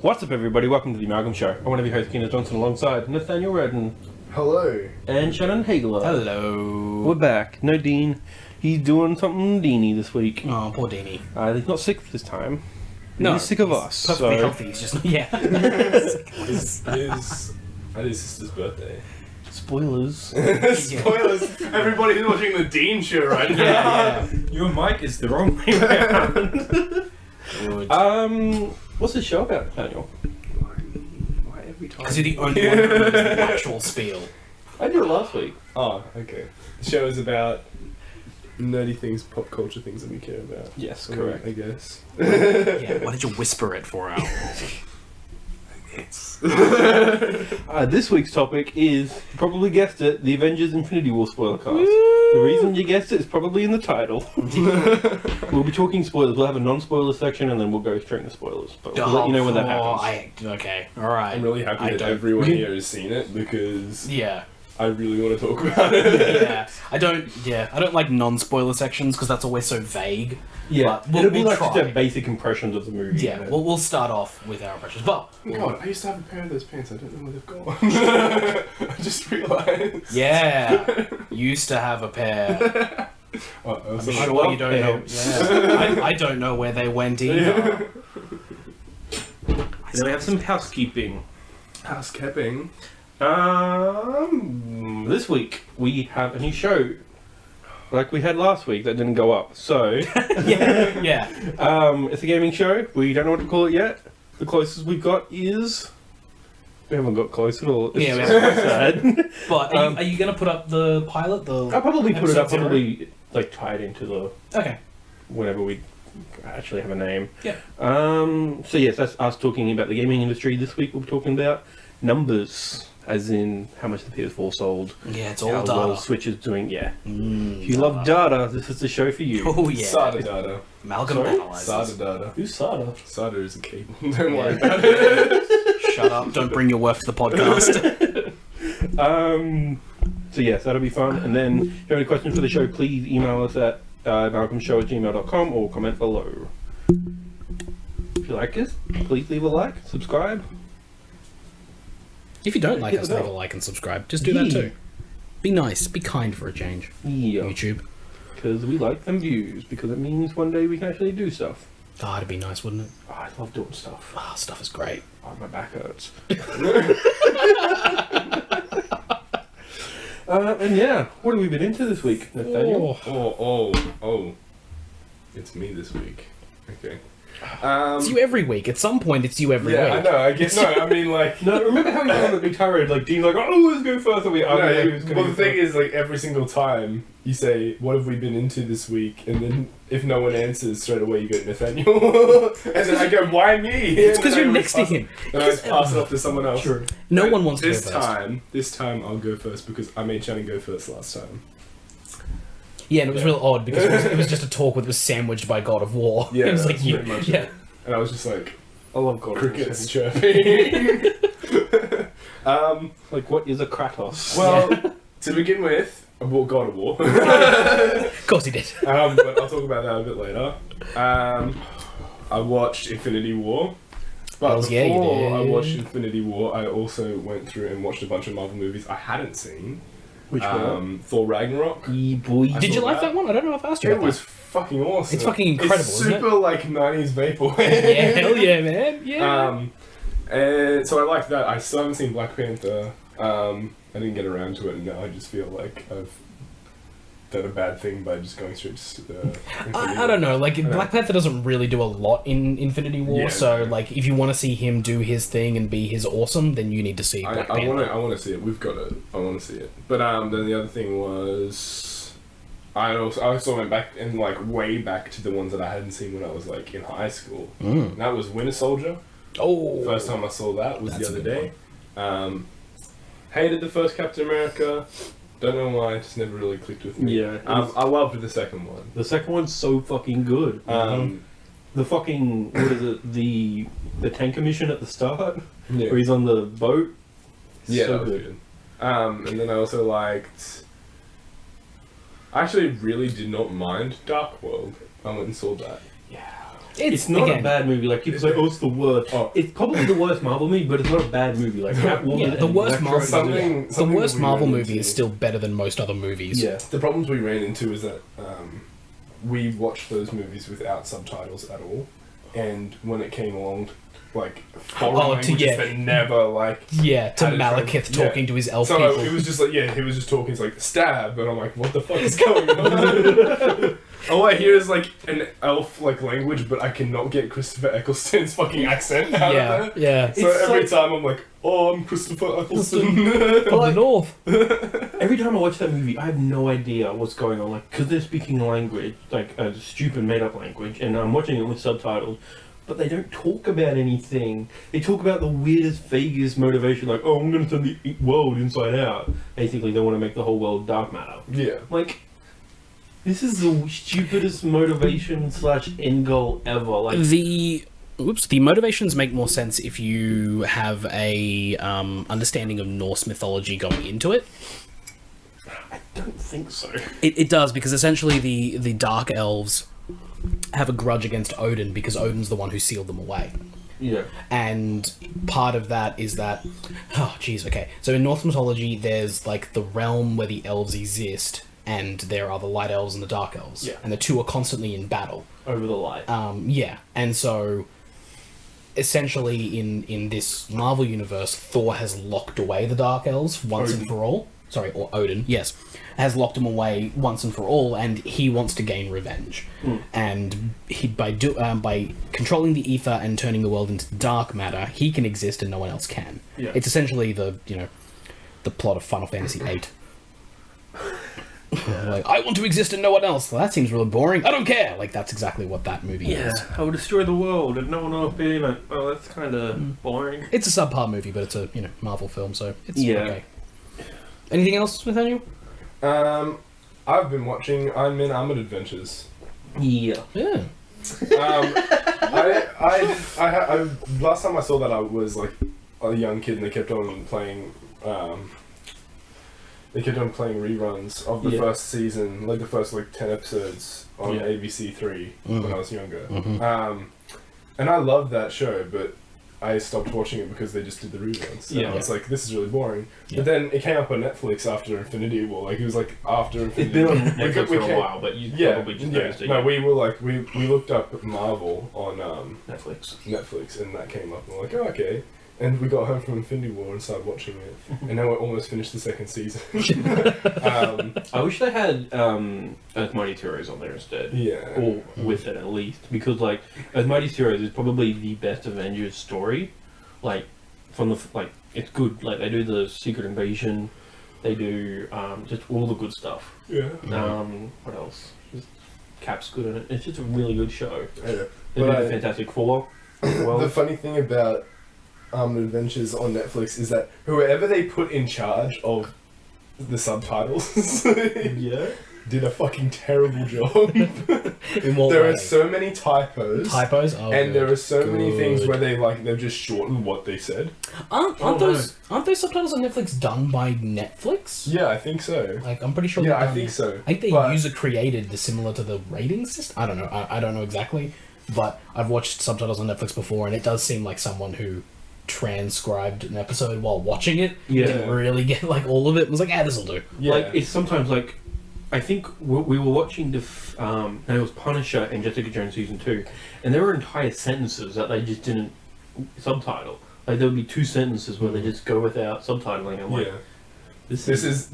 What's up, everybody? Welcome to the Amalgam Show. I'm one of your hosts, Keena Johnson, alongside Nathaniel Redden. Hello. And Shannon Hagler. Hello. We're back. No Dean. He's doing something Deanie this week. Oh, poor Deanie. He's not sick this time. No, he's sick of us. Perfectly healthy. He's just yeah. It's his sister's birthday. Spoilers. Spoilers. Everybody's watching the Dean show right now. Yeah. Your mic is the wrong way around. Good. What's the show about, Nathaniel? Why every time? Because you're the only one who knows the actual spiel. I did it last week. Oh, okay. The show is about nerdy things, pop culture things that we care about. Yes, correct. I guess. Yeah. Why did you whisper it for hours? This week's topic is, you probably guessed it, the Avengers Infinity War Spoilercast. The reason you guessed it is probably in the title. We'll be talking spoilers. We'll have a non-spoiler section and then we'll go straight into spoilers. But we'll let you know when that happens. Okay, alright. I'm really happy that everyone here has seen it because I really want to talk about it. I don't like non-spoiler sections because that's always so vague. Yeah, but it'll be we'll like try. just a basic impressions of the movie. Yeah, we'll start off with our impressions. But God, I used to have a pair of those pants. I don't know where they've gone. I just realised. yeah, used to have a pair. I'm sure you don't know. Yeah. I don't know where they went either. Then we have some housekeeping. Housekeeping. This week we have a new show. Like we had last week that didn't go up. So yeah. It's a gaming show. We don't know what to call it yet. The closest we've got is we haven't got close at all. It's sad. But are you going to put up the pilot? I'll probably put it up. episode zero? Probably like tied into the Okay. whenever we actually have a name. Yeah. So yes, that's us talking about the gaming industry. This week we'll be talking about numbers, as in how much the PS4 sold. Yeah, it's all how data. well Switch is doing. Yeah. If you love data, this is the show for you. Oh yeah. SATA data. Amalgam Sorry? analyzers. SATA data. Who's SATA? SATA is a cable. Don't worry about it. Shut up! Don't bring your work to the podcast. So yes, that'll be fun. And then if you have any questions for the show, please email us at amalgamshow@gmail.com or comment below. If you like us, please leave a like, subscribe. If you don't like Hit us, the leave bell. a like and subscribe. Just do that too. Be nice. Be kind for a change. Yeah, YouTube. because we like them views, because it means one day we can actually do stuff. Oh, it'd be nice, wouldn't it? Oh, I love doing stuff. Oh, stuff is great. Oh, my back hurts. And yeah, what have we been into this week, Nathaniel? Oh. It's me this week. Okay. It's you every week. At some point, it's you every week. I know. I guess no. I mean, like. No, remember how you wanted to be tired? Like Dean's like, oh, let's go first. Well, the thing is, like, every single time you say, "What have we been into this week?" and then if no one answers straight away, you go, "Nathaniel," and then I go, "Why me?" It's because you're next to him. Then I just pass it off to someone else. Sure. No one wants to go this first. This time I'll go first because I made Shannon go first last time. Yeah, and it was real odd because it was just a talk that was sandwiched by God of War. Yeah, it was like that's you. pretty much Yeah. it. And I was just like, I love God. crickets chirping. Like, what is a Kratos? Well, to begin with, I bought God of War. Of course he did. But I'll talk about that a bit later. I watched Infinity War. But Hells yeah, you before I did. watched Infinity War, I also went through and watched a bunch of Marvel movies I hadn't seen. Which one? Thor Ragnarok. boy. I Did you saw like that one? I don't know if I asked you It about was fucking awesome. It's fucking incredible, It's isn't it? super like 90s vaporwave. that. Yeah, hell yeah, man. Yeah. And so I like that. I still haven't seen Black Panther. I didn't get around to it, and now I just feel like I've done a bad thing by just going straight to I don't know. Like Black Panther doesn't really do a lot in Infinity War, Yeah, so no. like if you want to see him do his thing and be his awesome, then you need to see Black Panther. I want to see it. We've got it. I want to see it. But then the other thing was, I also went back and like way back to the ones that I hadn't seen when I was like in high school. And that was Winter Soldier. Oh, First time I saw that was That's the a other good day. Hated the first Captain America. Don't know why. It just never really clicked with me. Yeah. I loved the second one. The second one's so fucking good. The fucking, what is it, the tanker mission at the start? Yeah. Where he's on the boat? Yeah, So that was good. And then I also liked... I actually really did not mind Dark World. I went and saw that. Yeah. It's not a bad movie. Like people say, oh, it's the worst. Oh. It's probably the worst Marvel movie, but it's not a bad movie. Like Catwoman. The worst Marvel movie into is still better than most other movies. Yeah. The problems we ran into is that we watched those movies without subtitles at all, and when it came along, like foreign languages that never to Malekith talking to his elf so people. It was just he was just talking. It's like stab, and I'm like, what the fuck is going on? All I hear is like an elf language, but I cannot get Christopher Eccleston's fucking accent out of there. Yeah. So every time I'm like, oh, I'm Christopher Eccleston. From the north. Every time I watch that movie, I have no idea what's going on. Like, because they're speaking a language, like a stupid made-up language, and I'm watching it with subtitles, but they don't talk about anything. They talk about the weirdest, vaguest motivation, like, oh, I'm going to turn the world inside out. Basically, they want to make the whole world dark matter. Yeah. Like, this is the stupidest motivation / end goal ever. Like the motivations make more sense if you have a understanding of Norse mythology going into it. I don't think so. It does, because essentially the Dark Elves have a grudge against Odin because Odin's the one who sealed them away. Yeah. And part of that is that... Oh, jeez, okay. So in Norse mythology, there's the realm where the elves exist, and there are the light elves and the dark elves. Yeah. And the two are constantly in battle. Over the light. Yeah. And so, essentially, in this Marvel universe, Thor has locked away the dark elves once and for all. Sorry, or Odin, yes. Has locked them away once and for all, and he wants to gain revenge. And by controlling the ether and turning the world into dark matter, he can exist and no one else can. Yeah. It's essentially the plot of Final Fantasy VIII. I want to exist and no one else. Well, that seems really boring. I don't care. That's exactly what that movie is. I will destroy the world and no one will be in it. Oh, that's kind of boring. It's a subpar movie, but it's a Marvel film, so it's okay. Anything else, Nathaniel? I've been watching Iron Man Armored Adventures. Yeah. I last time I saw that I was a young kid, and they kept on playing. They kept on playing reruns of the first season, the first 10 episodes on ABC3 when I was younger. And I loved that show, but I stopped watching it because they just did the reruns. So I was like, this is really boring. But then it came up on Netflix after Infinity War. It was after Infinity War. It's been on Netflix for a while, but you probably just noticed it. No, we were we looked up Marvel on Netflix, and that came up. And we're like, oh, okay. And we got home from Infinity War and started watching it. And now we're almost finished the second season. I wish they had Earth Mighty Heroes on there instead. Yeah. Or with it at least. Because, Earth Mighty Heroes is probably the best Avengers story. From the... it's good. They do the Secret Invasion. They do just all the good stuff. Yeah. What else? Cap's good in it. It's just a really good show. Yeah. They do the Fantastic Four. The funny thing about Armored Adventures on Netflix is that whoever they put in charge of the subtitles did a fucking terrible job. There are so many typos. And there are so many things where they've just shortened what they said. Aren't those subtitles on Netflix done by Netflix? Yeah, I think so. I'm pretty sure. Yeah, I think so. I think they user created similar to the rating system. I don't know. I don't know exactly, but I've watched subtitles on Netflix before, and it does seem like someone who transcribed an episode while watching it didn't really get all of it. It was this'll do. Yeah. It's sometimes I think we were watching it was Punisher and Jessica Jones season 2, and there were entire sentences that they just didn't subtitle. There would be 2 sentences where they just go without subtitling. I'm this is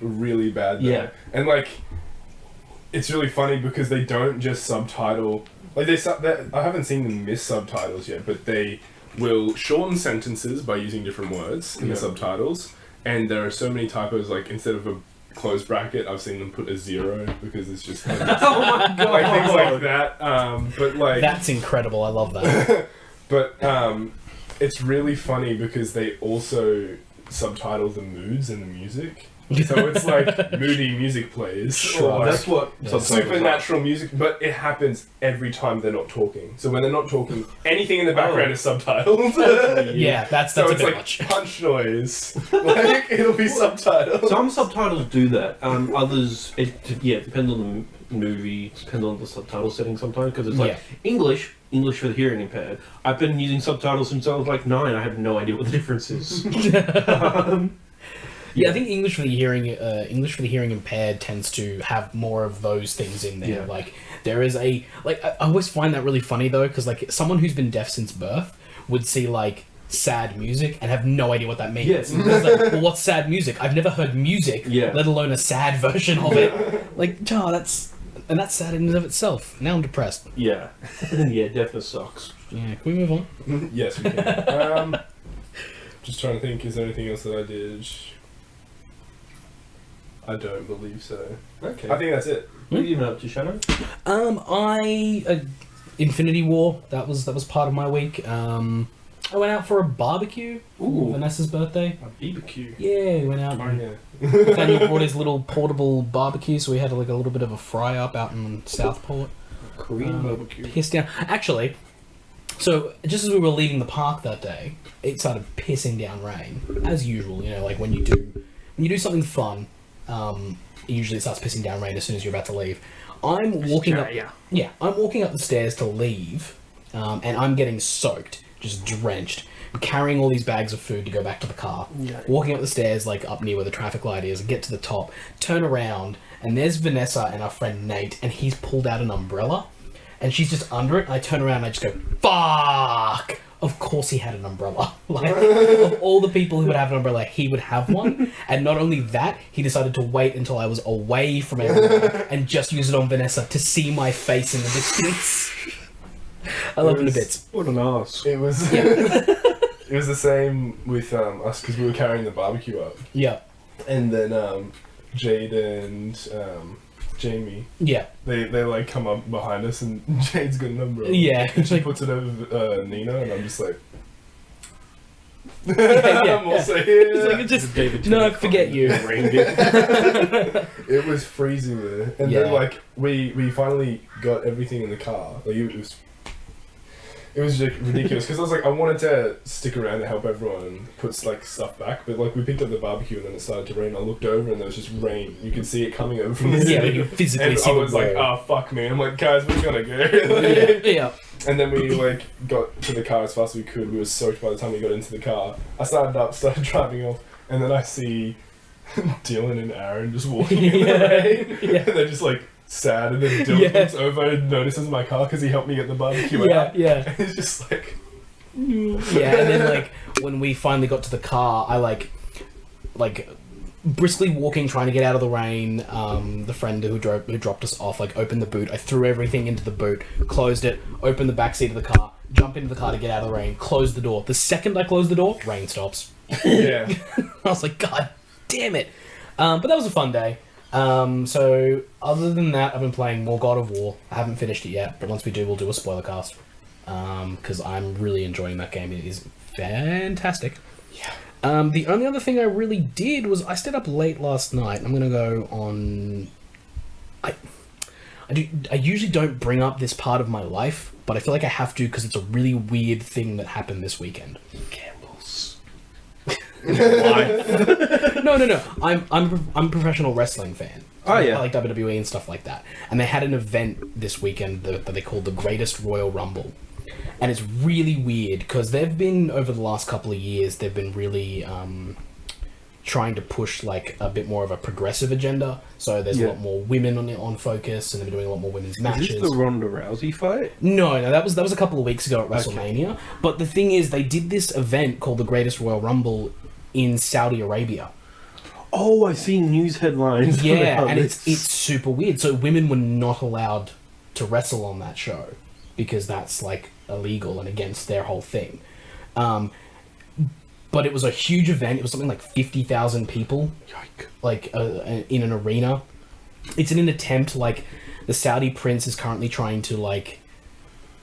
really bad. Though. Yeah, and it's really funny because they don't just subtitle. I haven't seen them miss subtitles yet, but they will shorten sentences by using different words in the subtitles, and there are so many typos. Instead of a closed bracket, I've seen them put a 0 because it's just oh my god, things like that. But that's incredible. I love that. But it's really funny because they also subtitle the moods and the music. So it's moody music plays, or that's what supernatural music. But it happens every time they're not talking. So when they're not talking, anything in the background is subtitled. That's so a it's bit much. Punch noise. It'll be subtitled. Some subtitles do that. Others, it depends on movie. Depends on the subtitle setting sometimes because it's like Yeah. English for the hearing impaired. I've been using subtitles since I was like 9. I have no idea what the difference is. Yeah, I think English for the hearing impaired tends to have more of those things in there. Yeah. Like there is I always find that really funny though, because like someone who's been deaf since birth would see like sad music and have no idea what that means. Yes. It's like, well, what's sad music? I've never heard music, let alone a sad version of it. Like, that's sad in and of itself. Now I'm depressed. Yeah. Yeah, deafness sucks. Yeah, can we move on? Yes, we can. Just trying to think, is there anything else that I did? I don't believe so. Okay. I think that's it. What have you been up to, Shannon? Infinity War, that was part of my week. I went out for a barbecue for Vanessa's birthday. A BBQ. Yeah, we went out. Oh, yeah. Nathaniel brought his little portable barbecue, so we had like a little bit of a fry up out in Southport. Korean barbecue. Pissed down. Actually, so just as we were leaving the park that day, it started pissing down rain, as usual. You know, like when you do something fun, usually it starts pissing down rain as soon as you're about to leave. I'm walking up the stairs to leave, and I'm getting soaked, just drenched, carrying all these bags of food to go back to the car. Yeah. Walking up the stairs, like up near where the traffic light is, get to the top, turn around, and there's Vanessa and our friend Nate, and he's pulled out an umbrella, and she's just under it, and I turn around and I just go, fuck! Of course he had an umbrella. Like, of all the people who would have an umbrella, he would have one. And not only that, he decided to wait until I was away from everyone and just use it on Vanessa to see my face in the distance. I love him to bits. What an ass. It was it was the same with us because we were carrying the barbecue up. Yeah. And then Jade and Jamie, Yeah. they like come up behind us and Jade's got an umbrella. Yeah. And she puts it over Nina and I'm just like... Yeah, I'm also here. It's like, it just, David no, forget you. It was freezing there. And then like we finally got everything in the car. Like it was like ridiculous because I was like, I wanted to stick around and help everyone put like stuff back, but like we picked up the barbecue and then it started to rain. I looked over and there was just rain. You could see it coming over from the city. Yeah, but you physically and see I the was like, wall. oh fuck me. I'm like, guys, we're gonna go. Yeah. And then we like got to the car as fast as we could. We were soaked by the time we got into the car. I started driving off, and then I see Dylan and Aaron just walking in the rain. Yeah. And they're just like sad, and then Dylan looks over and notices my car because he helped me get the barbecue out. Yeah. And he's just like... Yeah, and then like when we finally got to the car, I like briskly walking, trying to get out of the rain. The friend who dropped us off like opened the boot. I threw everything into the boot, closed it, opened the back seat of the car, jumped into the car to get out of the rain, closed the door. The second I closed the door, rain stops. Yeah. I was like, God damn it! But that was a fun day. So other than that, I've been playing more God of War. I haven't finished it yet, but once we do, we'll do a spoiler cast. Because I'm really enjoying that game. It is fantastic. Yeah. The only other thing I really did was I stayed up late last night. I'm gonna go on. I usually don't bring up this part of my life, but I feel like I have to because it's a really weird thing that happened this weekend. Campbell's. No. I'm a professional wrestling fan. Oh, yeah. I like WWE and stuff like that. And they had an event this weekend that they called the Greatest Royal Rumble. And it's really weird because they've been, over the last couple of years, they've been really trying to push like a bit more of a progressive agenda. So there's a lot more women on focus, and they've been doing a lot more women's matches. Is this the Ronda Rousey fight? No, that was a couple of weeks ago at WrestleMania. Okay. But the thing is, they did this event called the Greatest Royal Rumble in Saudi Arabia. Oh, I've seen news headlines. Yeah, and it's super weird. So women were not allowed to wrestle on that show because that's like illegal and against their whole thing. But it was a huge event. It was something like 50,000 people, like in an arena. It's in an attempt, like the Saudi prince is currently trying to like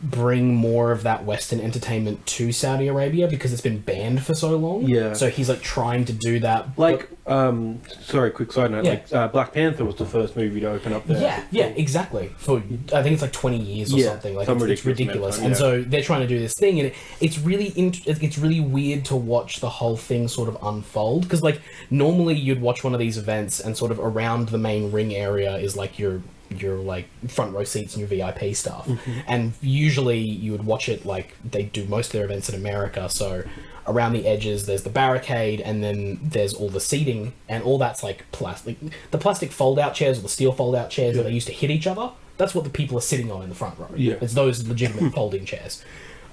bring more of that Western entertainment to Saudi Arabia because it's been banned for so long. Yeah. So he's like trying to do that. Like, sorry, quick side note. Yeah. Like, Black Panther was the first movie to open up there. Yeah, exactly. For I think it's like 20 years or something. Like it's ridiculous. And so they're trying to do this thing, and it's really weird to watch the whole thing sort of unfold because like normally you'd watch one of these events and sort of around the main ring area is like your your like front row seats and your VIP stuff. And usually you would watch it like they do most of their events in America, so around the edges there's the barricade, and then there's all the seating, and all that's like plastic, the plastic fold out chairs or the steel fold out chairs that they used to hit each other. That's what the people are sitting on in the front row. It's those legitimate folding chairs.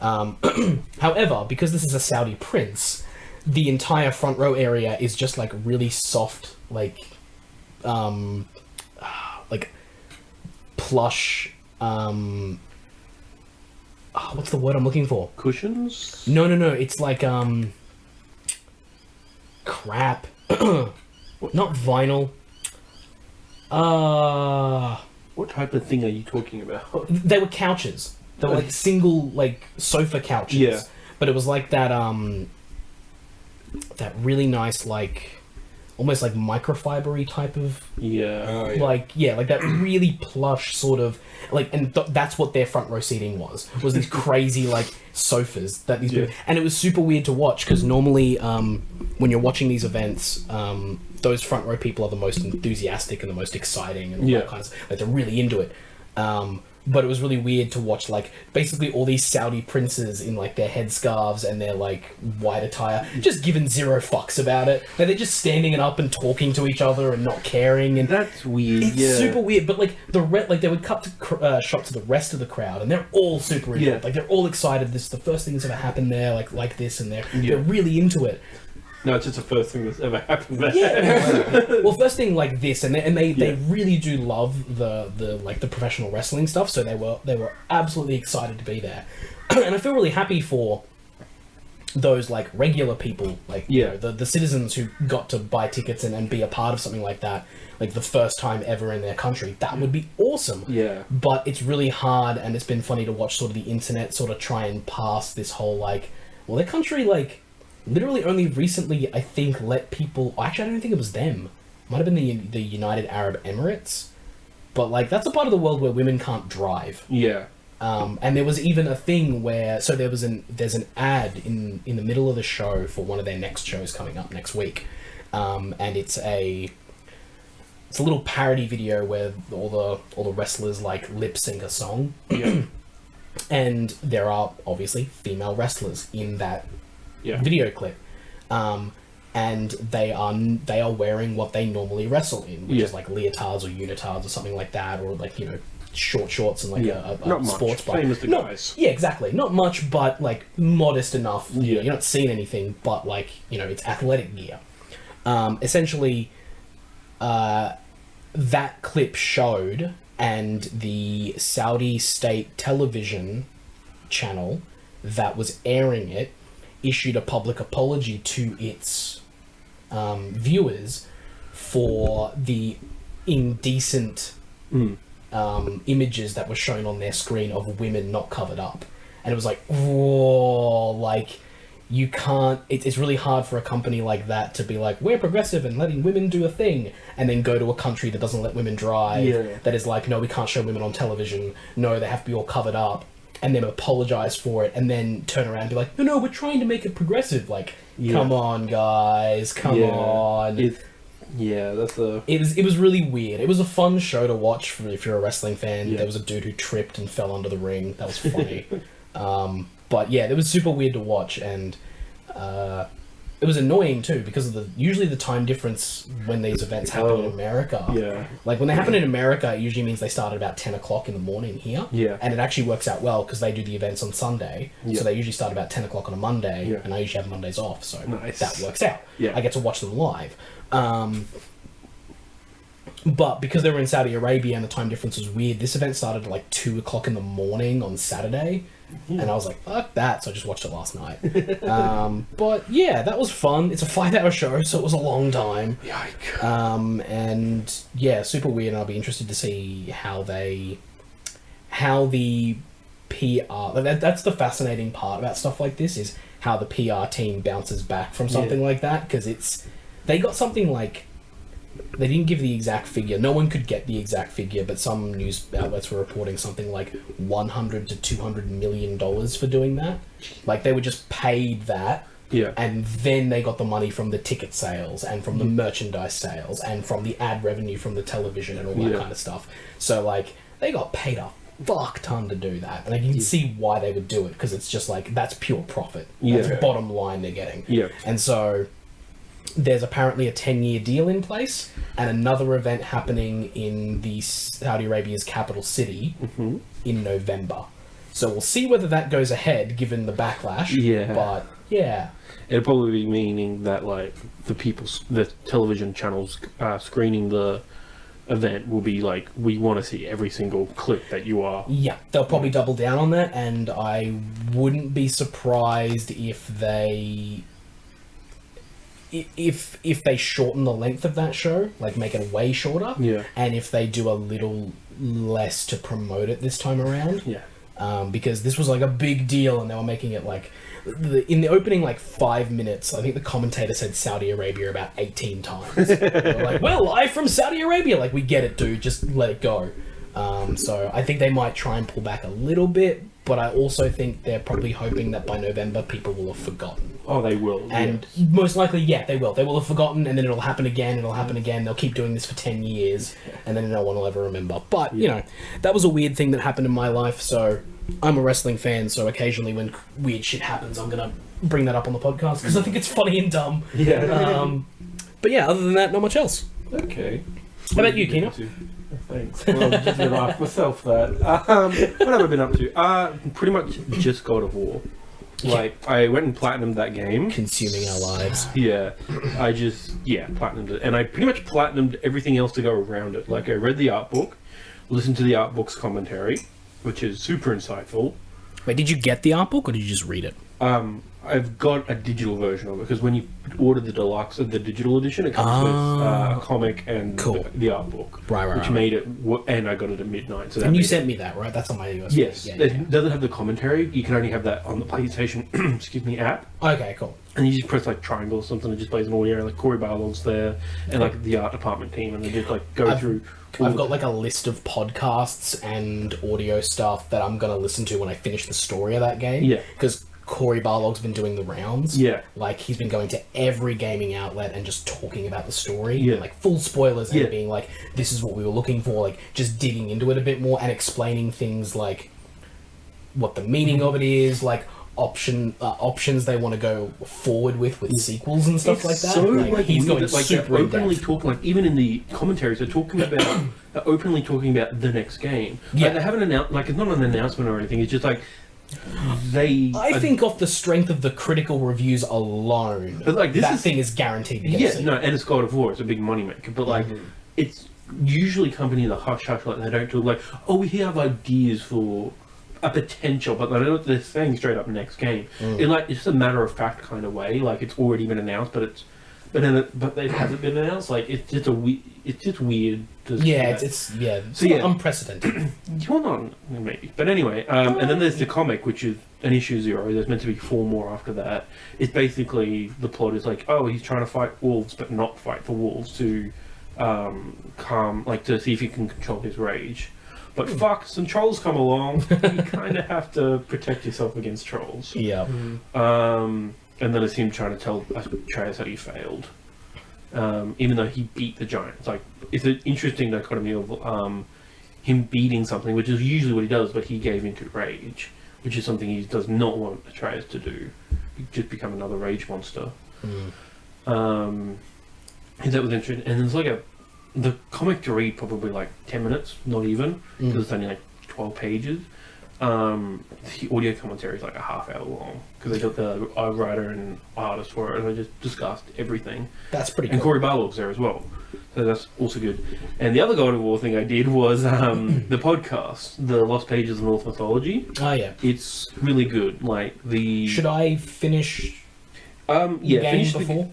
However, because this is a Saudi prince, the entire front row area is just like really soft, like plush. What's the word I'm looking for? Cushions? No. It's like crap. Not vinyl. What type of thing are you talking about? They were couches. They were like single, like sofa couches. Yeah. But it was like that. That really nice, like almost like microfibery type of like that really plush sort of like, and that's what their front row seating was these crazy like sofas that these people, and it was super weird to watch because normally when you're watching these events, those front row people are the most enthusiastic and the most exciting and all that kind of stuff. Like they're really into it. But it was really weird to watch, like, basically all these Saudi princes in, like, their headscarves and their, like, white attire, just giving zero fucks about it. Like, they're just standing up and talking to each other and not caring. And that's weird, it's super weird, but, like, they would cut to shots of the rest of the crowd, and they're all super into it. Like, they're all excited. This is the first thing that's ever happened there, like this, and they're really into it. No, it's just the first thing that's ever happened there. Yeah. Well, first thing like this, and they really do love the like the professional wrestling stuff, so they were absolutely excited to be there, and I feel really happy for those like regular people, like you know, the citizens who got to buy tickets and be a part of something like that, like the first time ever in their country. That would be awesome. Yeah. But it's really hard, and it's been funny to watch sort of the internet sort of try and pass this whole like, well, their country like. Literally only recently, I think, let people... Actually, I don't think it was them. It might have been the United Arab Emirates. But, like, that's a part of the world where women can't drive. Yeah. And there was even a thing where... So there's an ad in the middle of the show for one of their next shows coming up next week. And it's a little parody video where all the wrestlers, like, lip-sync a song. Yeah. And there are, obviously, female wrestlers in that... video clip, and they are wearing what they normally wrestle in, which is like leotards or unitards or something like that, or like short shorts and like a sports bra. Same as the guys. Yeah, exactly. Not much, but like modest enough. You're not seeing anything, but like it's athletic gear. Essentially, that clip showed, and the Saudi state television channel that was airing it issued a public apology to its viewers for the indecent images that were shown on their screen of women not covered up. And it was like, whoa, like, you can't... It's really hard for a company like that to be like, we're progressive and letting women do a thing, and then go to a country that doesn't let women drive, that is like, no, we can't show women on television, no, they have to be all covered up, and then apologize for it, and then turn around and be like, no, we're trying to make it progressive. Like, come on, guys, come on. That's a... It was really weird. It was a fun show to watch if you're a wrestling fan. There was a dude who tripped and fell under the ring. That was funny. But yeah, it was super weird to watch, and it was annoying too, because of usually the time difference when these events happen in America. Yeah. Like, when they happen in America, it usually means they start at about 10 o'clock in the morning here. Yeah. And it actually works out well, because they do the events on Sunday. Yeah. So they usually start about 10 o'clock on a Monday, and I usually have Mondays off, so that works out. Yeah. I get to watch them live. But because they were in Saudi Arabia and the time difference was weird, this event started at like 2 o'clock in the morning on Saturday. And I was like, fuck that, so I just watched it last night. But yeah, that was fun. It's a 5-hour show, so it was a long time. Yike. And yeah, super weird, and I'll be interested to see how the PR... That's the fascinating part about stuff like this, is how the PR team bounces back from something like that, because they got something like... They didn't give the exact figure. No one could get the exact figure, but some news outlets were reporting something like $100 to $200 million for doing that. Like, they were just paid that Yeah. And then they got the money from the ticket sales and from the merchandise sales and from the ad revenue from the television and all that kind of stuff. So, like, they got paid a fuck ton to do that. And you can see why they would do it, because it's just like, that's pure profit. That's bottom line they're getting. Yeah. And so there's apparently a 10-year deal in place and another event happening in the Saudi Arabia's capital city in November. So we'll see whether that goes ahead given the backlash. Yeah. But yeah. It'll probably be meaning that, like, the television channels screening the event will be like, we want to see every single clip that you are. Yeah, they'll probably double down on that, and I wouldn't be surprised if they shorten the length of that show, like make it way shorter. Yeah. And if they do a little less to promote it this time around. Yeah. Because this was like a big deal, and they were making it like in the opening like 5 minutes. I think the commentator said Saudi Arabia about 18 times. They were like, "Well, live from Saudi Arabia." Like, we get it, dude. Just let it go. So I think they might try and pull back a little bit, but I also think they're probably hoping that by November people will have forgotten. Oh, they will. And most likely, they will. They will have forgotten, and then it'll happen again, They'll keep doing this for 10 years, and then no one will ever remember. But, you know, that was a weird thing that happened in my life, so I'm a wrestling fan, so occasionally when weird shit happens, I'm going to bring that up on the podcast, because I think it's funny and dumb. Yeah. But yeah, other than that, not much else. Okay. How about you, Keena? Thanks. Well, just been ask myself that. What have I been up to? Pretty much just God of War. Like, I went and platinumed that game. Consuming our lives. Yeah. I just, platinumed it. And I pretty much platinumed everything else to go around it. Like, I read the art book, listened to the art book's commentary, which is super insightful. Wait, did you get the art book, or did you just read it? I've got a digital version of it, because when you order the deluxe of the digital edition, it comes with a comic and the art book, which made it. And I got it at midnight. So and you sent me that, right? That's on my USB. Yes, it doesn't have the commentary. You can only have that on the PlayStation, app. Okay, cool. And you just press like triangle or something, and it just plays an audio. Like Corey Barlog's there, and like the art department team, and they just like go through. I've got like a list of podcasts and audio stuff that I'm gonna listen to when I finish the story of that game. Yeah, because Corey Barlog's been doing the rounds. Yeah. Like, he's been going to every gaming outlet and just talking about the story. Yeah. Like, full spoilers and being like, this is what we were looking for. Like, just digging into it a bit more and explaining things like what the meaning of it is, like options they want to go forward with sequels and stuff like that. So like he's going like super they're openly in-depth. talking, like even in the commentaries, they're openly talking about the next game. Yeah. Like, they haven't announced, like, it's not an announcement or anything. It's just like I think off the strength of the critical reviews alone, but like that thing is guaranteed to get a sequel. no, and it's God of War, it's a big moneymaker. But like, it's usually companies that hush, like they don't do like, oh, we have ideas for a potential, but they're saying straight up next game. In like, it's just a matter of fact kind of way. Like, it's already been announced, but it hasn't been announced. Like, it's just weird. It's unprecedented. You're not, maybe. But anyway, and then there's the comic, which is an issue 0. There's meant to be 4 more after that. It's basically, the plot is like, oh, he's trying to fight wolves, but not fight the wolves to to see if he can control his rage. But fuck, some trolls come along. You kind of have to protect yourself against trolls. Yeah. And then it's him trying to tell Atreus that he failed. Even though he beat the giant. It's like, it's an interesting dichotomy of him beating something, which is usually what he does, but he gave into rage, which is something he does not want Atreus to do. Just become another rage monster. And that was interesting. And there's like the comic to read probably like 10 minutes, not even, because it's only like 12 pages. The audio commentary is like a half hour long, because they got the writer and artist for it, and they just discussed everything. That's pretty cool. And Corey Barlog's there as well, so that's also good. And the other God of War thing I did was the podcast, the Lost Pages of Norse Mythology. Oh yeah, it's really good. Like should I finish? Finish before?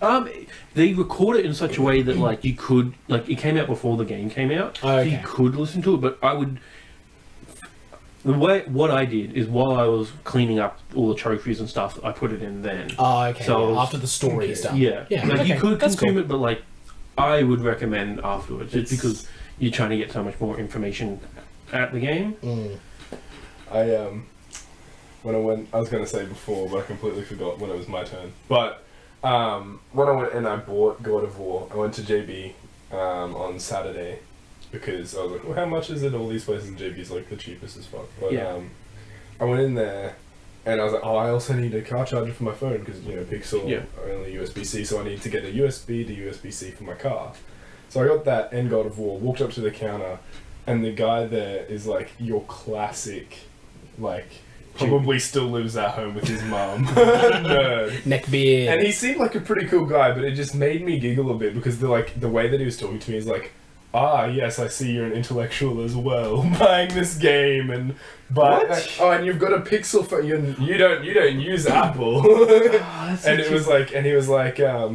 They record it in such a way that like you could, like, it came out before the game came out, so you could listen to it. But I would. What I did is, while I was cleaning up all the trophies and stuff, I put it in then. Oh, okay. So after the story is done. Yeah. Like, you could consume it, but like, I would recommend afterwards, just because you're trying to get so much more information at the game. when I went, I was going to say before, but I completely forgot when it was my turn. But when I went and I bought God of War, I went to JB on Saturday because I was like, well, how much is it? All these places in JB is like the cheapest as fuck. But I went in there and I was like, oh, I also need a car charger for my phone because, you know, Pixel only USB-C, so I need to get a USB to USB-C for my car. So I got that and God of War, walked up to the counter, and the guy there is like your classic, like, probably still lives at home with his mum. Nerd. Neckbeard. And he seemed like a pretty cool guy, but it just made me giggle a bit because the way that he was talking to me is like, ah, yes, I see you're an intellectual as well, buying this game and and you've got a Pixel phone. You don't use Apple. And it was like, and he was like, yeah,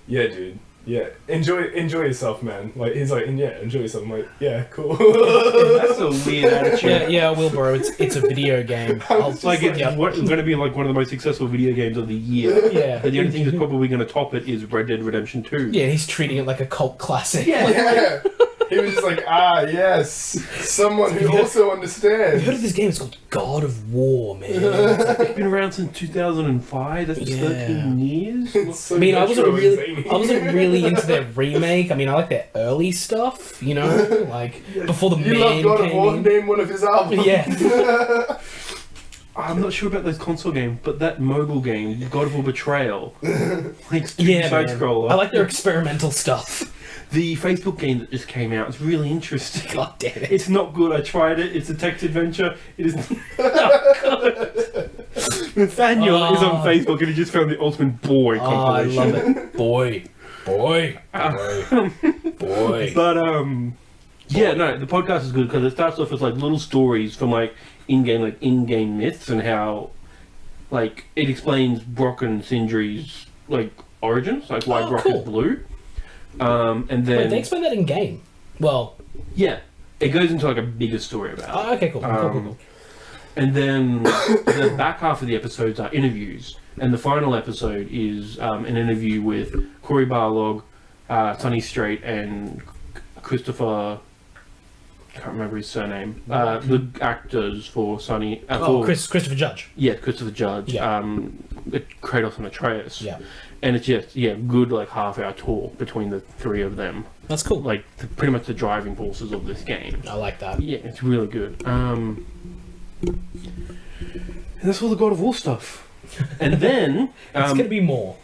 dude. Yeah, enjoy yourself, man. Like, he's like, enjoy yourself. I'm like, yeah, cool. That's a weird attitude. Yeah, Will, bro. It's a video game. It's going to be like one of the most successful video games of the year. Yeah. And the only thing that's probably going to top it is Red Dead Redemption 2. Yeah, he's treating it like a cult classic. Yeah. He was just like, yes, someone who also understands. You heard of this game? It's called God of War, man. It's been around since 2005. That's 13 years. So I mean, I wasn't really into their remake. I mean, I like their early stuff, you know, like before the You man love God of came War? in. Name one of his albums. Yeah. I'm not sure about those console games, but that mobile game, God of War Betrayal, like Yeah, side man. scroller. I like their experimental stuff. The Facebook game that just came out is really interesting. God damn it. It's not good. I tried it. It's a text adventure. It is not good. Nathaniel is on Facebook and he just found the Ultimate Boy I compilation. love it. Boy. But yeah, no, the podcast is good because it starts off with like little stories from like in-game myths and how like it explains Brock and Sindri's like origins, like why Brock cool. is blue. And then Wait, they explain that in game. Well, yeah, it goes into like a bigger story about it. oh, okay, cool. Cool. And then the back half of the episodes are interviews, and the final episode is an interview with Corey Barlog, Sonny Strait, and Christopher. I can't remember his surname. The actors for Sonny. Christopher Judge. Yeah, Christopher Judge. Yeah. Kratos and Atreus. Yeah. And it's just good like half-hour talk between the three of them. That's cool. Like pretty much the driving forces of this game. I like that. Yeah, it's really good. And that's all the God of War stuff. And then It's gonna be more.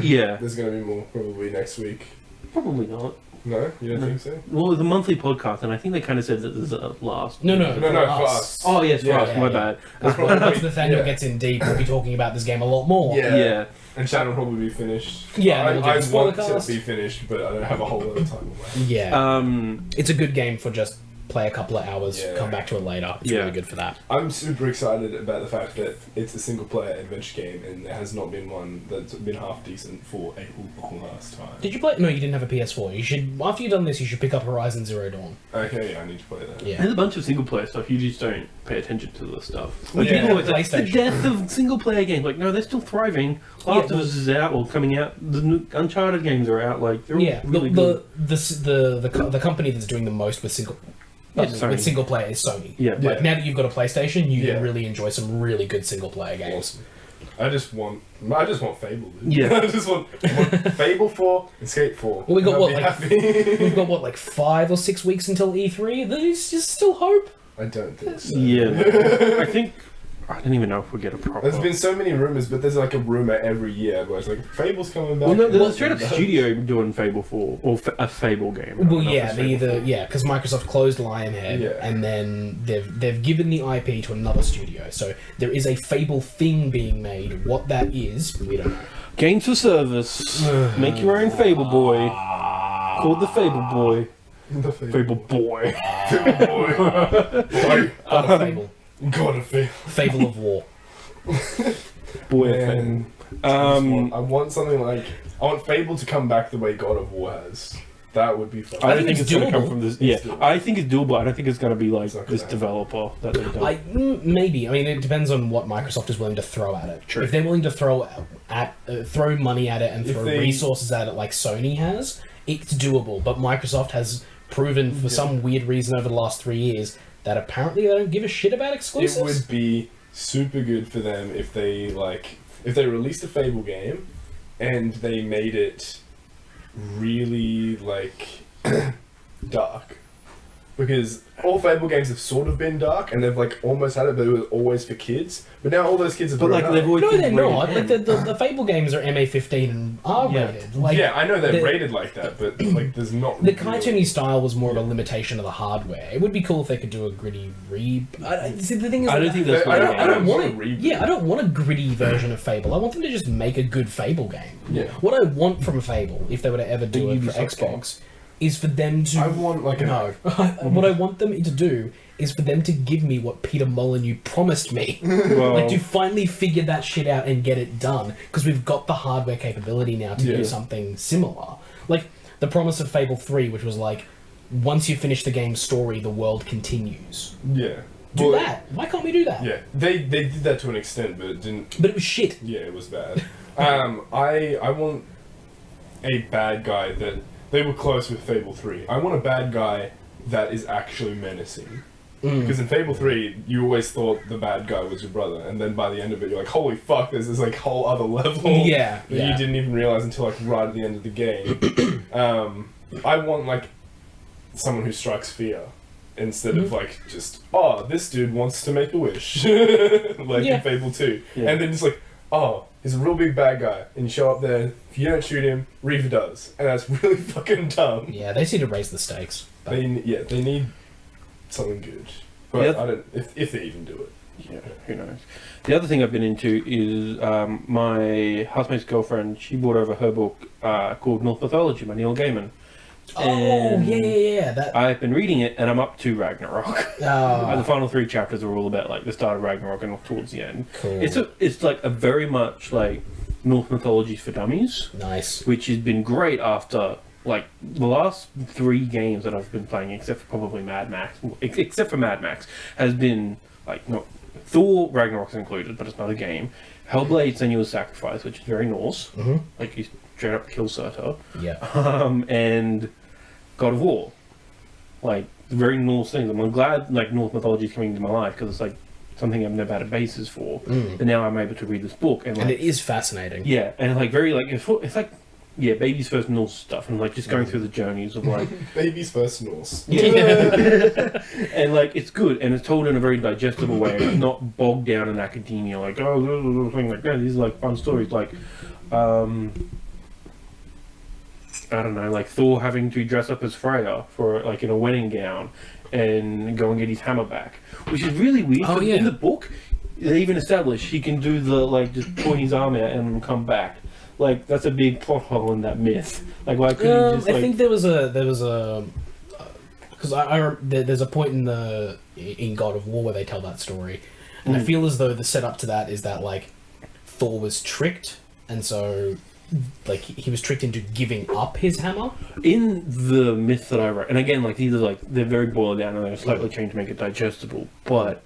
yeah, There's going to be more probably next week. probably not. No? You don't think so? Well, it's a monthly podcast, and I think they kind of said that there's a last. No, No, for us. Oh yes, Yeah, right. My bad. That's Once Nathaniel yeah. gets in deep, we'll be talking about this game a lot more. Yeah. Yeah. And Shannon will probably be finished. Yeah, I and we'll do the want to Spoilercast. be finished, but I don't have a whole lot of time away. Yeah. It's a good game for just play a couple of hours, Yeah. come back to it later. It's Yeah. really good for that. I'm super excited about the fact that it's a single-player adventure game, and there has not been one that's been half decent for a long last time. Did you play? No, you didn't have a PS4. You should. After you've done this, you should pick up Horizon Zero Dawn. Okay, yeah, I need to play that. Yeah. There's a bunch of single player stuff. You just don't pay attention to the stuff. Like Yeah. people always like, the PlayStation. death of single player games. Like no, they're still thriving. Last of Us is out or coming out. The new Uncharted games are out. Like they're all Yeah, really good. the company that's doing the most with single player is Sony. Yeah. Yeah. Like now that you've got a PlayStation, you Yeah. can really enjoy some really good single player games. Awesome. I just want Fable. Dude. Yeah. I just want Fable 4 and Skate 4. Well, we got and I'll what, be like- happy. We've got what, like 5 or 6 weeks until E3. There's just still hope. I don't think so. Yeah. I think I don't even know if we get a proper. There's been so many rumors, but there's like a rumor every year where it's like Fable's coming back. Well, no, there's and a straight up studio doing Fable 4 or a Fable game. Well, not yeah, just they Fable either 4. because Microsoft closed Lionhead, Yeah. and then they've given the IP to another studio. So there is a Fable thing being made. What that is, we don't know. Games for service. Make your own Fable boy. Called the Fable boy. The Fable boy. Fable boy. God of Fable, God of Fable. Fable of War. Boy. Man, I want something like I want Fable to come back the way God of War has. That would be fun. I don't think think it's it's going to come doable. from this. It's Yeah, doable. I think it's doable. I don't think it's going to be like It's not this gonna developer that they've done. Maybe. I mean, it depends on what Microsoft is willing to throw at it. True. If they're willing to throw money at it and If throw they- resources at it like Sony has, it's doable. But Microsoft has proven for some weird reason over the last 3 years that apparently they don't give a shit about It exclusives. would be super good for them if they released a Fable game and they made it really dark. Because all Fable games have sort of been dark, and they've almost had it, but it was always for kids. But now all those kids have grown up. they've always No, been they're not. rated The Fable games are MA15 and R rated. Yeah, I know they're the- rated like that, but there's not. The cartoony style was more of a limitation of the hardware. It would be cool if they could do a gritty see, the thing is, I don't think that's I what don't want want a reboot. Yeah, I don't want a gritty version of Fable. I want them to just make a good Fable game. Yeah. What I want from Fable, if they were to ever do it for Ubisoft Xbox, is for them to. I want No. What I want them to do is for them to give me what Peter Molyneux promised me. Well, To finally figure that shit out and get it done. Because we've got the hardware capability now to do something similar. The promise of Fable 3, which was once you finish the game's story, the world continues. Yeah. Do that. Why can't we do that? Yeah, they did that to an extent, but it didn't. But it was shit. Yeah, it was bad. I want a bad guy that they were close with Fable 3. I want a bad guy that is actually menacing. Because in Fable 3, you always thought the bad guy was your brother, and then by the end of it, you're like, holy fuck, there's this whole other level Yeah, that you didn't even realize until right at the end of the game. I want someone who strikes fear instead of just this dude wants to make a wish in Fable 2, and then it's he's a real big bad guy, and you show up there. If you don't shoot him, Reaver does, and that's really fucking dumb. Yeah, they seem to raise the stakes. But They need something good, but Yep. I don't if they even do it. Yeah, who knows? The other thing I've been into is my housemate's girlfriend. She brought over her book called Norse Mythology by Neil Gaiman. And That. I've been reading it, and I'm up to Ragnarok. Oh, The final 3 chapters are all about the start of Ragnarok and towards the end. cool. It's a very much Norse mythology for dummies, Nice. which has been great after the last 3 games that I've been playing, except for probably Mad Max, has been not Thor Ragnarok's included, but it's not a game. Hellblade: Senua's Sacrifice, which is very Norse, you straight up kill Surtur, Yeah. and God of War, very Norse things. I'm glad Norse mythology is coming into my life because it's something I've never had a basis for, but now I'm able to read this book and it is fascinating. yeah, and very it's baby's first Norse stuff, and just going through the journeys of Baby's first Norse. yeah, and it's good, and it's told in a very digestible way. It's not bogged down in academia, thing like that. These are fun stories, I don't know, Thor having to dress up as Freya for in a wedding gown, and go and get his hammer back, which is really weird. Oh, yeah. In the book, they even establish he can do the just point his arm out and come back. That's a big plot hole in that myth. Why couldn't he just I think there was a because there's a point in God of War where they tell that story, and I feel as though the setup to that is that Thor was tricked, and so he was tricked into giving up his hammer. In the myth that I wrote, and again, these are they're very boiled down and they're slightly changed to make it digestible, but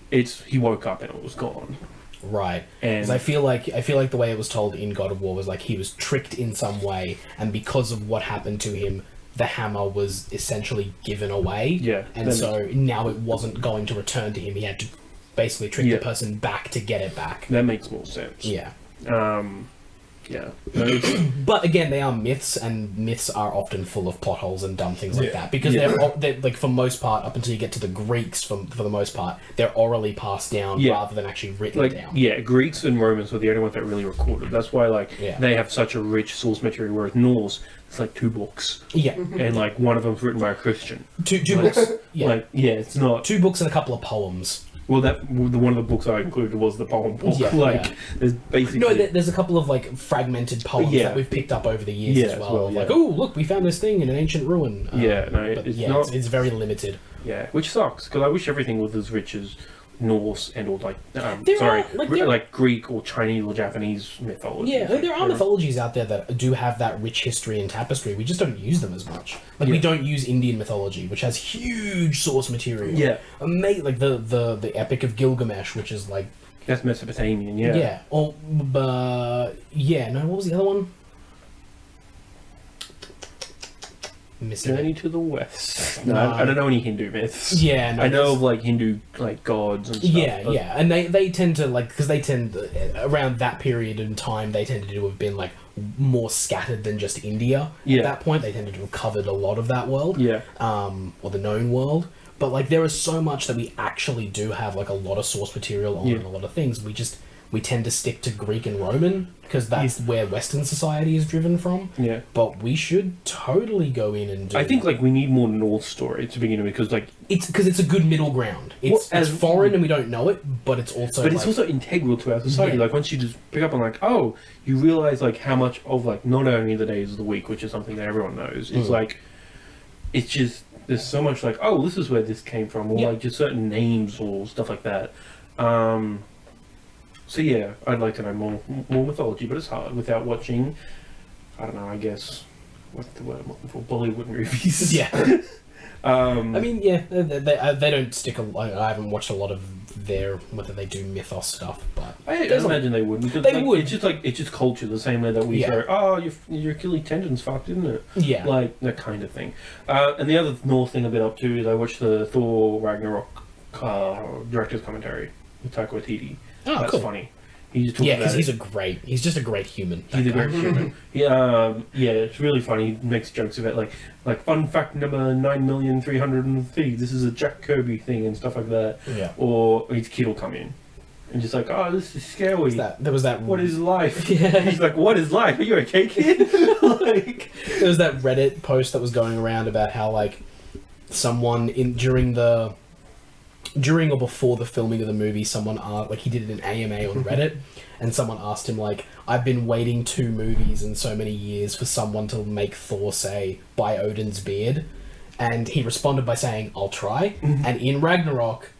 he woke up and it was gone. Right. And 'cause I feel like the way it was told in God of War was he was tricked in some way, and because of what happened to him, the hammer was essentially given away. Yeah. And so now it wasn't going to return to him. He had to basically trick the person back to get it back. That makes more sense. Yeah. Yeah. No, it's- But again, they are myths, and myths are often full of plot holes and dumb things like that. Because they're for most part, up until you get to the Greeks, for the most part, they're orally passed down rather than actually written down. Yeah, Greeks and Romans were the only ones that really recorded. That's why they have such a rich source material, whereas Norse, it's 2 books. Yeah. And one of them's written by a Christian. Two books. Yeah. It's not 2 books and a couple of poems. Well, one of the books I included was the poem book. There's basically No, there's a couple of fragmented poems that we've picked up over the years as well. Oh, look, we found this thing in an ancient ruin. It's very limited. Yeah, which sucks because I wish everything was as rich as Norse and or Greek or Chinese or Japanese mythology. Yeah, there are mythologies out there that do have that rich history and tapestry. We just don't use them as much. We don't use Indian mythology, which has huge source material. Yeah, the Epic of Gilgamesh, which is that's Mesopotamian. Yeah. Yeah. Or what was the other one? missing Journey it. to the West. No, No. I don't know any Hindu myths. Yeah, no, I know there's- of like Hindu like gods and stuff. Yeah, but- yeah, and they tend to like because they tend around that period in time they tended to have been like more scattered than just India. Yeah. At that point, they tended to have covered a lot of that world. Yeah. Or the known world. But like there is so much that we actually do have like a lot of source material on and a lot of things. We tend to stick to Greek and Roman because that's where Western society is driven from. Yeah. But we should totally go in and do. I think like we need more North story to begin with because like it's a good middle ground. It's Well, it's as- foreign and we don't know it, but it's also but it's also integral to our society. Yeah. Like once you just pick up on like, oh, you realize like how much of like not only the days of the week, which is something that everyone knows. It's like, it's just there's so much like, oh, this is where this came from, or like just certain names or stuff like that. So yeah, I'd like to know more mythology, but it's hard without watching. I don't know. I guess what's the word I'm looking for? Bollywood movies. Yeah. I I mean, yeah, they don't stick. I haven't watched a lot of their whether they do mythos stuff, but I there's a- imagine they would. Because, They like, would. It's just culture, the same way that we Yeah. say, "Oh, your Achilles tendon's fucked, isn't it?" yeah, Like that kind of thing. And the other North thing I've been up to is I watched the Thor Ragnarok director's commentary with Taika Waititi. oh, That's cool. funny. He just talks Yeah, about because it. he's just a great human. He's that a guy. great human. Yeah, it's really funny. He makes jokes about like fun fact number 9,303. This is a Jack Kirby thing and stuff like that. Yeah. Or his kid will come in and just like, oh, this is scary. There was that. What is life? Yeah. He's like, what is life? Are you okay, kid? Like, There was that Reddit post that was going around about how like someone during or before the filming of the movie, someone asked, like he did an AMA on Reddit, and someone asked him like, "I've been waiting 2 movies and so many years for someone to make Thor say by Odin's beard," and he responded by saying, "I'll try." And in Ragnarok,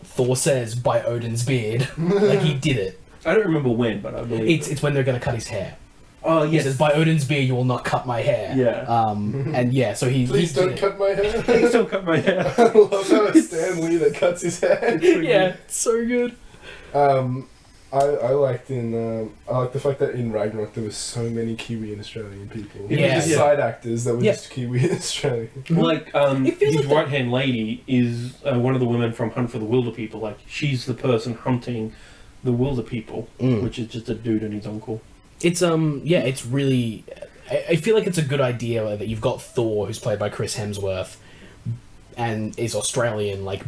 Thor says by Odin's beard, like he did it. I don't remember when, but I believe It's when they're gonna cut his hair. Oh He yes. says, "By Odin's beard, you will not cut my hair." Yeah. And yeah, so he Please he did don't it. cut my hair. Please don't cut my hair. I love how it's Stan Lee that cuts his hair. Yeah, it's so good. I liked I like the fact that in Ragnarok there was so many Kiwi and Australian people. Even Yeah. just Yeah. side actors that were Yeah. just Kiwi and Australian. Like It feels his like right hand lady is one of the women from Hunt for the Wilder People. Like she's the person hunting the Wilder People, which is just a dude and his uncle. It's it's really. I feel like it's a good idea that you've got Thor, who's played by Chris Hemsworth, and is Australian, like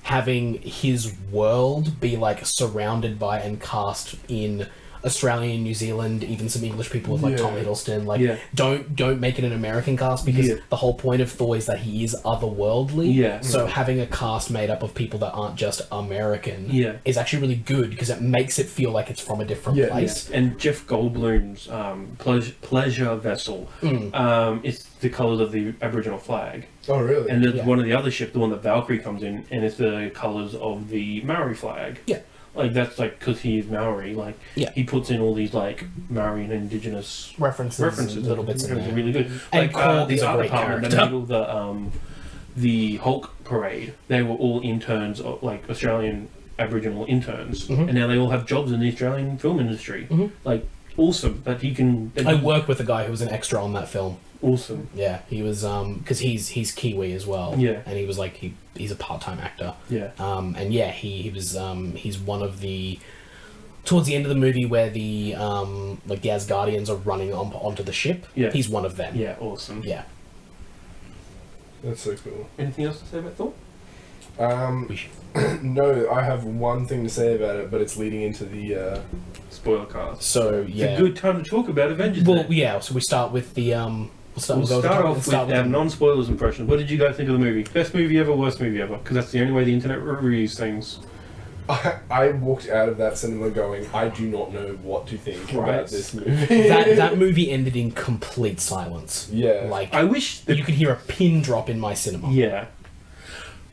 having his world be like surrounded by and cast in Australia, New Zealand, even some English people with like Tom Yeah. Hiddleston. Like, Yeah. don't make it an American cast because Yeah. the whole point of Thor is that he is otherworldly. Yeah. So having a cast made up of people that aren't just American Yeah. is actually really good because it makes it feel like it's from a different Yeah. place. And Jeff Goldblum's pleasure vessel is the colours of the Aboriginal flag. Oh really? And there's Yeah. one of the other ships, the one that Valkyrie comes in, and it's the colours of the Maori flag. Yeah. Like that's like because he is Maori. Like Yeah. he puts in all these like Maori and indigenous References, little bits in It's there. really good. And Like Korg the is a art great department that character. made the Hulk parade. They were all interns, like Australian Aboriginal interns, and now they all have jobs in the Australian film industry. Like awesome that he can. I worked with a guy who was an extra on that film. Awesome. Yeah, he was because he's Kiwi as well. Yeah. and he was like he's a part-time actor. Yeah. And yeah, he was he's one of the towards the end of the movie where the like the Asgardians are running onto the ship. Yeah. He's one of them. Yeah. Awesome. Yeah. That's so cool. Anything else to say about Thor? We should- No, I have one thing to say about it, but it's leading into the Spoiler cast. So It's yeah. a good time to talk about Avengers. Well, then. yeah. So we start with the We'll start off with our non-spoilers impression. What did you guys think of the movie? Best movie ever, worst movie ever? Because that's the only way the internet reviews things. I walked out of that cinema going, I do not know what to think Right. about this movie. that movie ended in complete silence. Yeah. Like I wish that you could hear a pin drop in my cinema. Yeah.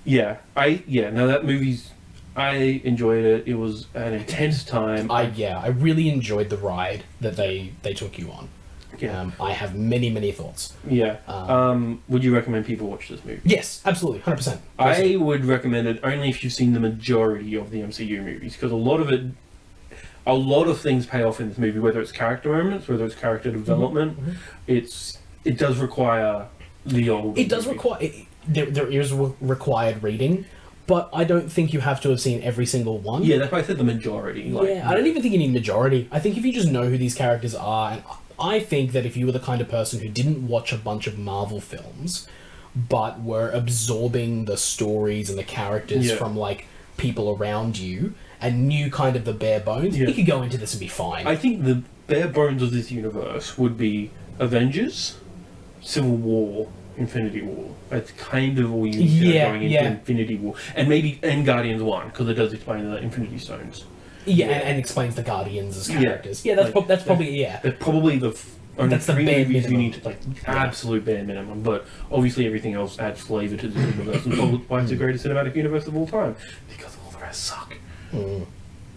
No, that movie's. I enjoyed it. It was an intense time. I really enjoyed the ride that they took you on. Yeah. I have many thoughts. Yeah. Would you recommend people watch this movie? Yes, absolutely, 100%. I would recommend it only if you've seen the majority of the MCU movies, because a lot of things pay off in this movie. Whether it's character moments, whether it's character development, it does require the old. It does require... There is required reading, but I don't think you have to have seen every single one. Yeah, that's why I said the majority. I don't even think you need majority. I think if you just know who these characters are, and I think that if you were the kind of person who didn't watch a bunch of Marvel films, but were absorbing the stories and the characters from, like, people around you, and knew kind of the bare bones, you could go into this and be fine. I think the bare bones of this universe would be Avengers, Civil War, Infinity War. That's kind of all you need to know going into Infinity War. And Guardians 1, because it does explain the Infinity Stones. And explains the Guardians as characters. That's probably They're probably the only that's the three bare movies minimum. you need to, like, absolute bare minimum. But obviously everything else adds flavour to the universe, and probably why it's the greatest cinematic universe of all time. Because all the rest suck.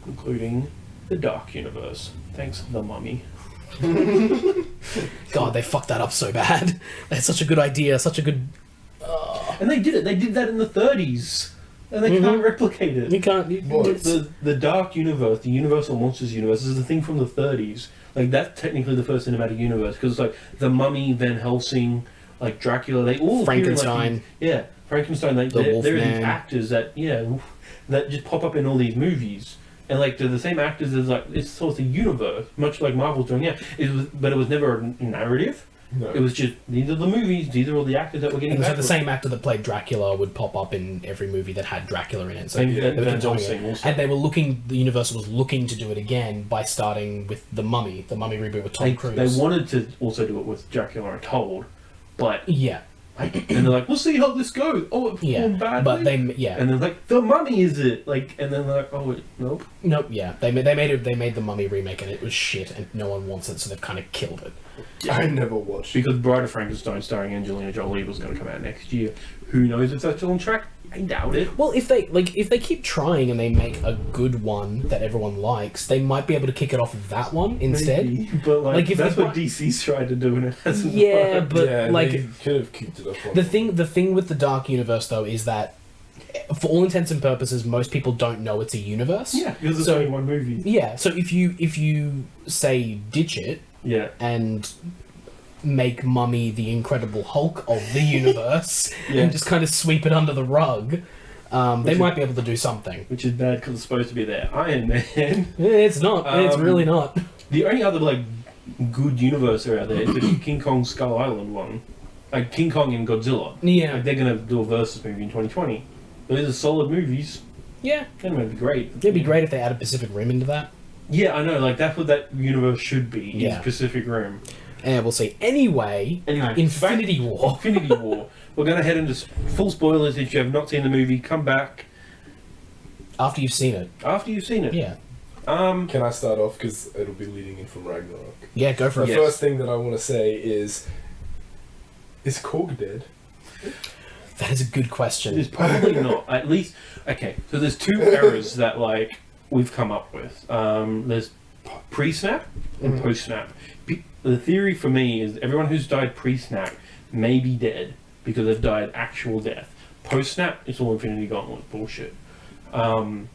Including the Dark Universe. Thanks, The Mummy. God, they fucked that up so bad. They had such a good idea, such a good... And they did it. They did that in the 30s. And they can't replicate it. You can't... The Dark Universe, the Universal Monsters universe, is a thing from the 30s. Like, that's technically the first cinematic universe. Because it's like The Mummy, Van Helsing, like Dracula, they all... Frankenstein. Frankenstein. Like, there are these actors that, that just pop up in all these movies. And, like, they're the same actors as, like, it's sort of a universe, much like Marvel's doing now. But it was never a narrative. No. It was just, these are the movies, these are all the actors that we're getting back. So the same actor that played Dracula would pop up in every movie that had Dracula in it. So and they were looking, the Universal was looking to do it again by starting with The Mummy reboot with Tom Cruise. They wanted to also do it with Dracula Untold, but... And they're like, we'll see how this goes. Oh, it performed badly. But they, And then like, The Mummy is it? Like, and then they're like, oh, nope. Nope. Yeah, they made the Mummy remake and it was shit, and no one wants it, so they've kind of killed it. I never watched. Because Bride of Frankenstein starring Angelina Jolie was going to come out next year. Who knows if that's still on track? I doubt it. Well, if they keep trying and they make a good one that everyone likes, they might be able to kick it off of that one instead. Maybe, but like if that's what DC's tried to do and it hasn't worked. But like they could have kicked it off. The thing with the Dark Universe though is that, for all intents and purposes, most people don't know it's a universe. Yeah, because it's only one movie. Yeah, so if you say ditch it, and make Mummy the Incredible Hulk of the universe, and just kind of sweep it under the rug, they might be able to do something. Which is bad because it's supposed to be their Iron Man. It's not. It's really not. The only other like good universe out there is the King Kong Skull Island one, like King Kong and Godzilla. Yeah, like, they're gonna do a versus movie in 2020. Those are solid movies. Yeah, that would be great. It'd be great if they added Pacific Rim into that. Yeah, I know. Like that's what that universe should be. Is Pacific Rim. And we'll see. Anyway, Infinity War. Infinity War. We're going to head into full spoilers. If you have not seen the movie, come back. After you've seen it. After you've seen it. Yeah. Can I start off? Because it'll be leading in from Ragnarok. Yeah, go for it. The first thing that I want to say is Korg dead? That is a good question. It's probably not. At least... Okay, so there's two errors that, like, we've come up with. There's pre-snap and post-snap. The theory for me is everyone who's died pre-snap may be dead because they've died actual death. Post-snap, it's all Infinity Gauntlet bullshit. So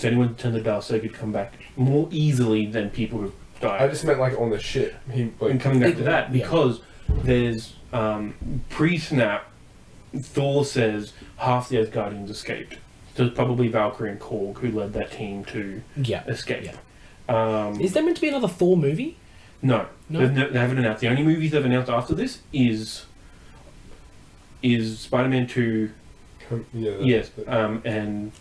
anyone who turned the Darkseid could come back more easily than people who died. I just meant like on the ship. And coming back to that, because there's pre-snap, Thor says half the Asgardians escaped. So it's probably Valkyrie and Korg who led that team to escape. Yeah. Is there meant to be another Thor movie? No. They haven't announced. The only movies they've announced after this is Spider-Man 2, and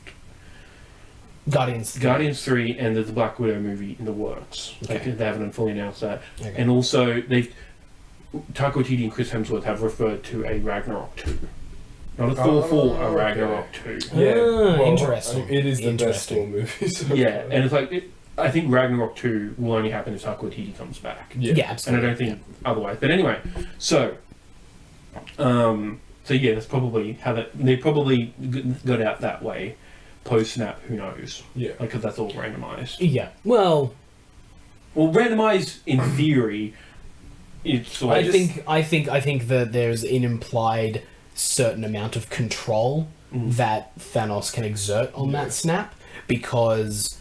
Guardians 3, and there's the Black Widow movie in the works. Okay. They haven't fully announced that. Okay. And also, Taika Waititi and Chris Hemsworth have referred to a Ragnarok 2. Not a Thor 4, a Ragnarok 2. Yeah, interesting. It is the best Thor movie. So and it's like... I think Ragnarok 2 will only happen if Taika Waititi comes back. Yeah, absolutely. And I don't think otherwise. But anyway, so that's probably how they probably got out that way. Post-snap, who knows? Yeah. Because that's all randomized. Yeah. Well, randomized in theory. It's like I think that there's an implied certain amount of control that Thanos can exert on that snap, because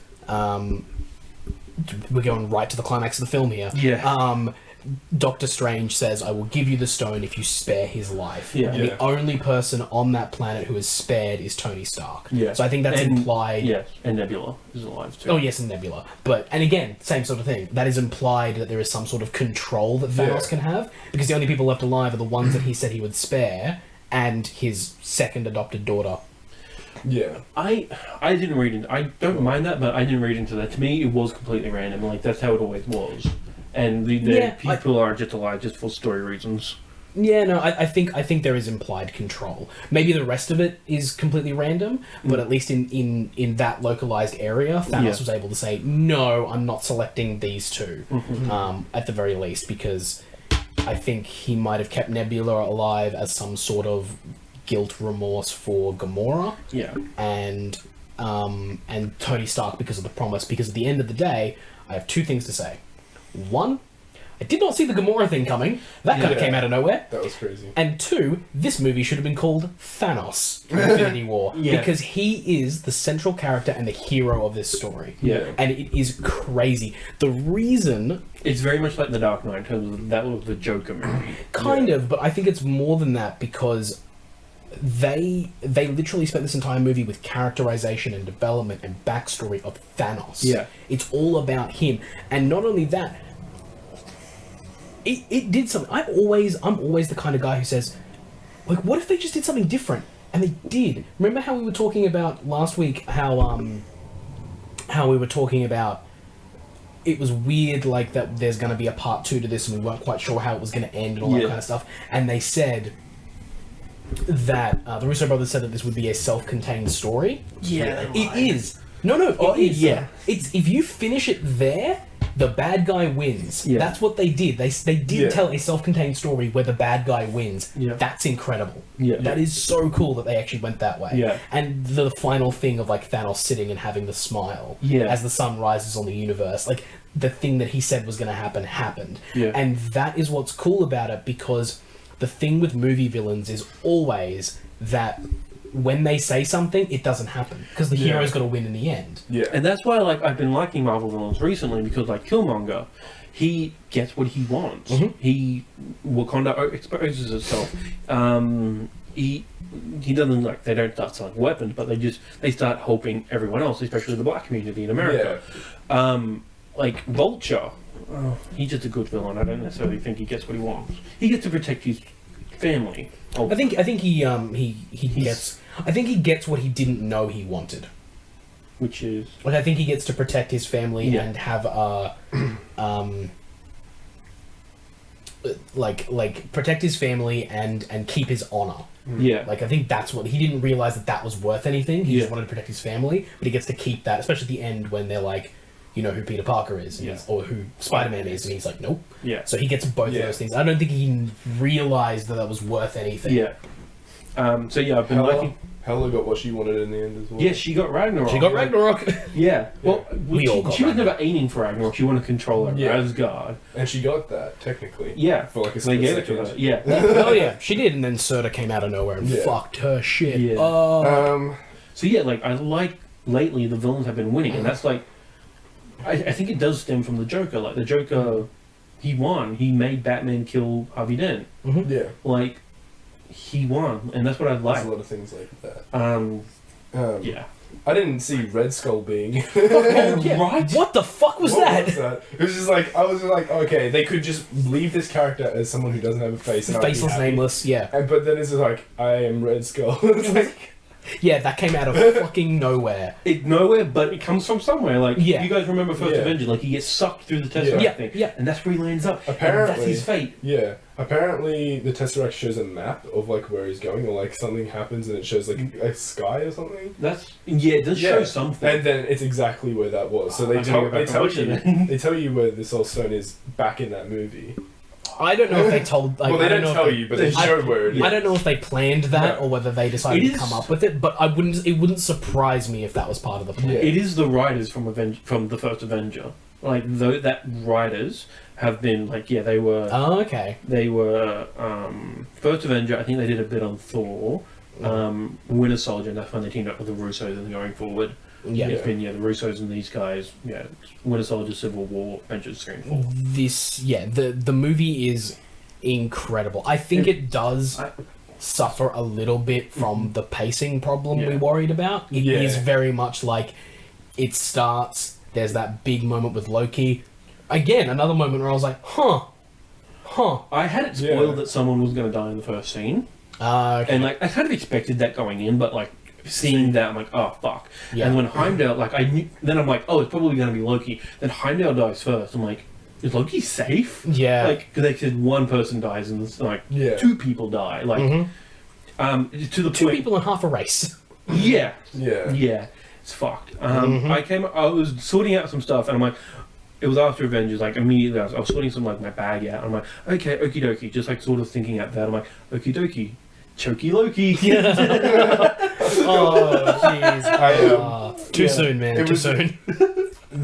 we're going right to the climax of the film here. Yeah. Doctor Strange says, "I will give you the stone if you spare his life." Yeah. And Yeah. the only person on that planet who is spared is Tony Stark. Yeah. So I think that's implied. Yes, and Nebula is alive too. Oh yes, and Nebula. And again, same sort of thing. That is implied that there is some sort of control that Thanos Yeah. can have, because the only people left alive are the ones that he said he would spare, and his second adopted daughter. Yeah. I didn't read into. I don't mind that, but I didn't read into that. To me, it was completely random. Like that's how it always was. And the people are just alive just for story reasons. Yeah, no, I think there is implied control. Maybe the rest of it is completely random, but at least in that localized area, Thanos was able to say, "No, I'm not selecting these two," at the very least, because I think he might have kept Nebula alive as some sort of guilt remorse for Gamora. Yeah. And Tony Stark because of the promise. Because at the end of the day, I have two things to say. One, I did not see the Gamora thing coming. That kind of came out of nowhere. That was crazy. And two, this movie should have been called Thanos Infinity War. Yeah. Because he is the central character and the hero of this story. Yeah. And it is crazy. The reason... It's very much like The Dark Knight in terms of that was the Joker movie. Kind of, but I think it's more than that because they literally spent this entire movie with characterization and development and backstory of Thanos. Yeah. It's all about him. And not only that, it did something. I'm always the kind of guy who says, like, what if they just did something different? And they did. Remember how we were talking about last week how we were talking about it was weird, like, that there's going to be a part 2 to this and we weren't quite sure how it was going to end and all that kind of stuff. And they said that the Russo brothers said that this would be a self-contained story. Yeah, It is. No, it is. yeah. It's if you finish it there, the bad guy wins. Yeah. That's what they did. They did tell a self-contained story where the bad guy wins. Yeah. That's incredible. Yeah. That is so cool that they actually went that way. Yeah. And the final thing of like Thanos sitting and having the smile as the sun rises on the universe, like the thing that he said was going to happen happened. Yeah. And that is what's cool about it, because the thing with movie villains is always that when they say something, it doesn't happen because the hero's got to win in the end. Yeah. And that's why, like, I've been liking Marvel villains recently because, like, Killmonger, he gets what he wants. Wakanda exposes itself. He doesn't, like, they don't start selling weapons, but they start helping everyone else, especially the black community in America. Like Vulture, he's just a good villain. I don't necessarily think he gets what he wants. He gets to protect his family. I think he gets what he didn't know he wanted. Which is Like I think he gets to protect his family and have like protect his family and keep his honor. yeah. Like I think that's what he didn't realize that was worth anything. He just wanted to protect his family, but he gets to keep that, especially at the end when they're like, you know who Peter Parker is, and or who Spider-Man is, and he's like, nope. Yeah. So he gets both of those things. I don't think he realized that was worth anything. Yeah. So yeah, I've been liking. Hela got what she wanted in the end as well. Yeah, she got Ragnarok. She got Ragnarok. Yeah. Well, We all got she was Ragnarok. never aiming for Ragnarok. She wanted to control her Asgard. And she got that, technically. Yeah. For like a They split gave it to second. her. Yeah. Oh yeah, she did, and then Surtur came out of nowhere and fucked her shit. Yeah. Oh. So yeah, like I like lately the villains have been winning, and that's like, I think it does stem from the Joker. Like the Joker, he won. He made Batman kill Harvey Dent. Yeah. Like, he won, and that's what I like. There's a lot of things like that. Yeah. I didn't see Red Skull being. Right? What the fuck was What that? was that? It was just like, I was just like, okay, they could just leave this character as someone who doesn't have a face. And I'd be Faceless, happy. nameless, yeah. But then it's just like, I am Red Skull. It's like, Yeah, that came out of fucking nowhere. It nowhere, but it comes from somewhere. Like, Yeah. you guys remember First Yeah. Avenger? Like, he gets sucked through the Tesseract Yeah. thing, Yeah. and that's where he lands up. And Apparently. that's his fate. yeah. Apparently, the Tesseract shows a map of like where he's going, or like something happens and it shows like a sky or something. It does show something. And then it's exactly where that was. So they I tell, can't they go tell back and you watch it. they tell you where the Soul Stone is back in that movie. I don't know if they told. Like, Well, they I don't don't know tell if you, but they show where it is. I don't know if they planned that No. or whether they decided It to is- come up with it. But it wouldn't surprise me if that was part of the plan. Yeah. It is the writers from the first Avenger. Like, that writers have been, like, yeah, they were... Oh, okay. They were First Avenger. I think they did a bit on Thor, Winter Soldier, and that's when they teamed up with the Russos and going forward. Yeah. It's been the Russos and these guys. Yeah, Winter Soldier, Civil War, Avengers Screenfall. The movie is incredible. I think it does suffer a little bit from the pacing problem we worried about. It is very much like it starts. There's that big moment with Loki. Again, another moment where I was like, huh. I had it spoiled that someone was going to die in the first scene. Okay. And, like, I kind of expected that going in, but, like, seeing that, I'm like, oh, fuck. Yeah. And when Heimdall, like, I knew... Then I'm like, oh, it's probably going to be Loki. Then Heimdall dies first. I'm like, is Loki safe? Yeah. Like, because they said one person dies and, like, two people die. Like, to the point... Two people and half a race. Yeah. Yeah. It's fucked. I was sorting out some stuff, and I'm like... It was after Avengers, like, immediately I was sorting some, like, my bag out. I'm like, okay, okie dokie. Just, like, sort of thinking out that. I'm like, okie dokie. Choky Loki. Oh, jeez. Too soon, man. Too soon.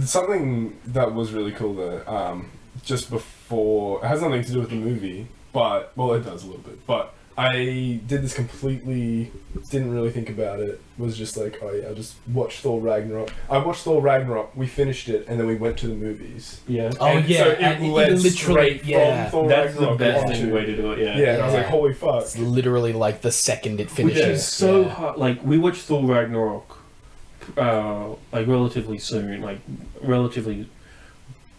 Something that was really cool, though, just before... It has nothing to do with the movie, but... Well, it does a little bit, but... I did this completely, didn't really think about it, was just like, oh yeah, I just watched Thor Ragnarok. I watched Thor Ragnarok, we finished it, and then we went to the movies. Yeah. Oh, and yeah. So it and led literally, straight from Thor That's Ragnarok the best onto- way to do it, Yeah, and I was like, holy fuck. It's literally like the second it Which finishes. is so hard. Like, we watched Thor Ragnarok, like, relatively soon, like, relatively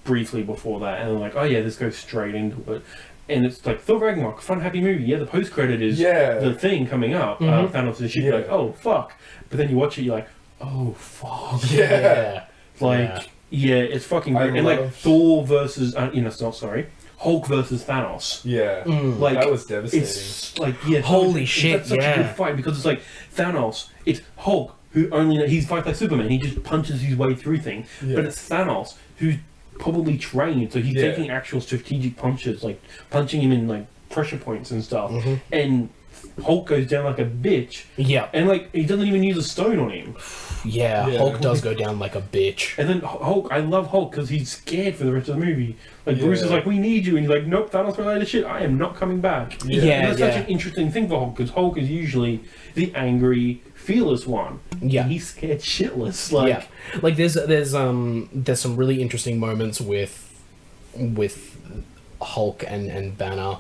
briefly before that, and I'm like, oh yeah, this goes straight into it. And it's like, Thor Ragnarok, fun, happy movie. Yeah, the post-credit is the thing coming up. Thanos and shit, you're like, oh, fuck. But then you watch it, you're like, oh, fuck. Yeah. Like, it's fucking great. And, like, Thor versus, Hulk versus Thanos. Yeah. Like, that was devastating. It's like, Holy shit, that's such a good fight, because it's like, Thanos, it's Hulk, who only, he fights like Superman, he just punches his way through things. Yeah. But it's Thanos, who's probably trained, so he's taking actual strategic punches, like punching him in like pressure points and stuff. And Hulk goes down like a bitch. Yeah. And like he doesn't even use a stone on him. Yeah, Hulk does go down like a bitch. And then Hulk, I love Hulk because he's scared for the rest of the movie. Like Bruce is like, we need you, and he's like, nope, Thanos related shit. I am not coming back. And that's such an interesting thing for Hulk, because Hulk is usually the angry, fearless one. Yeah. And he's scared shitless. Like, like there's some really interesting moments with Hulk and Banner.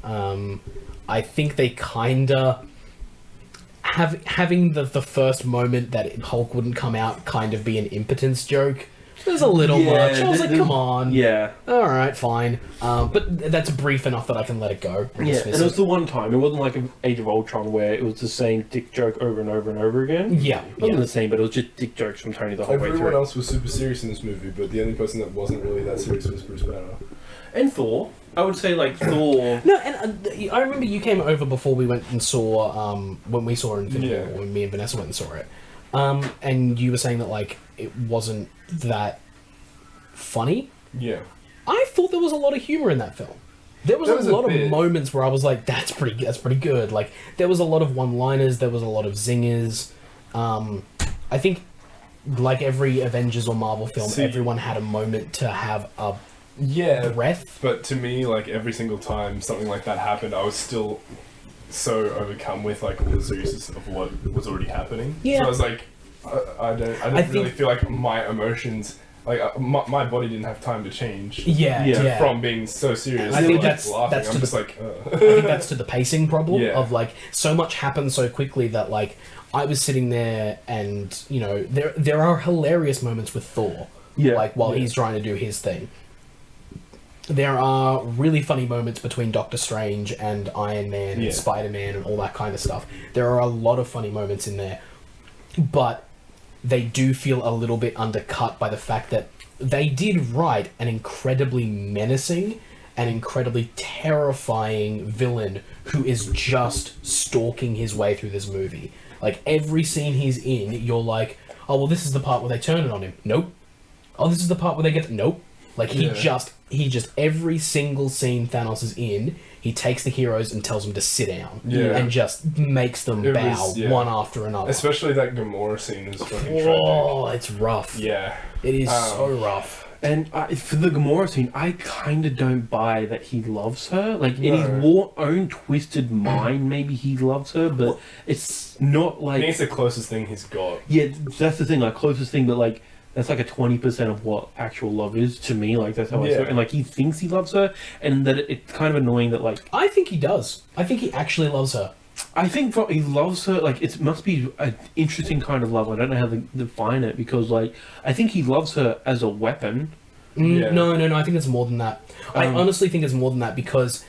I think they kinda having the first moment that Hulk wouldn't come out kind of be an impotence joke. There's a little much. I was like, come on. Yeah. All right, fine. But that's brief enough that I can let it go. And dismiss and it was the one time. It wasn't like an Age of Ultron where it was the same dick joke over and over and over again. Yeah. It wasn't the same, but it was just dick jokes from Tony the whole way through. Everyone else was super serious in this movie, but the only person that wasn't really that serious was Bruce Banner. And Thor. I would say, like, Thor... No, and I remember you came over before we went and saw, when we saw Infinity War, when me and Vanessa went and saw it. And you were saying that, like, it wasn't that funny. Yeah. I thought there was a lot of humor in that film. There was a lot of moments where I was like, that's pretty good. Like, there was a lot of one-liners, there was a lot of zingers. I think, like every Avengers or Marvel film, everyone had a moment to have a breath. But to me, like, every single time something like that happened, I was still so overcome with, like, all the seriousness of what was already happening. Yeah. So I was like, I didn't really feel like my emotions... Like, my body didn't have time to change. From being so serious. I think that's laughing. I'm just like... I think that's to the pacing problem of, like, so much happened so quickly that, like, I was sitting there and, you know, there are hilarious moments with Thor. Like, while he's trying to do his thing. There are really funny moments between Doctor Strange and Iron Man and Spider-Man and all that kind of stuff. There are a lot of funny moments in there. But... they do feel a little bit undercut by the fact that they did write an incredibly menacing and incredibly terrifying villain who is just stalking his way through this movie. Like, every scene he's in, you're like, oh, well, this is the part where they turn it on him. Nope. Oh, this is the part where they get... Nope. Like, he just, every single scene Thanos is in, he takes the heroes and tells them to sit down. And just makes them bow one after another. Especially that Gamora scene is fucking tragic. Oh, it's rough. Yeah. It is so rough. And for the Gamora scene, I kind of don't buy that he loves her. Like, in his own twisted mind, maybe he loves her, but it's not like... I think it's the closest thing he's got. Yeah, that's the thing, like, closest thing, but, like, that's like a 20% of what actual love is to me. Like, that's how I saw it. And, like, he thinks he loves her, and that it's kind of annoying that, like... I think he does. I think he actually loves her. I think he loves her, like, it must be an interesting kind of love. I don't know how to define it, because, like, I think he loves her as a weapon. No, I think it's more than that. I honestly think it's more than that, because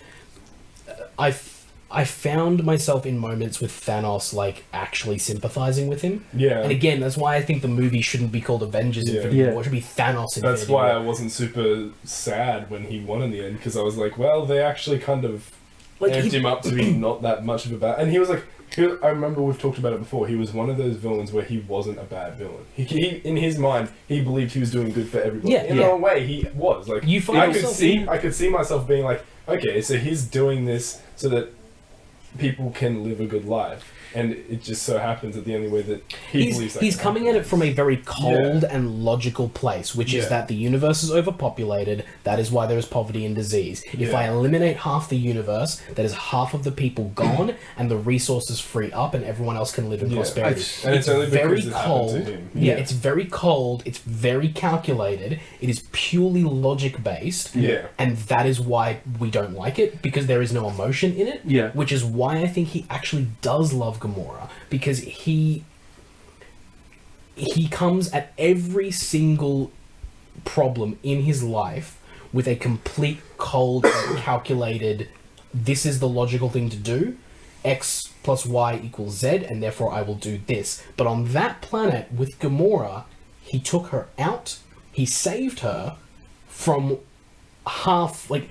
I found myself in moments with Thanos, like, actually sympathizing with him. Yeah. And again, that's why I think the movie shouldn't be called Avengers Infinity War. It should be Thanos Infinity War. That's why I wasn't super sad when he won in the end, because I was like, well, they actually kind of... Like amped him up to be not that much of a bad... And he was like... I remember we've talked about it before. He was one of those villains where he wasn't a bad villain. He in his mind, he believed he was doing good for everybody. In a way, he was. Like, I could see myself being like, okay, so he's doing this so that people can live a good life. And it just so happens that the only way that believes that he's coming at it from a very cold and logical place, which is that the universe is overpopulated. That is why there is poverty and disease. If I eliminate half the universe, that is half of the people gone, and the resources free up, and everyone else can live in prosperity. And it's only very because cold. It happened to him. It's very cold. It's very calculated. It is purely logic based. And that is why we don't like it, because there is no emotion in it. Which is why I think he actually does love Gamora, because he comes at every single problem in his life with a complete cold and calculated, this is the logical thing to do, X plus Y equals Z, and therefore I will do this. But on that planet with Gamora, he took her out, he saved her from half, like,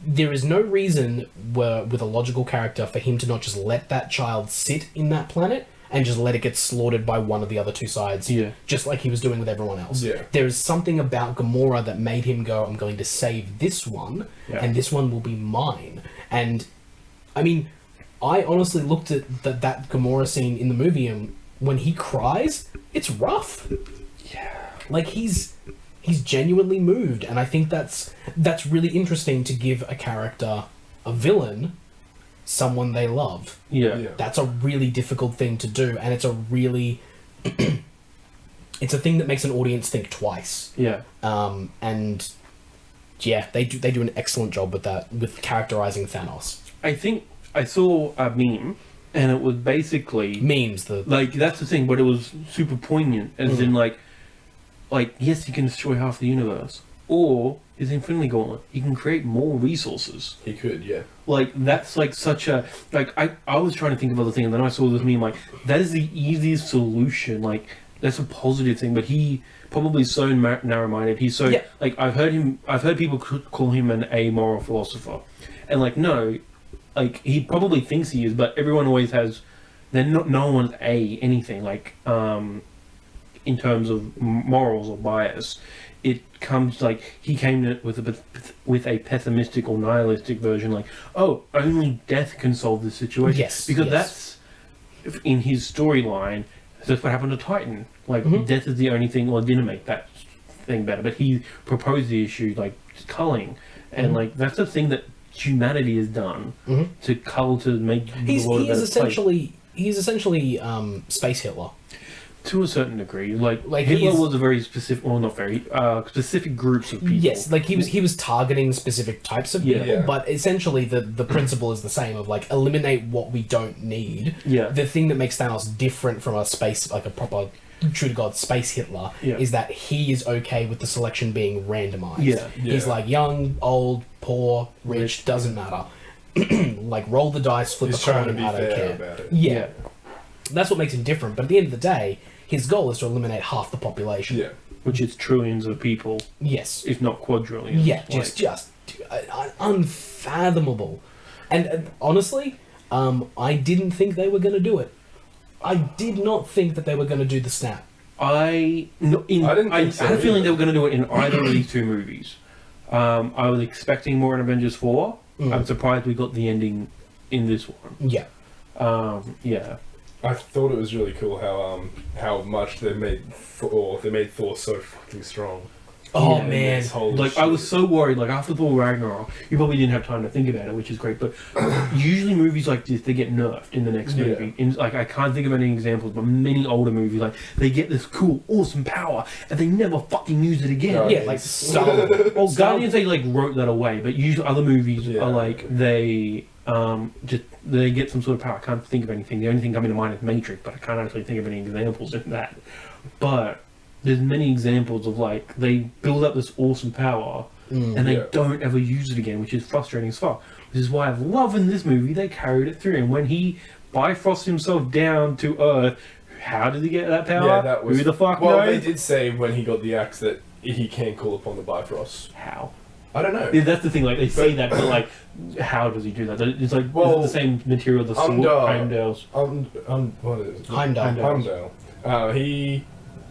there is no reason with a logical character for him to not just let that child sit in that planet and just let it get slaughtered by one of the other two sides, just like he was doing with everyone else. There is something about Gamora that made him go, I'm going to save this one, and this one will be mine. And, I mean, I honestly looked at that Gamora scene in the movie, and when he cries, it's rough. Like, he's genuinely moved, and I think that's really interesting, to give a character, a villain, someone they love. That's a really difficult thing to do, and it's a really it's a thing that makes an audience think twice. And they do an excellent job with that, with characterizing Thanos. I think I saw a meme, and it was basically memes. That's the thing, but it was super poignant, as in like, yes, he can destroy half the universe, or his Infinity Gauntlet, he can create more resources. He could, Like, that's like such a... Like, I was trying to think of other things, and then I saw this meme, like, that is the easiest solution. Like, that's a positive thing, but he probably is so narrow-minded. He's so... Like, I've heard people call him an amoral philosopher. And, like, no, like, he probably thinks he is, but everyone always has... No one's anything, like, in terms of morals or bias. It comes like he came to with a pessimistic or nihilistic version, like, oh, only death can solve this situation. Because that's in his storyline. That's what happened to Titan. Like, death is the only thing, or didn't make that thing better. But he proposed the issue, like, culling, and like that's the thing that humanity has done to cull, to make the world a better place. He's essentially Space Hitler. To a certain degree, like Hitler was a very specific, or not very specific groups of people. Yes, like he was targeting specific types of people, but essentially the principle is the same, of like, eliminate what we don't need. The thing that makes Thanos different from a proper true to God space Hitler is that he is okay with the selection being randomized. He's like, young, old, poor, rich, doesn't matter. Like, roll the dice, flip a coin, I don't care. About it. That's what makes him different. But at the end of the day, his goal is to eliminate half the population. Which is trillions of people. Yes. If not quadrillions. Just unfathomable. And honestly, I didn't think they were going to do it. I did not think that they were going to do the snap. I had a feeling they were going to do it in either of these two movies. I was expecting more in Avengers 4. I'm surprised we got the ending in this one. I thought it was really cool how much they made Thor so fucking strong. Oh Yeah, man, This whole Like, I was so worried, like, after Thor Ragnarok, you probably didn't have time to think about it, which is great, but usually movies like this, they get nerfed in the next Yeah. movie. Like, I can't think of any examples, but many older movies, like, they get this cool, awesome power, and they never fucking use it again. No, yeah, like Star. Well, Guardians, they, like, wrote that away, but usually other movies Yeah. are, like, they get some sort of power. I can't think of anything. The only thing coming to mind is Matrix, but I can't actually think of any examples in that. But there's many examples of, like, they build up this awesome power and they Yeah. don't ever use it again, which is frustrating as fuck. Which is why I love in this movie they carried it through. And when he bifrosts himself down to Earth, how did he get that power? Yeah, that was. Who the fuck Well, knows? they did say when he got the axe that he can call upon the Bifrost. How? I don't know. Yeah, that's the thing. Like, they say But- that, but like, how does he do that? It's like, Well, is it the same material the sword? Heimdall. Heimdall's. What is it? Heimdall. Heimdall. He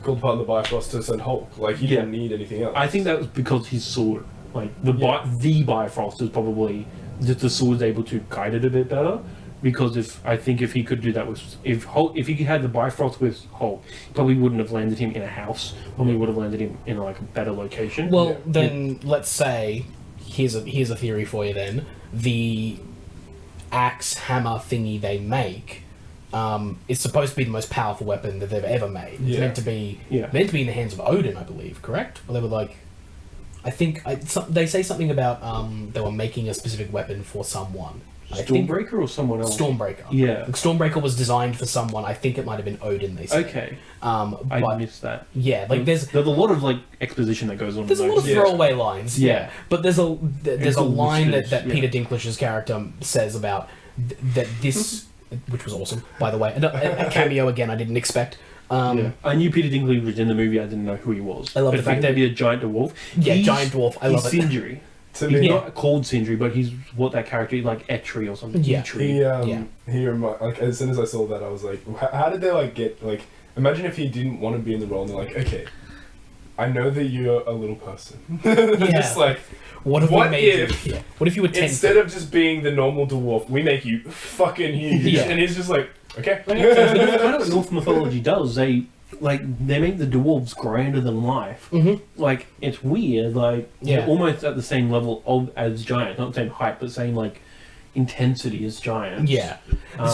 called upon the Bifrost to send Hulk. Like, he didn't need anything else. I think that was because his sword, like the Yeah. the Bifrost, is probably just the sword's able to guide it a bit better. Because if he could do that with if he had the Bifrost with Hulk, he probably wouldn't have landed him in a house. Probably would have landed him in like a better location. Well, Yeah. then let's say here's a theory for you. Then the axe hammer thingy they make is supposed to be the most powerful weapon that they've ever made. It's Yeah. meant to be Yeah. in the hands of Odin, I believe. Correct? Or they were like, they say something about they were making a specific weapon for someone. I think Stormbreaker or someone else? Stormbreaker. Yeah. Like, Stormbreaker was designed for someone. I think it might have been Odin. They said. Okay, I I missed that. yeah, like there's a lot of like exposition that goes on. There's a in lot of those. Yeah. throwaway lines, Yeah. but there's a It's line listed, that yeah. Peter Dinklage's character says about that this, which was awesome, by the way, a cameo again I didn't expect. Yeah. I knew Peter Dinklage was in the movie. I didn't know who he was. I love But the for fact him that- to be a giant dwarf. Yeah, he's- giant dwarf. I love he's it. Sindri. to He's me, not called Sindri, but he's what that character is, like Etri or something. Yeah. Eitri. like, as soon as I saw that, I was like, how did they, like, get, like, imagine if he didn't want to be in the role and they're like, okay, I know that you're a little person. Just like, What if what we made if- you? Yeah. What if you were 10? instead of just being the normal dwarf, we make you fucking huge. Yeah. And he's just like, okay. But that's kind of what Norse mythology does. They make the dwarves grander than life. Mhm. Like, it's weird. Like, Yeah. they're almost at the same level as giants. Not the same height, but same like intensity as giants. Yeah.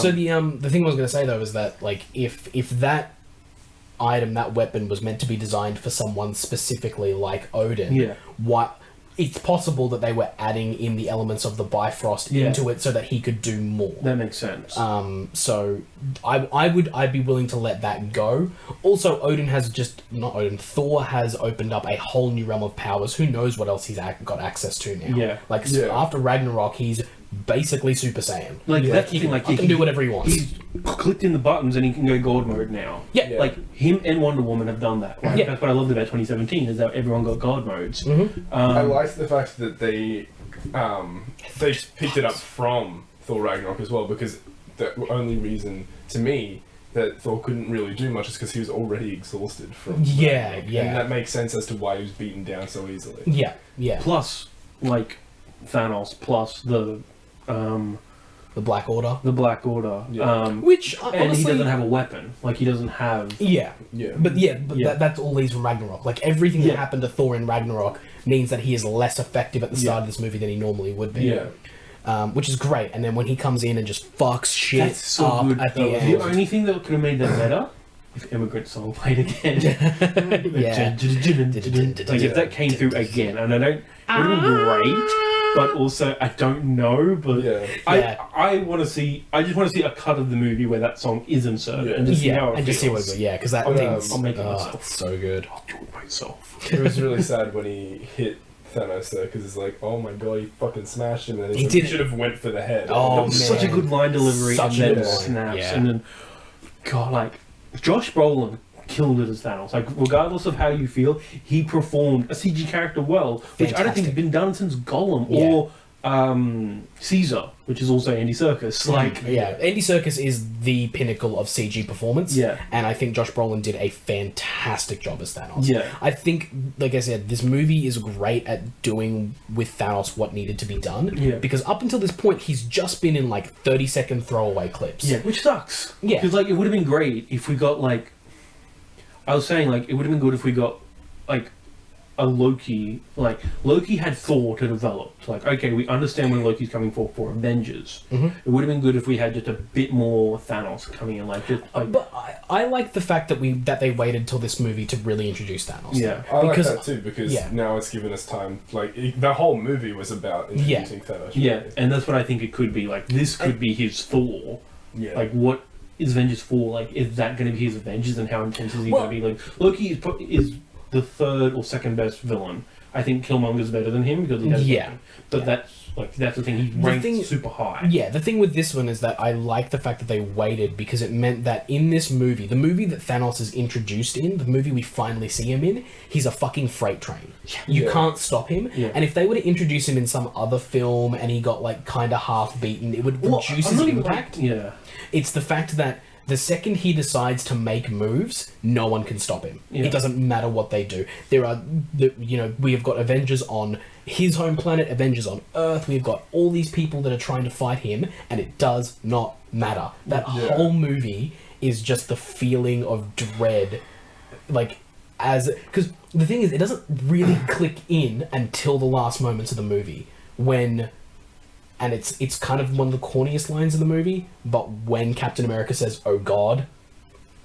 So the thing I was going to say though is that like if that item, that weapon was meant to be designed for someone specifically like Odin, Yeah. what it's possible that they were adding in the elements of the Bifrost Yeah. into it so that he could do more. That makes sense. So I'd be willing to let that go. Also, Thor has opened up a whole new realm of powers. Who knows what else he's got access to now? Yeah. Like Yeah. after Ragnarok, he's basically Super Saiyan. Like, Yeah. that's the he thing. Like, can do whatever he wants. He's clicked in the buttons and he can go God mode now. Yeah. Yeah. Like, him and Wonder Woman have done that. Like, Yeah. That's what I loved about 2017 is that everyone got God modes. I liked the fact that they picked it up from Thor Ragnarok as well, because the only reason, to me, that Thor couldn't really do much is because he was already exhausted from Yeah, Ragnarok. yeah. And that makes sense as to why he was beaten down so easily. Yeah, yeah. Plus, like, Thanos, plus the Black Order. Black Order. Yeah. Which, And honestly... he doesn't have a weapon. Like, he doesn't have... Yeah. Yeah. But Yeah. that's all these from Ragnarok. Like, everything that Yeah. happened to Thor in Ragnarok means that he is less effective at the start Yeah. of this movie than he normally would be. Yeah. Which is great. And then when he comes in and just fucks shit That's so up good. at the The end. only thing that could have made that better, if Immigrant Song played again. Yeah. Like, if that came through again, and I don't... It would have been great, but also, I don't know, but... Yeah. Yeah. I want to see... I just want to see a cut of the movie where that song is inserted, Yeah. and just see how it and just see what feels. it. Yeah, because that I'll- thing's I'll make it oh, myself. it's so good. I'll do it myself. It was really sad when he hit Thanos there, because it's like, oh my god, he fucking smashed him, and He he did. should have went for the head. Oh, That was such a man. good line delivery, Such and a then good line. snaps, Yeah. and then... God, like... Josh Brolin killed it as Thanos. Like, regardless of how you feel, he performed a CG character well, which I don't think has Fantastic. been done since Gollum Yeah. or Caesar, which is also Andy Serkis. Like, Yeah, Andy Serkis is the pinnacle of CG performance. Yeah. And I think Josh Brolin did a fantastic job as Thanos. Yeah. I think, like I said, this movie is great at doing with Thanos what needed to be done. Yeah. Because up until this point, he's just been in like 30-second throwaway clips. yeah, which sucks. Yeah. because like it would have been great if we got like. I was saying like it would have been good if we got like a Loki, like, Loki had Thor to develop. Like, okay, we understand where Loki's coming for Avengers. Mm-hmm. It would have been good if we had just a bit more Thanos coming in, like, just, like... But I like the fact that they waited till this movie to really introduce Thanos. Yeah. I like that too, because now it's given us time, like, the whole movie was about introducing Thanos. Yeah, really. and that's what I think it could be. Like, this could be his Thor. Yeah. Like, what is Avengers for? Like, is that going to be his Avengers, and how intense is he going to be? Like, Loki is the third or second best villain. I think Killmonger's better than him because he has weapon. But that's the thing. He's ranked super high. Yeah, the thing with this one is that I like the fact that they waited, because it meant that in this movie, the movie that Thanos is introduced in, the movie we finally see him in, he's a fucking freight train. You can't stop him. Yeah. And if they were to introduce him in some other film and he got like kind of half beaten, it would reduce his impact. It's the fact that the second he decides to make moves, no one can stop him. Yeah. It doesn't matter what they do. We have got Avengers on his home planet, Avengers on Earth. We've got all these people that are trying to fight him, and it does not matter. That whole movie is just the feeling of dread, because the thing is, it doesn't really click in until the last moments of the movie and it's kind of one of the corniest lines of the movie, but when Captain America says, "Oh God,"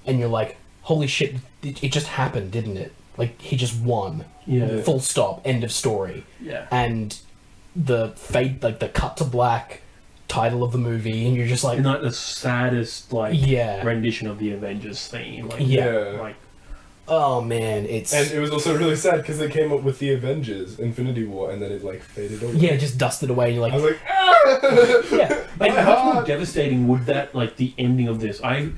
and you're like, holy shit, it just happened, didn't it? Like, he just won. Yeah. Full stop, end of story. Yeah. And the fade, like the cut to black title of the movie, and you're just like... And like the saddest, rendition of the Avengers theme. Like, oh man, it's... And it was also really sad because they came up with the Avengers Infinity War and then it like faded away. Yeah, just dusted away and you're like... I was like, yeah. And how much more devastating would that, like, the ending of this... I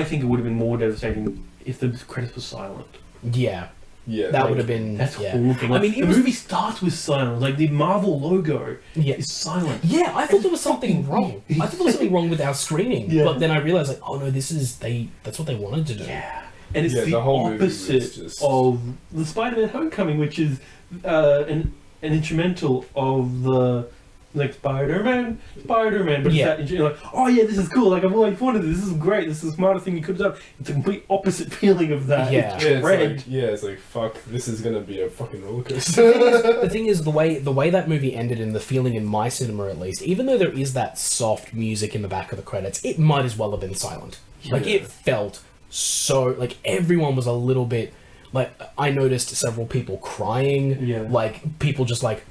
think it would have been more devastating if the credits were silent. Yeah. Yeah. That would have been... That's haunting. Like, the movie starts with silence. Like, the Marvel logo is silent. Yeah, I thought there was something wrong. I thought there was something wrong with our screening. Yeah. But then I realised, like, oh no, that's what they wanted to do. Yeah. And it's the whole opposite of the Spider-Man Homecoming, which is an instrumental of the Spider-Man, but it's you're like, oh yeah, this is cool. Like, I've always wanted this. This is great. This is the smartest thing you could have done. It's a complete opposite feeling of that. Yeah, it's like fuck. This is gonna be a fucking rollercoaster. The thing is, the way that movie ended, and the feeling in my cinema at least, even though there is that soft music in the back of the credits, it might as well have been silent. Like, it felt so, like, everyone was a little bit, like, I noticed several people crying, like, people just like,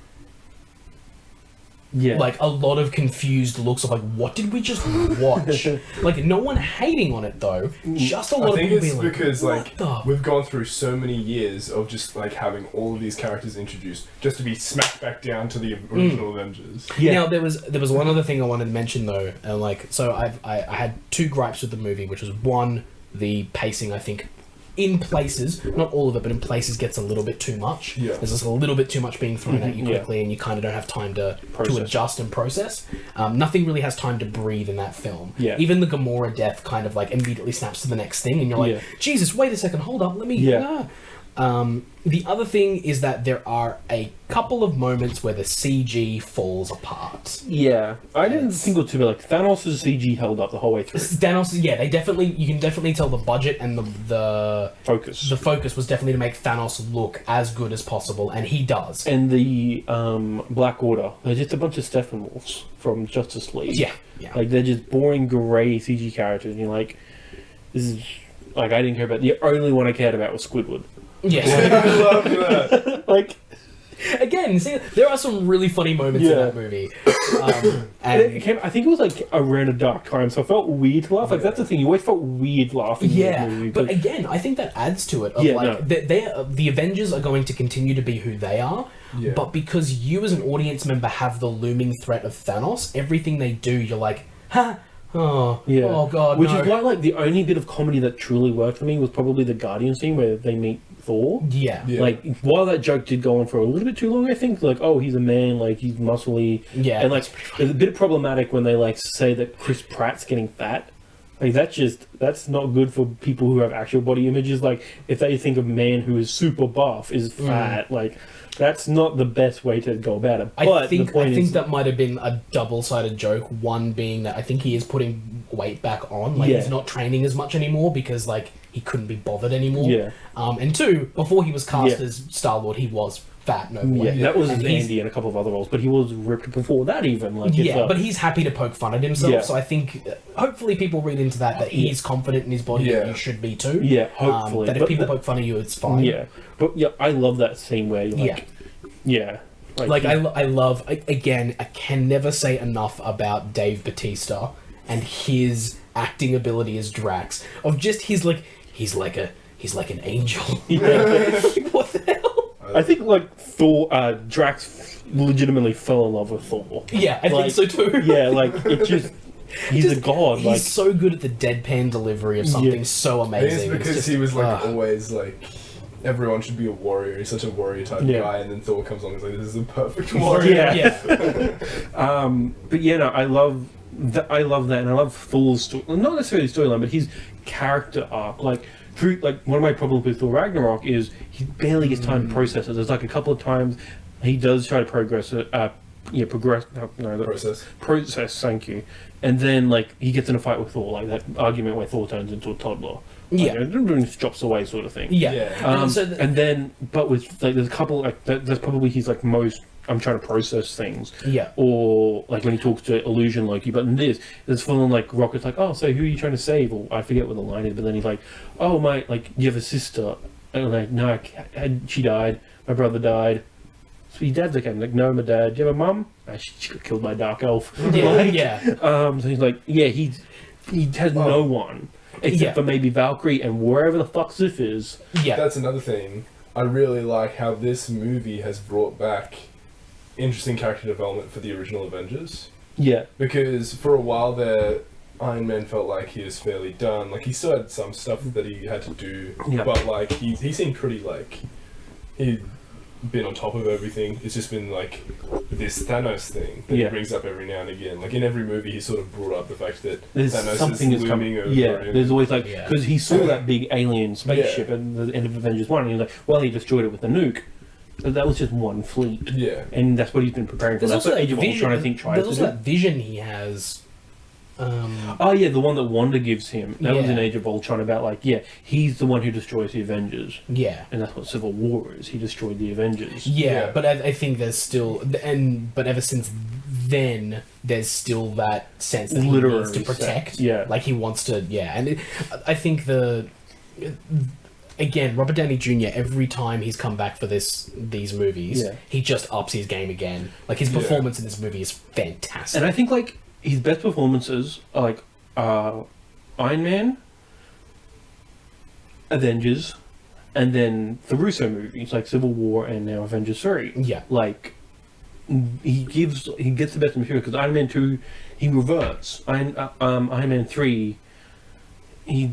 like, a lot of confused looks of like, what did we just watch? Like, no one hating on it though, just a lot of people being like, because we've gone through so many years of just like having all of these characters introduced just to be smacked back down to the original Avengers. Now there was one other thing I wanted to mention though, and like, so I had two gripes with the movie, which was one, the pacing, I think, in places, not all of it, but in places gets a little bit too much. Yeah. There's just a little bit too much being thrown at you quickly, and you kind of don't have time to adjust and process. Nothing really has time to breathe in that film. Yeah. Even the Gamora death kind of like immediately snaps to the next thing, and you're like, Jesus, wait a second, hold up, let me... The other thing is that there are a couple of moments where the CG falls apart. Yeah, I didn't think it was too bad. Like, Thanos' CG held up the whole way through. Thanos, you can definitely tell the budget and the focus. The focus was definitely to make Thanos look as good as possible, and he does. And the Black Order, they're just a bunch of Steppenwolves from Justice League. Yeah. Like, they're just boring grey CG characters, and you're like, this is... Like, I didn't care about... The only one I cared about was Squidward. Yes. I love that. Like... Again, see, there are some really funny moments in that movie. And it came, I think it was like around a dark time, so I felt weird to laugh. Like, that's the thing, you always felt weird laughing in that movie. But again, I think that adds to it. The Avengers are going to continue to be who they are, but because you as an audience member have the looming threat of Thanos, everything they do, you're like, ha! Oh God! Which is why, like, the only bit of comedy that truly worked for me was probably the Guardian scene where they meet Thor. Yeah. Like, while that joke did go on for a little bit too long, I think, like, oh, he's a man, like, he's muscly. Yeah. And, like, it's a bit problematic when they, like, say that Chris Pratt's getting fat. Like, that's not good for people who have actual body images. Like, if they think a man who is super buff is fat, like... That's not the best way to go about it. But I think that might have been a double-sided joke. One being that I think he is putting weight back on. Like, Yeah. he's not training as much anymore because, like, he couldn't be bothered anymore. Yeah. And two, before he was cast Yeah. as Star-Lord, he was fat, no Yeah, way. that was And he's- Andy and a couple of other roles, but he was ripped before that even. Like, Yeah, but he's happy to poke fun at himself, Yeah. so I think hopefully people read into that he's confident in his body, Yeah. and you should be too. yeah, hopefully. That if But people poke fun at you, it's fine. yeah, but yeah, I love that scene where you're like, yeah, Like, I love, again, I can never say enough about Dave Bautista and his acting ability as Drax. Of just he's like an angel. yeah. What the hell? I think like Thor, Drax legitimately fell in love with Thor. Yeah, I Like, think so too. Yeah, like it just he's Just- a god. He's Like so good at the deadpan delivery of something Yeah. so I think amazing. it's It's because just- he was like ugh. always like everyone should be a warrior. He's such a warrior type Yeah. guy, and then Thor comes along and is like, "This is a perfect warrior." Yeah. But yeah, no, I love that, and I love Thor's not necessarily storyline, but his character arc. Like, through like one of my problems with Thor Ragnarok is he barely gets time to process it. There's like a couple of times he does try to progress it. Process. Thank you. And then like he gets in a fight with Thor, like that argument where Thor turns into a toddler. Yeah. Like, drops away, sort of thing. Yeah. Yeah. And so And then, but with like, there's a couple like that's probably his like most. I'm trying to process things. Yeah. Or like when he talks to Illusion Loki, but in this, it's full on like Rocket's like, oh, so who are you trying to save? Or I forget what the line is, but then he's like, oh my, like you have a sister, and I'm like, no, she died. My brother died. So your dad's okay. I'm like, no, my dad. Do you have a mum? She got killed by a dark elf. Yeah, Like, yeah. So he's like, yeah, he has no one except Yeah. for maybe Valkyrie and wherever the fuck Sif is. Yeah. That's another thing. I really like how this movie has brought back interesting character development for the original Avengers. Yeah. Because for a while there, Iron Man felt like he was fairly done. Like, he still had some stuff that he had to do, Yeah. but like he seemed pretty like he'd been on top of everything. It's just been like this Thanos thing that Yeah. he brings up every now and again. Like in every movie, he sort of brought up the fact that There's Thanos something is is looming coming. over Yeah, him. there's always like Yeah. because he saw that big alien spaceship at the end of Avengers 1, and he was like, well, he destroyed it with a nuke. But that was just one fleet, Yeah. and that's what he's been preparing for. There's That's also what that Age of vision. Ultron, I think, tries There's to also do. that vision he has. Oh yeah, the one that Wanda gives him. That was Yeah. in Age of Ultron about like, yeah, he's the one who destroys the Avengers, Yeah. and that's what Civil War is. He destroyed the Avengers. Yeah, Yeah. but I think there's still, but ever since then, there's still that sense that he Literary needs to protect. sense, yeah. Like he wants to, yeah. And I think again, Robert Downey Jr., every time he's come back for these movies, Yeah. he just ups his game again. Like his Yeah. performance in this movie is fantastic. And I think like his best performances are like Iron Man, Avengers, and then the Russo movies like Civil War and now Avengers 3. Yeah. Like he gets the best material because Iron Man 2 he reverts. Iron Man 3 he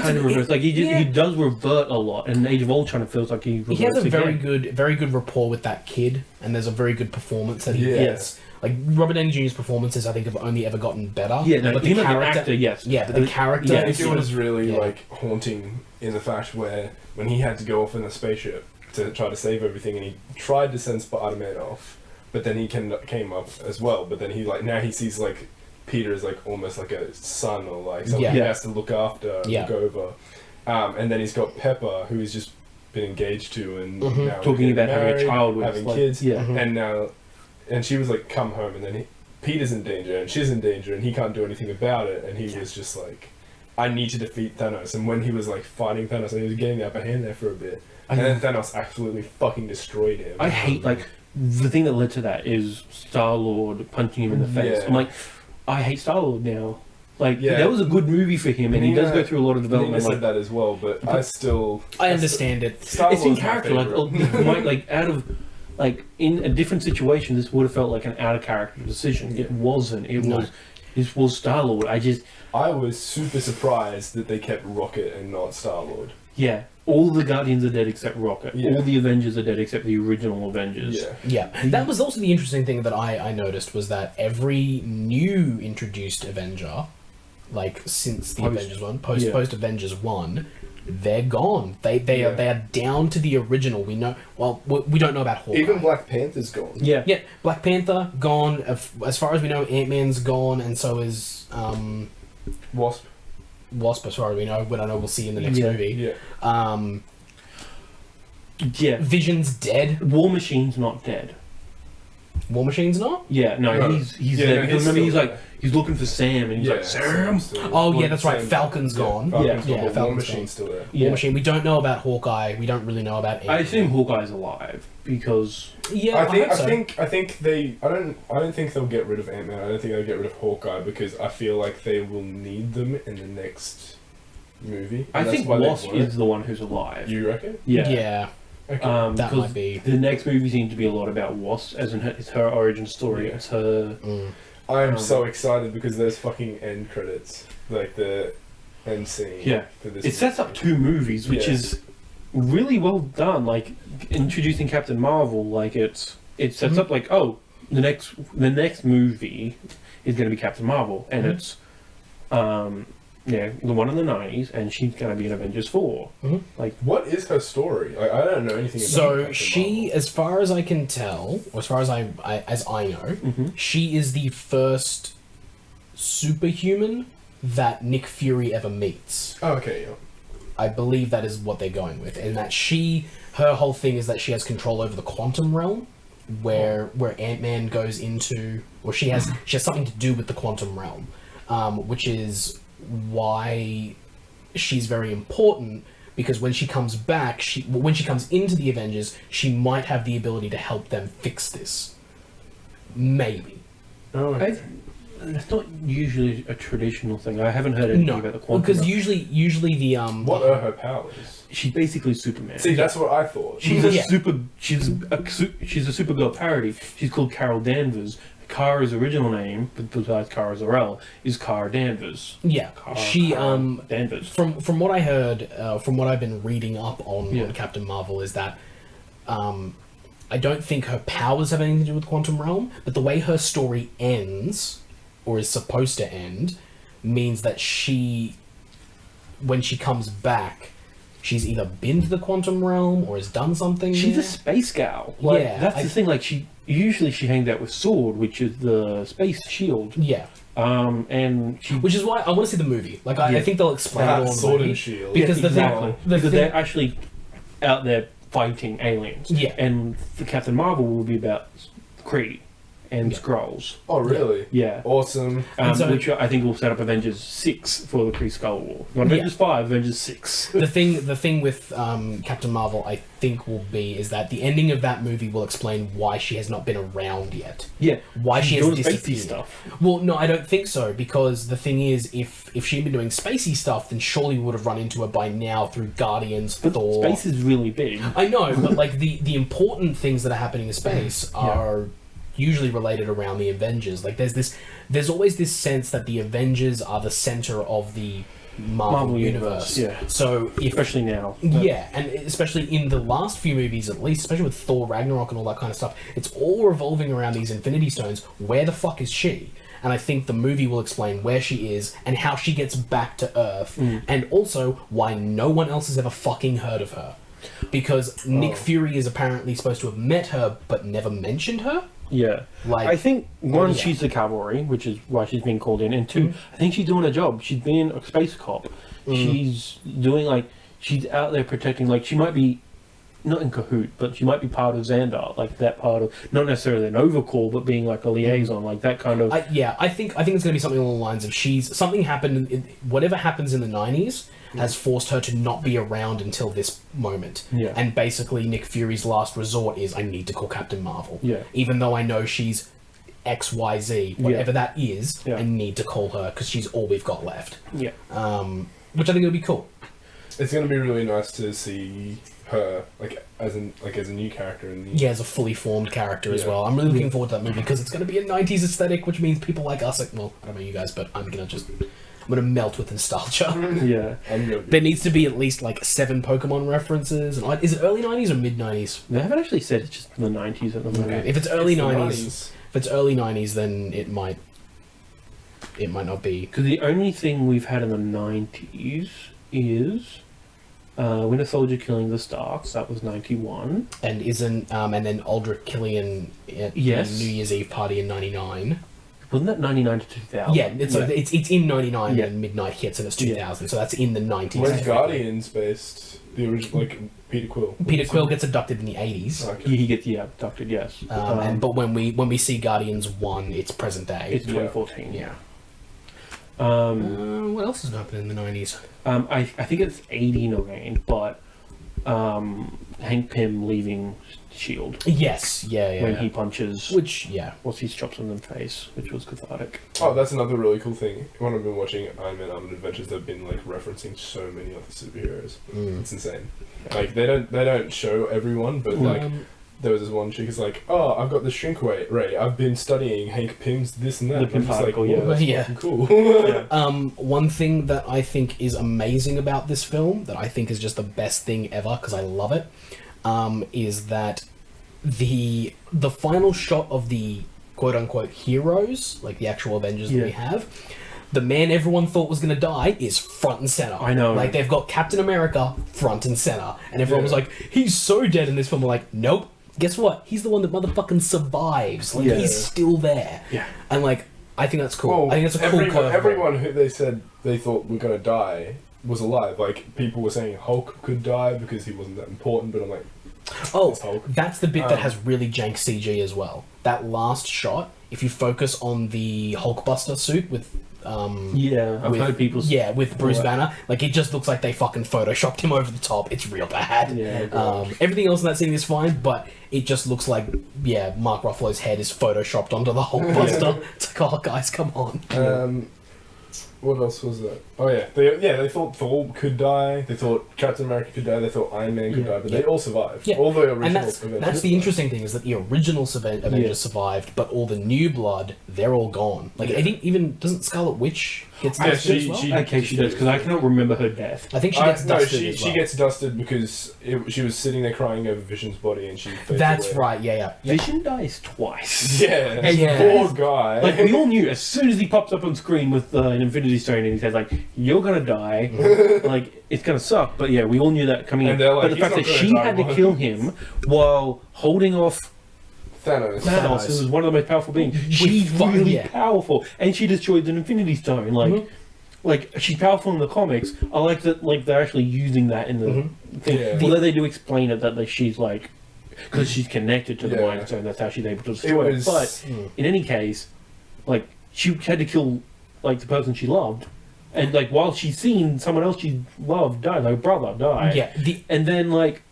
kind of reverts. Like he does revert a lot. And Age of Ultron it feels like he reverts He has a very again. good rapport with that kid, and there's a very good performance that he Yeah. gets. Like Robert Downey Jr.'s performances, I think, have only ever gotten better. Yeah, no, but him as an actor, yes. Yeah, but the character. Yeah, I think is it sort was of- really yeah. like haunting in the fact where when he had to go off in the spaceship to try to save everything, and he tried to send Spider-Man off, but then he came up as well. But then he like now he sees like Peter as like almost like a son or like someone Yeah. he Yeah. has to look after, Yeah. look over. And then he's got Pepper, who he's just been engaged to, and Mhm. now Talking getting about having a married, child with having like, kids, Yeah. Mhm. and now, and she was like, "Come home," and then Peter's in danger, and she's in danger, and he can't do anything about it, and he was just like, "I need to defeat Thanos." And when he was like fighting Thanos, and he was getting the upper hand there for a bit, and then Thanos absolutely fucking destroyed him. I hate like the thing that led to that is Star-Lord punching him in the face. Yeah. I'm like, I hate Star-Lord now. Like Yeah. that was a good movie for him, and he does go through a lot of Nina development. said Like, that as well, but I still. I understand it. Star-Lord's it's in my character. Like, favourite. might like out of like in a different situation, this would have felt like an out of character decision. It wasn't. It No. was. This was Star-Lord. I was super surprised that they kept Rocket and not Star-Lord. Yeah. All the Guardians are dead except Rocket. Yeah. All the Avengers are dead except the original Avengers. Yeah. Yeah, that was also the interesting thing that I noticed was that every new introduced Avenger, like since the Post- Avengers one, yeah. post Avengers 1, they're gone. They Yeah. are down to the original. We know. Well, we don't know about Hawkeye. Even Black Panther's gone. Yeah. Yeah, Black Panther gone. As far as we know, Ant-Man's gone, and so is Wasp. Wasp, as far as we know, but I know we'll see in the next movie. Yeah. Yeah. Vision's dead. War Machine's not dead. War Machine's not? Yeah, no, he's there. Because remember, he's like, he's looking for Sam, and he's like, Sam? Oh, yeah, that's right. Falcon's gone. Falcon's Yeah. gone, but War Falcon's Machine's still there. War Machine. We don't know about Hawkeye. We don't really know about I assume Hawkeye's alive, because... Yeah, I hope so. don't think they'll get rid of Ant-Man. I don't think they'll get rid of Hawkeye because I feel like they will need them in the next movie. I think Wasp is the one who's alive. You reckon? Yeah. Okay. That might be. The next movie seems to be a lot about Wasp, as in it's her origin story. Yeah. It's her... I am so excited because there's fucking end credits. Like the end scene. Yeah. For this It sets up 2 movies, which is really well done. Like, introducing Captain Marvel, like, it sets up, like, oh, the next movie is going to be Captain Marvel, and it's... the one in the 90s, and she's going to be in Avengers 4. Like, what is her story? I don't know anything about So Captain she, Marvel. as far as I can tell, or as far as I know, she is the first superhuman that Nick Fury ever meets. Oh, okay, yeah. I believe that is what they're going with, and that her whole thing is that she has control over the quantum realm, where Ant-Man goes into, or she has something to do with the quantum realm, which is why she's very important, because when she comes back, when she comes into the Avengers, she might have the ability to help them fix this. Maybe. Oh, okay. It's not usually a traditional thing. I haven't heard anything about the quantum. Because usually the What are her powers? She's basically Superman. See, that's what I thought. She's a Supergirl parody. She's called Carol Danvers. Kara's original name, besides Kara Zor-El, is Kara Danvers. Yeah, Danvers. From what I heard, from what I've been reading up on Captain Marvel, is that I don't think her powers have anything to do with Quantum Realm, but the way her story ends, or is supposed to end, means that when she comes back, she's either been to the Quantum Realm or has done something. She's there. a space gal. Like, Yeah, that's the thing. Like, she hangs out with Sword, which is the space shield. Yeah. Which is why I want to see the movie. Like, I think they'll explain it all in the Sword movie. and Shield. Because they're actually out there fighting aliens. Yeah. And the Captain Marvel will be about Kree and Skrulls. Oh, really? Yeah. Awesome. Which I think will set up Avengers 6 for the Kree Skull War. Not Avengers 5, Avengers 6. The thing with Captain Marvel, I think, is that the ending of that movie will explain why she has not been around yet. Yeah. Why she has doing disappeared. spacey stuff. Well, no, I don't think so, because the thing is, if she'd been doing spacey stuff, then surely we would have run into her by now through Guardians, Thor... Space is really big. I know, but like the important things that are happening in space are usually related around the Avengers. Like there's always this sense that the Avengers are the center of the Marvel universe. Yeah. So especially now. Yeah, and especially in the last few movies, at least, especially with Thor Ragnarok and all that kind of stuff, it's all revolving around these Infinity Stones. Where the fuck is she? And I think the movie will explain where she is and how she gets back to Earth, and also why no one else has ever fucking heard of her. Because Nick Fury is apparently supposed to have met her, but never mentioned her. Yeah. Like, I think, one, she's the cavalry, which is why she's being called in, and two, I think she's doing her job. She's being a space cop. She's doing, she's out there protecting, she might be, not in cahoot, but she might be part of Xandar, that part of, not necessarily an overcall, but being a liaison, that kind of... I think it's going to be something along the lines of something happened, whatever happens in the 90s has forced her to not be around until this moment. Yeah. And basically Nick Fury's last resort is, I need to call Captain Marvel. Yeah. Even though I know she's XYZ, whatever that is, I need to call her because she's all we've got left. Yeah. Which I think would be cool. It's going to be really nice to see her as a new character in the... as a fully formed character as well. I'm really looking forward to that movie because it's going to be a 90s aesthetic, which means people like us, well, I don't know you guys, but I'm going to melt with nostalgia. Yeah. There needs to be at least 7 Pokemon references. And is it early 90s or mid 90s? They haven't actually said it's just the 90s at the moment. Okay. If it's early 90s, then it might not be. Because the only thing we've had in the 90s is Winter Soldier killing the Starks. That was 91. And isn't and then Aldrich Killian at the New Year's Eve party in 99. Wasn't that 99 to 2000? Yeah, it's in 99 Yeah. and Midnight hits and it's 2000, so that's in the 90s. Where's Guardians based? The original, like Peter Quill. Peter Quill gets abducted in the 80s. Okay. He gets abducted. Yes. But when we see Guardians 1, it's present day. It's 2014. yeah. Um, What else has happened in the 90s? I think it's 89, but Hank Pym leaving Shield Yes, yeah. when he punches what's his chops in the face, which was cathartic. Oh, that's another really cool thing. When I've been watching Iron Man Armored Adventures, they've been like referencing so many other superheroes. It's insane. Like they don't show everyone, but like there was this one chick who's like, "Oh, I've got the shrink ray. I've been studying Hank Pym's this and that." The Pym particle, like, that's yeah. fucking cool. One thing that I think is amazing about this film, that I think is just the best thing ever, because I love it, is that the final shot of the quote-unquote heroes, like the actual Avengers that we have, the man everyone thought was going to die is front and center. I know. Like, they've got Captain America front and center, and everyone was like, he's so dead in this film. We're like, nope. Guess what? He's the one that motherfucking survives. Like, he's still there. Yeah. And, like, I think that's cool. Well, I think that's a cool curve. everyone who they said they thought were going to die was alive. Like, people were saying Hulk could die because he wasn't that important, but I'm like, Oh, it's Hulk. that's the bit that has really jank CG as well. That last shot, if you focus on the Hulkbuster suit with I've heard people. with Bruce Banner, like it just looks like they fucking photoshopped him over the top. It's real bad. Everything else in that scene is fine, but it just looks like Mark Ruffalo's head is photoshopped onto the Hulkbuster. It's like, oh guys, come on. What else was that? Oh yeah, they thought Thor could die. They thought Captain America could die. They thought Iron Man could die, but they all survived. Yeah. All the original And that's Avengers the interesting thing, is that the original Avengers survived, but all the new blood, they're all gone. Like I think even doesn't Scarlet Witch get dusted as well? She does, because I cannot remember her death. I think she gets dusted as well. She gets dusted because she was sitting there crying over Vision's body, and she. That's away. right. Yeah. Vision dies twice. Yeah. Poor guy. Like, we all knew as soon as he pops up on screen with an Infinity Stone and he says, like, you're gonna die, like, it's gonna suck, but yeah, we all knew that coming in. And they're like, but the fact that she had to kill him while holding off Thanos, who was one of the most powerful beings, she's really powerful, and she destroyed an Infinity Stone, like, like, she's powerful in the comics. I like that, like, they're actually using that in the thing. Yeah. Although they do explain it, that like, she's, like, because she's connected to the Mind Stone, that's how she's able to destroy it. But, in any case, like, she had to kill, like, the person she loved. And, like, while she's seen someone else she loved die, like, brother die. Yeah. And then, like,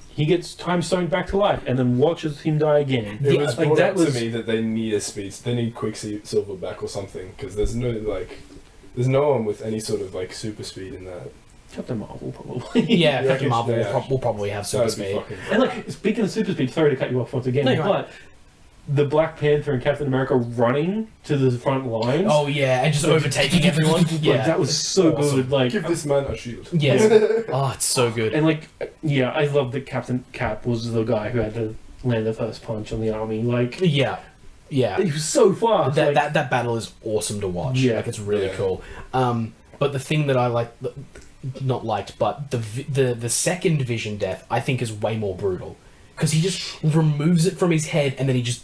he gets Time Stone back to life and then watches him die again. It was like, brought that up was to me that they need a speed. They need Quicksilver back or something, because there's no one with any sort of like super speed in that. Captain Marvel, probably. Yeah, Captain Marvel will probably have super speed. And like, speaking of super speed, sorry to cut you off once again, No, you're but right. the Black Panther and Captain America running to the front lines. Oh yeah, and just overtaking everyone. Like, that was so good. Like, Give this man a shield. Yes. Oh, it's so good. and like, yeah, I love that Captain Cap was the guy who had to land the first punch on the army. Like, Yeah. he was so fast. That, like, that battle is awesome to watch. Yeah. Like, it's really cool. But the thing that I like, not liked, but the second Vision death, I think is way more brutal. Because he just removes it from his head and then he just,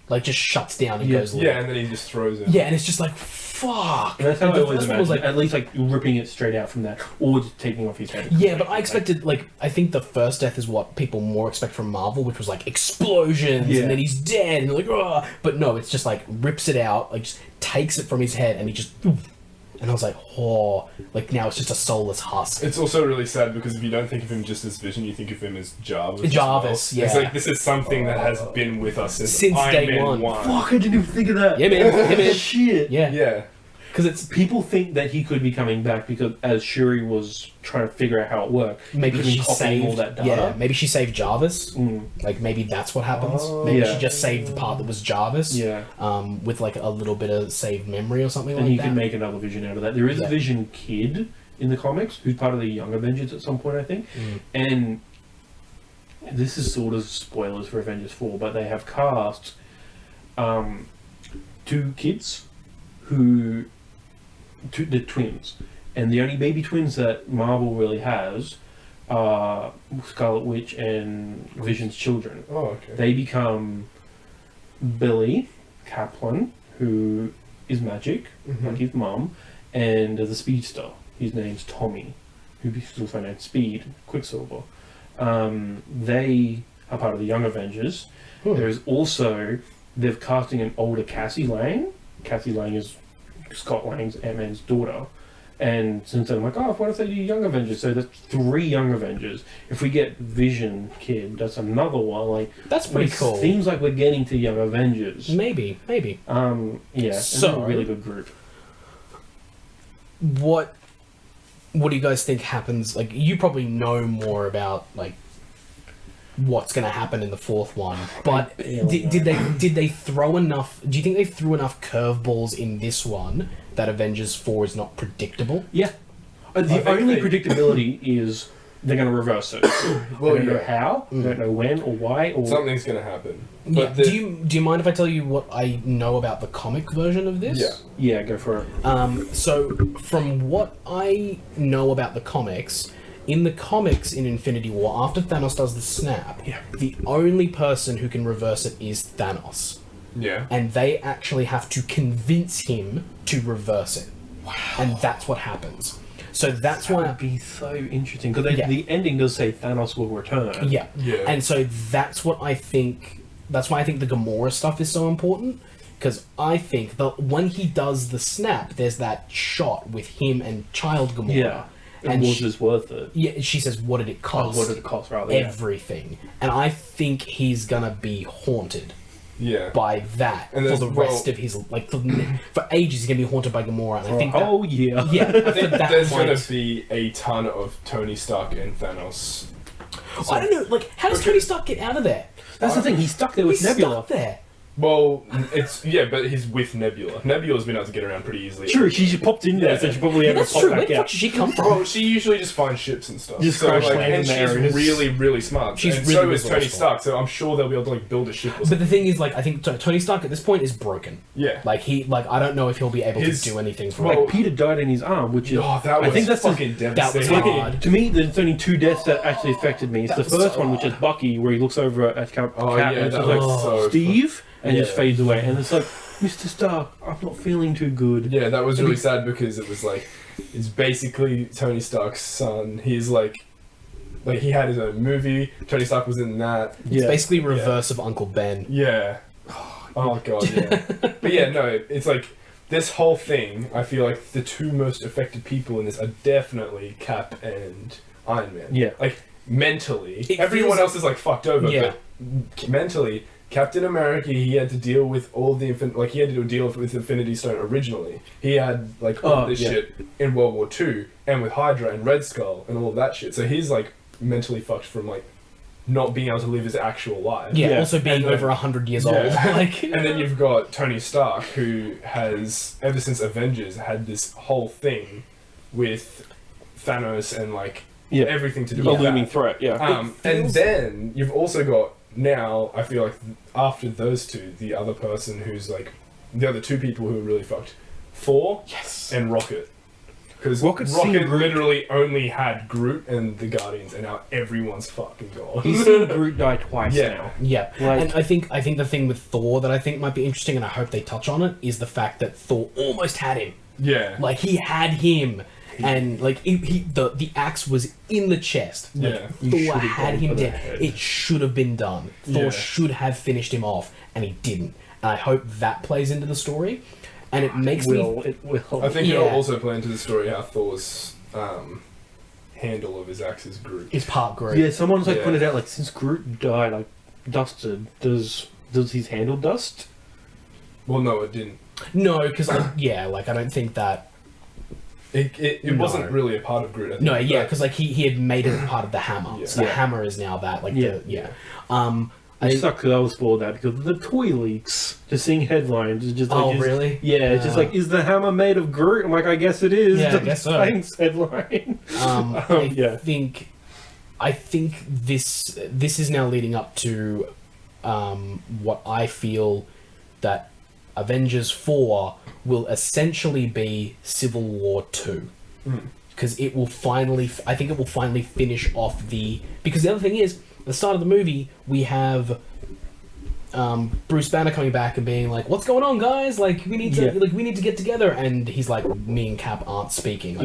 like, just shuts down and goes limp. Yeah, and then he just throws it. Yeah, and it's just like, fuck. and that's how I The always first one imagine. was like, At least like ripping it straight out from that, or just taking off his head. yeah, but I expected, like, I think the first death is what people more expect from Marvel, which was like explosions, and then he's dead, and you're like, oh. But no, it's just like rips it out, like just takes it from his head, and he just, and I was like, oh, like now it's just a soulless husk. It's also really sad because if you don't think of him just as Vision, you think of him as Jarvis. Jarvis, yeah. It's like this is something that has been with us since day Iron Man one. Fuck, I didn't even think of that. Yeah, man. Yeah, man. Shit. Yeah. Yeah. Because it's People think that he could be coming back because as Shuri was trying to figure out how it worked, maybe because she copying saved all that data. Yeah, maybe she saved Jarvis. Like maybe that's what happens. Maybe she just saved the part that was Jarvis. Yeah. With like a little bit of saved memory or something And like you that. can make another Vision out of that. There is a Vision kid in the comics who's part of the Young Avengers at some point, I think. And this is sort of spoilers for Avengers 4, but they have cast 2 kids who... the twins. And the only baby twins that Marvel really has are Scarlet Witch and Vision's children. Oh, okay. They become Billy, Kaplan, who is magic, like his mum, and the speedster. His name's Tommy, who is also named Speed, Quicksilver. They are part of the Young Avengers. There is also, they're casting an older Cassie Lang. Cassie Lang is Scott Lang's Ant-Man's daughter. And since then, I'm like, oh, what if they do Young Avengers? So there's 3 Young Avengers. If we get Vision Kid, that's another one. Like, That's pretty it cool. seems like we're getting to Young Avengers. Maybe. Yeah, So- and they're a really good group. What do you guys think happens? Like, you probably know more about like what's going to happen in the 4th one, but did they throw enough? Do you think they threw enough curveballs in this one that Avengers 4 is not predictable? Yeah. The only predictability is they're going to reverse it. Well, I don't know yeah. how, I don't know when or why. Or Something's gonna happen. Yeah. But the- Do you mind if I tell you what I know about the comic version of this? Yeah. Yeah, go for it. So, from what I know about the comics, in the comics in Infinity War, after Thanos does the snap, the only person who can reverse it is Thanos. Yeah. And they actually have to convince him to reverse it. Wow. And that's what happens. So that's That why... would be so interesting, because Yeah. the ending does say Thanos will return. Yeah. Yeah. And so that's what I think... That's why I think the Gamora stuff is so important. Because I think that when he does the snap, there's that shot with him and child Gamora. Yeah. And was she, this worth it? yeah, she says, what did it cost? What did it cost, rather? Everything. And I think he's gonna be haunted Yeah. by that And for there's- the rest of his... Like, for ages he's gonna be haunted by Gamora. And I think that... Oh, yeah. Yeah, I think for that there's point- gonna be a ton of Tony Stark and Thanos. I don't know, like, how does Tony Stark get out of there? That's the thing, he's stuck there with He's Nebula. stuck there. Well, but he's with Nebula. Nebula's been able to get around pretty easily. True, she just popped in there, Yeah. so she probably Yeah, had to that's pop true. Where back the fuck out. did she come from? Well, she usually just finds ships and stuff. Just crash land in and the she's areas. really, really smart. She's and really so is Tony resourceful. Stark, so I'm sure they'll be able to like build a ship or But something. the thing is, like, I think Tony Stark at this point is broken. Yeah. Like, I don't know if he'll be able His- to do anything for well, it. Like, Peter died in his arm, which is... Oh, that was I think that's fucking that was devastating. hard. To me, there's only 2 deaths that actually affected me. It's That the was first so one, which is hard. Bucky, where he looks over at Cap, Oh, Cap yeah, and it's that just like, was so Steve, and just Yeah. fades away. And it's like, Mr. Stark, I'm not feeling too good. Yeah, that was really sad because it was like, it's basically Tony Stark's son. He's like he had his own movie. Tony Stark was in that. It's Yeah. basically reverse of Uncle Ben. Yeah. Oh god, yeah. But yeah, no, it's like this whole thing. I feel like the 2 most affected people in this are definitely Cap and Iron Man. Yeah. Like mentally, It everyone feels- else is like fucked over. Yeah. But mentally, Captain America, he had to deal with all the he had to do a deal with Infinity Stone originally. He had like all this yeah. shit in World War II, and with Hydra and Red Skull and all of that shit. So he's like mentally fucked from like not being able to live his actual life. Yeah, Yeah. also being And then- over 100 years Yeah. old. Like, And then you've got Tony Stark, who has, ever since Avengers, had this whole thing with Thanos and like Yeah. everything to do A with looming that. threat, yeah. And then you've also got now, I feel like after those 2, the other person who's like the other 2 people who are really fucked, Thor Yes. and Rocket. Because Rocket's Rocket seen Groot. literally only had Groot and the Guardians, and now everyone's fucking gone. He's seen Groot die twice Yeah. now. yeah. Like- And I think the thing with Thor that I think might be interesting, and I hope they touch on it, is the fact that Thor almost had him. Yeah. Like, he had him. And like the axe was in the chest. Like, Yeah. You Thor should've had gone him for the dead. head. It should have been done. Thor Yeah. should have finished him off, and he didn't. And I hope that plays into the story. And it makes me It will. I think it'll Yeah. also play into the story how Thor's handle of his axe is Groot. it's part Groot. Yeah, someone's like Yeah. pointed out, like, since Groot died, like, dusted, does his handle dust? Well, no, it didn't. No, because I don't think that. It No. wasn't really a part of Groot. I think. No, yeah, But- because like he had made it part of the hammer. Yeah. So the Yeah. hammer is now that like Yeah. I It think, sucked because I was for that because of the toy leaks. Just seeing headlines, it's just like, Oh, is- really? Yeah, it's just like, is the hammer made of Groot? I'm like, I guess it is. Yeah, I Just guess so. thanks, headline. Yeah. I think this is now leading up to what I feel that Avengers 4 will essentially be Civil War 2. Because it will finally, I think it will finally finish off because the other thing is, at the start of the movie, we have Bruce Banner coming back and being like, "What's going on, guys? Like, we need to get together." And he's like, "Me and Cap aren't speaking.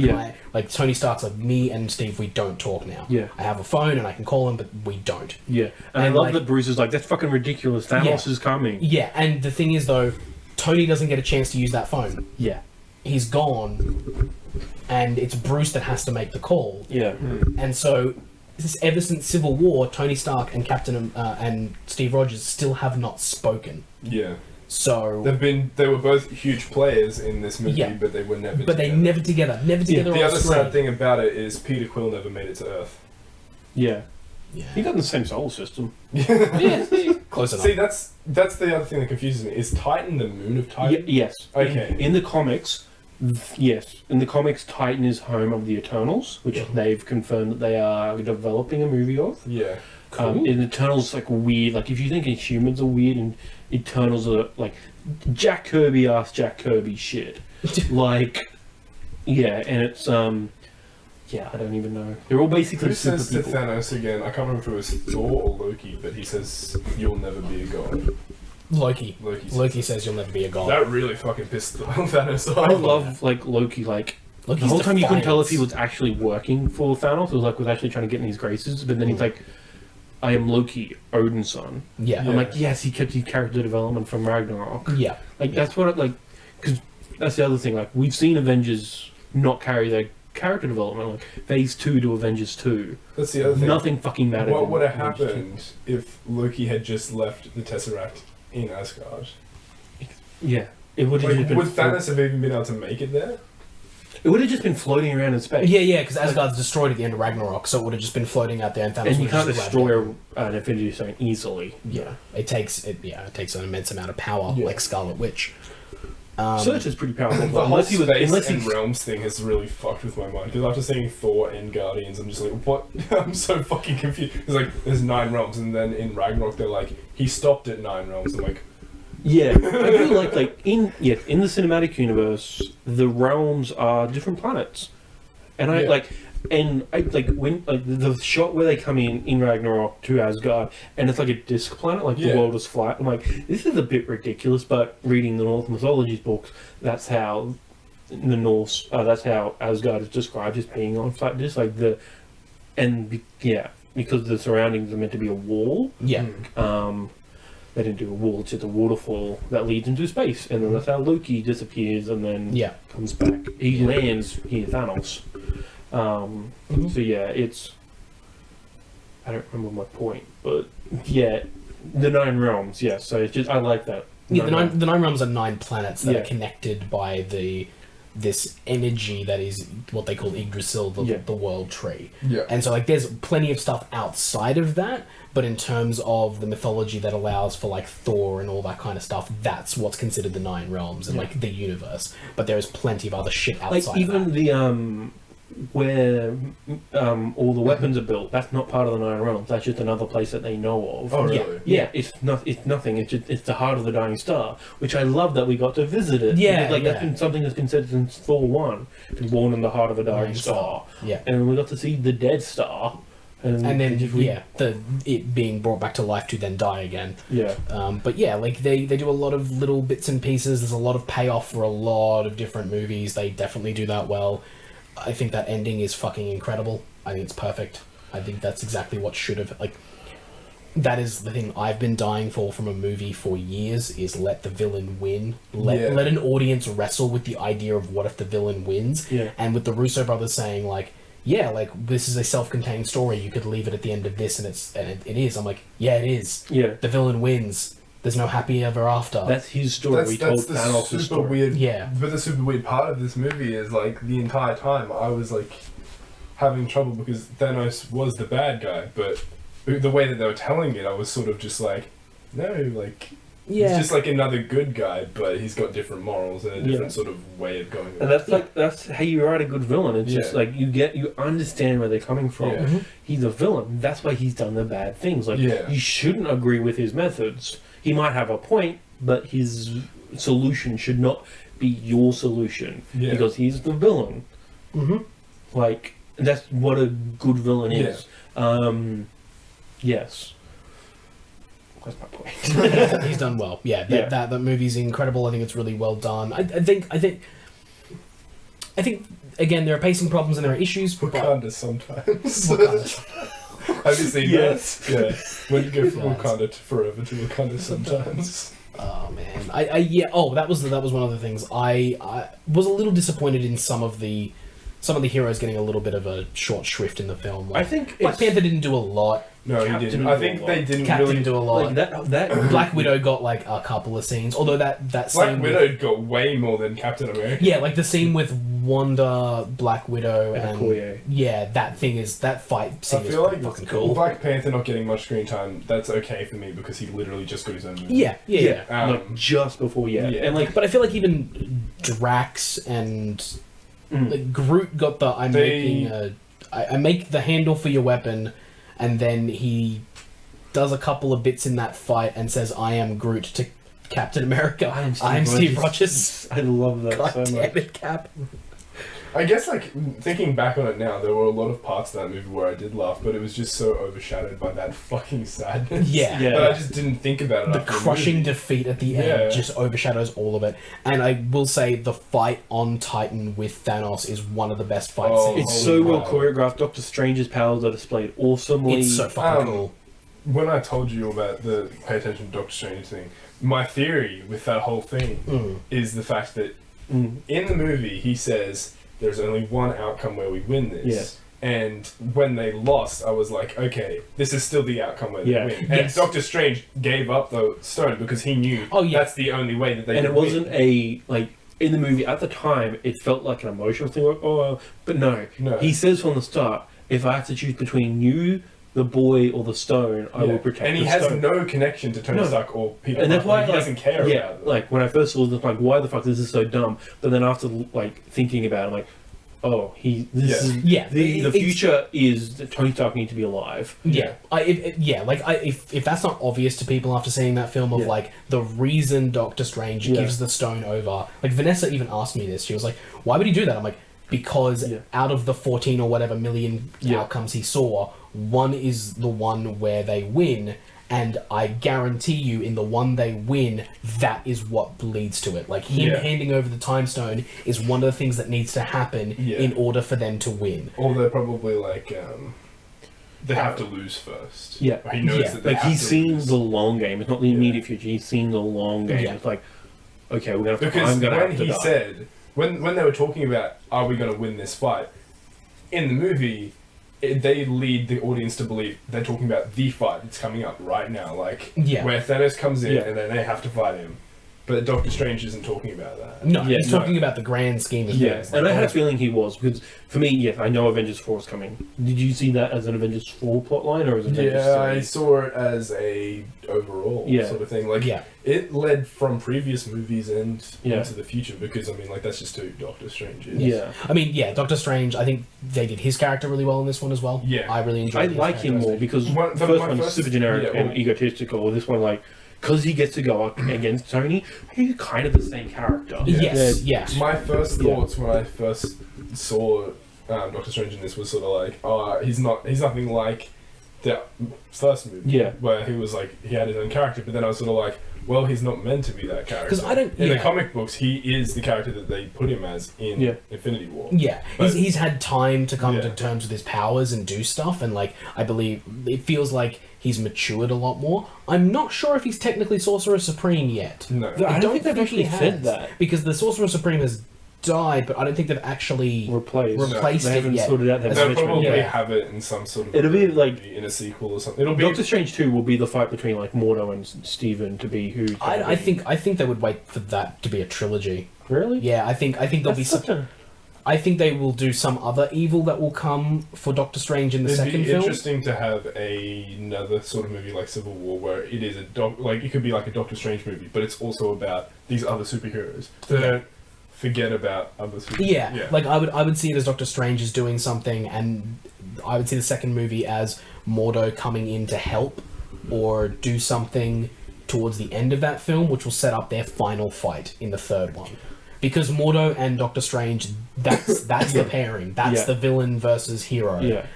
Like, Tony Stark's like, me and Steve, we don't talk now. Yeah. I have a phone and I can call him, but we don't." Yeah, and I love that Bruce is like, "That's fucking ridiculous. Thanos is coming." Yeah, and the thing is though, Tony doesn't get a chance to use that phone. Yeah. He's gone, and it's Bruce that has to make the call. Yeah. And so, ever since Civil War, Tony Stark and Captain and Steve Rogers still have not spoken. Yeah. So they were both huge players in this movie, Yeah. but they were never. But together. they never together. The on other screen. sad thing about it is Peter Quill never made it to Earth. Yeah. Yeah. He got in the same solar system. Yeah, close enough. See, that's the other thing that confuses me. Is Titan the moon of Titan? Yes. Okay. In the comics, yes. In the comics, Titan is home of the Eternals, which they've confirmed that they are developing a movie of. Yeah. Cool. In Eternals, like weird. Like if you think humans are weird, and Eternals are like Jack Kirby asked Jack Kirby shit. Like, yeah, and it's yeah, I don't even know. They're all basically Who super says to people. Thanos again? I can't remember if it was Thor or Loki, but he says, "You'll never be a god." Loki Loki says you'll never be a god. That really fucking pissed Thanos off. I love like Loki. Like Loki's the whole time you couldn't tell if he defiance. was actually working for Thanos, or was actually trying to get in his graces. But then he's like, "I am Loki, Odin's son." Yeah. I'm like, yes, he kept his character development from Ragnarok. Yeah. Like that's what it, like, because that's the other thing. Like we've seen Avengers not carry their character development. Like Phase 2 to Avengers 2. That's the other thing. Nothing fucking mattered. What in would have Avengers 2. happened if Loki had just left the Tesseract in Asgard? Yeah, it would have Like, just been. would Thanos have even been able to make it there? It would have just been floating around in space. Yeah, because Asgard's destroyed at the end of Ragnarok, so it would have just been floating out there, and Thanos And you would have can't just grabbed it. destroy an Infinity Stone easily. Yeah, it takes an immense amount of power, Yeah. like Scarlet Witch. Surge is pretty powerful. The but whole unless he was, space unless and he, realms thing has really fucked with my mind. Because after seeing Thor and Guardians, I'm just like, what? I'm so fucking confused. It's like, there's 9 realms, and then in Ragnarok, they're like, he stopped at 9 realms. I'm like, yeah, I feel like in the cinematic universe, the realms are different planets, and I Yeah. like when the shot where they come in Ragnarok to Asgard, and it's like a disc planet, like Yeah. the world is flat. I'm like, this is a bit ridiculous, but reading the Norse mythology books, that's how in the Norse, that's how Asgard is described as being on flat disc, like because the surroundings are meant to be a wall. Yeah, They didn't do a wall, it's just a waterfall that leads into space, and then that's how Loki disappears and then yeah. comes back. He lands here, Thanos. So yeah, it's. I don't remember my point, but yeah, the 9 realms. Yeah, so it's just I like that. Yeah, the nine realms are 9 planets that Yeah. are connected by this energy that is what they call Yggdrasil, the world tree. yeah. And so, like, there's plenty of stuff outside of that, but in terms of the mythology that allows for, like, Thor and all that kind of stuff, that's what's considered the 9 realms and, like, the universe. But there is plenty of other shit outside Like even of that. the where all the weapons are built. That's not part of the 9 realms. That's just another place that they know of. Oh, Yeah. really? Yeah, it's nothing. It's the heart of the dying star, which I love that we got to visit it. Yeah, Because, yeah. that's been something that's been said since Thor 1, to be born in the heart of a dying Dying star. Yeah. And we got to see the dead star, and And then, we- it being brought back to life to then die again. yeah, But yeah, like they do a lot of little bits and pieces. There's a lot of payoff for a lot of different movies. They definitely do that well. I think that ending is fucking incredible. I think it's perfect. I think that's exactly what should have, like, that is the thing I've been dying for from a movie for years, is let the villain win. Let an audience wrestle with the idea of what if the villain wins. Yeah. And with the Russo brothers saying, like, yeah, like, this is a self-contained story. You could leave it at the end of this, and it is. I'm like, yeah, it is. yeah. The villain wins. There's no happy ever after. That's his story. We told That's the Thanos' super story. weird. Yeah. But the super weird part of this movie is like the entire time I was like having trouble because Thanos was the bad guy, but the way that they were telling it, I was sort of just like, no, like he's just like another good guy, but he's got different morals and a different sort of way of going. And that's how you write a good villain. It's just Yeah. like you understand where they're coming from. Yeah. Mhm. He's a villain. That's why he's done the bad things. Like Yeah. you shouldn't agree with his methods. He might have a point, but his solution should not be your solution Yeah. because he's the villain. Mm-hmm. Like that's what a good villain is. Yes. That's my point. He's done well. Yeah, that movie's incredible. I think it's really well done. I think again, there are pacing problems and there are issues. Wakanda sometimes. Wakanda. Have you seen Yes. that? Yeah. When you go from Yes. Wakanda to forever to Wakanda sometimes. Oh man, that was one of the things. I was a little disappointed in some of the heroes getting a little bit of a short shrift in the film. Like, I think Black Panther didn't do a lot. No, he Captain didn't. did I a think lot. they didn't Cap really didn't do a lot. like that Black Widow got like a couple of scenes, although that Black scene Widow got way more than Captain America. yeah, like the scene with Wanda, Black Widow, and Okoye. that fight scene I is feel pretty like fucking cool. Black Panther not getting much screen time, that's okay for me because he literally just got his own movie. Yeah. like just before, yeah. and like But I feel like even Drax and like Groot got the I make the handle for your weapon, and then he does a couple of bits in that fight and says, "I am Groot" to Captain America. I'm Steve Rogers. I love that God so damn much. it, Cap. I guess, like, thinking back on it now, there were a lot of parts of that movie where I did laugh, but it was just so overshadowed by that fucking sadness. Yeah. Yeah. That I just didn't think about it The after crushing movie. defeat at the Yeah. end just overshadows all of it. And I will say the fight on Titan with Thanos is one of the best fight Oh, scenes. It's Holy so well wow. choreographed. Doctor Strange's powers are displayed awesomely. It's so fucking cool. When I told you about the pay attention to Doctor Strange thing, my theory with that whole thing is the fact that in the movie he says there's only one outcome where we win this. Yes. And when they lost, I was like, okay, this is still the outcome where they Yeah. win. And Yes. Doctor Strange gave up the stone because he knew that's the only way that they and could it wasn't win. a like in the movie at the time. It felt like an emotional thing. Like, but no. He says from the start, if I have to choose between you, the boy, or the stone, I will protect. And he the has stone. no connection to Tony No. Stark or Peter And that's Parker. why He like, doesn't care yeah, about it. like when I first saw this, like why the fuck this is so dumb. But then after like thinking about it, I'm like, oh, the future is that Tony Stark needs to be alive. Yeah, if that's not obvious to people after seeing that film of like the reason Doctor Strange gives the stone over, like Vanessa even asked me this. She was like, "Why would he do that?" I'm like, because out of the 14 or whatever million outcomes he saw, one is the one where they win. And I guarantee you, in the one they win, that is what leads to it. Like, him handing over the time stone is one of the things that needs to happen in order for them to win. Or they're probably like, they have to lose first. Yeah. Or he knows that they Like have he's to seen lose. the long game. It's not the immediate future. He's seen the long game. Yeah. It's like, okay, we're gonna have to. Because I'm gonna when have to he die. said, when they were talking about, are we going to win this fight? In the movie, they lead the audience to believe they're talking about the fight that's coming up right now. Like, where Thanos comes in and then they have to fight him. But Doctor Strange isn't talking about that. No, he's talking about the grand scheme of things. And I had a feeling he was, because for me, yes, I know Avengers 4 is coming. Did you see that as an Avengers 4 plotline, or was it Avengers 3? I saw it as a overall sort of thing. Like, it led from previous movies and into the future, because, I mean, like, that's just who Doctor Strange is. Yeah. I mean, Doctor Strange, I think they did his character really well in this one as well. Yeah. I really enjoyed I his like him character. more, because One- the the- first my one's first- super generic yeah, and well- egotistical, this one, like, because he gets to go up against Tony, he's kind of the same character. Yes, They're- My first thoughts when I first saw Doctor Strange in this was sort of like, he's nothing like the first movie. Yeah. Where he was like, he had his own character, but then I was sort of like, well, he's not meant to be that character. 'Cause I don't- In yeah. the comic books, he is the character that they put him as in Infinity War. Yeah, But- he's had time to come to Yeah. terms with his powers and do stuff, and like I believe it feels like he's matured a lot more. I'm not sure if he's technically Sorcerer Supreme yet. No. I don't think they've he actually said has, that. because the Sorcerer Supreme has died, but I don't think they've actually Replaced. replaced They it haven't yet. sorted out their They'll management probably yet. have it in some sort of It'll be like in a sequel or something. It'll be Doctor Strange 2 will be the fight between like Mordo and Steven to be who. I think they would wait for that to be a trilogy. Really? Yeah, I think there'll be some. I think they will do some other evil that will come for Doctor Strange in the It'd second be film. interesting to have another sort of movie like Civil War where it is like it could be like a Doctor Strange movie, but it's also about these other superheroes. So don't forget about other superheroes. Yeah, like I would see it as Doctor Strange is doing something, and I would see the second movie as Mordo coming in to help or do something towards the end of that film, which will set up their final fight in the third one. Because Mordo and Doctor Strange, that's the pairing. That's the villain versus hero. Yeah.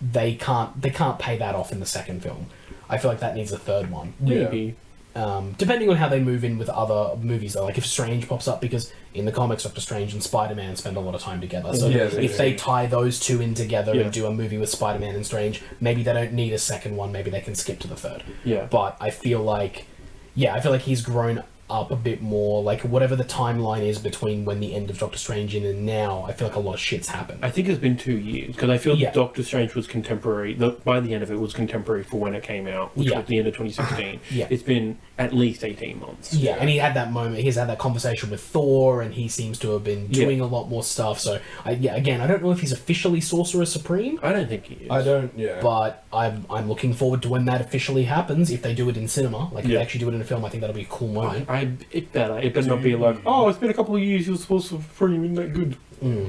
They can't pay that off in the second film. I feel like that needs a third one. Maybe. Depending on how they move in with other movies, though, like if Strange pops up, because in the comics, Doctor Strange and Spider-Man spend a lot of time together. So if they tie those two in together and do a movie with Spider-Man and Strange, maybe they don't need a second one. Maybe they can skip to the third. Yeah. But I feel like he's grown up a bit more. Like whatever the timeline is between when the end of Doctor Strange in and now, I feel like a lot of shit's happened. I think it's been 2 years because I feel Doctor Strange was contemporary. By the end of it, was contemporary for when it came out, which was the end of 2016. It's been at least 18 months. Yeah, and he had that moment. He's had that conversation with Thor, and he seems to have been doing a lot more stuff. So, again, I don't know if he's officially Sorcerer Supreme. I don't think he is. I don't. Yeah. But I'm looking forward to when that officially happens. If they do it in cinema, like if they actually do it in a film, I think that'll be a cool moment. It better not be like, oh, it's been a couple of years. He was supposed to Supreme, isn't that good?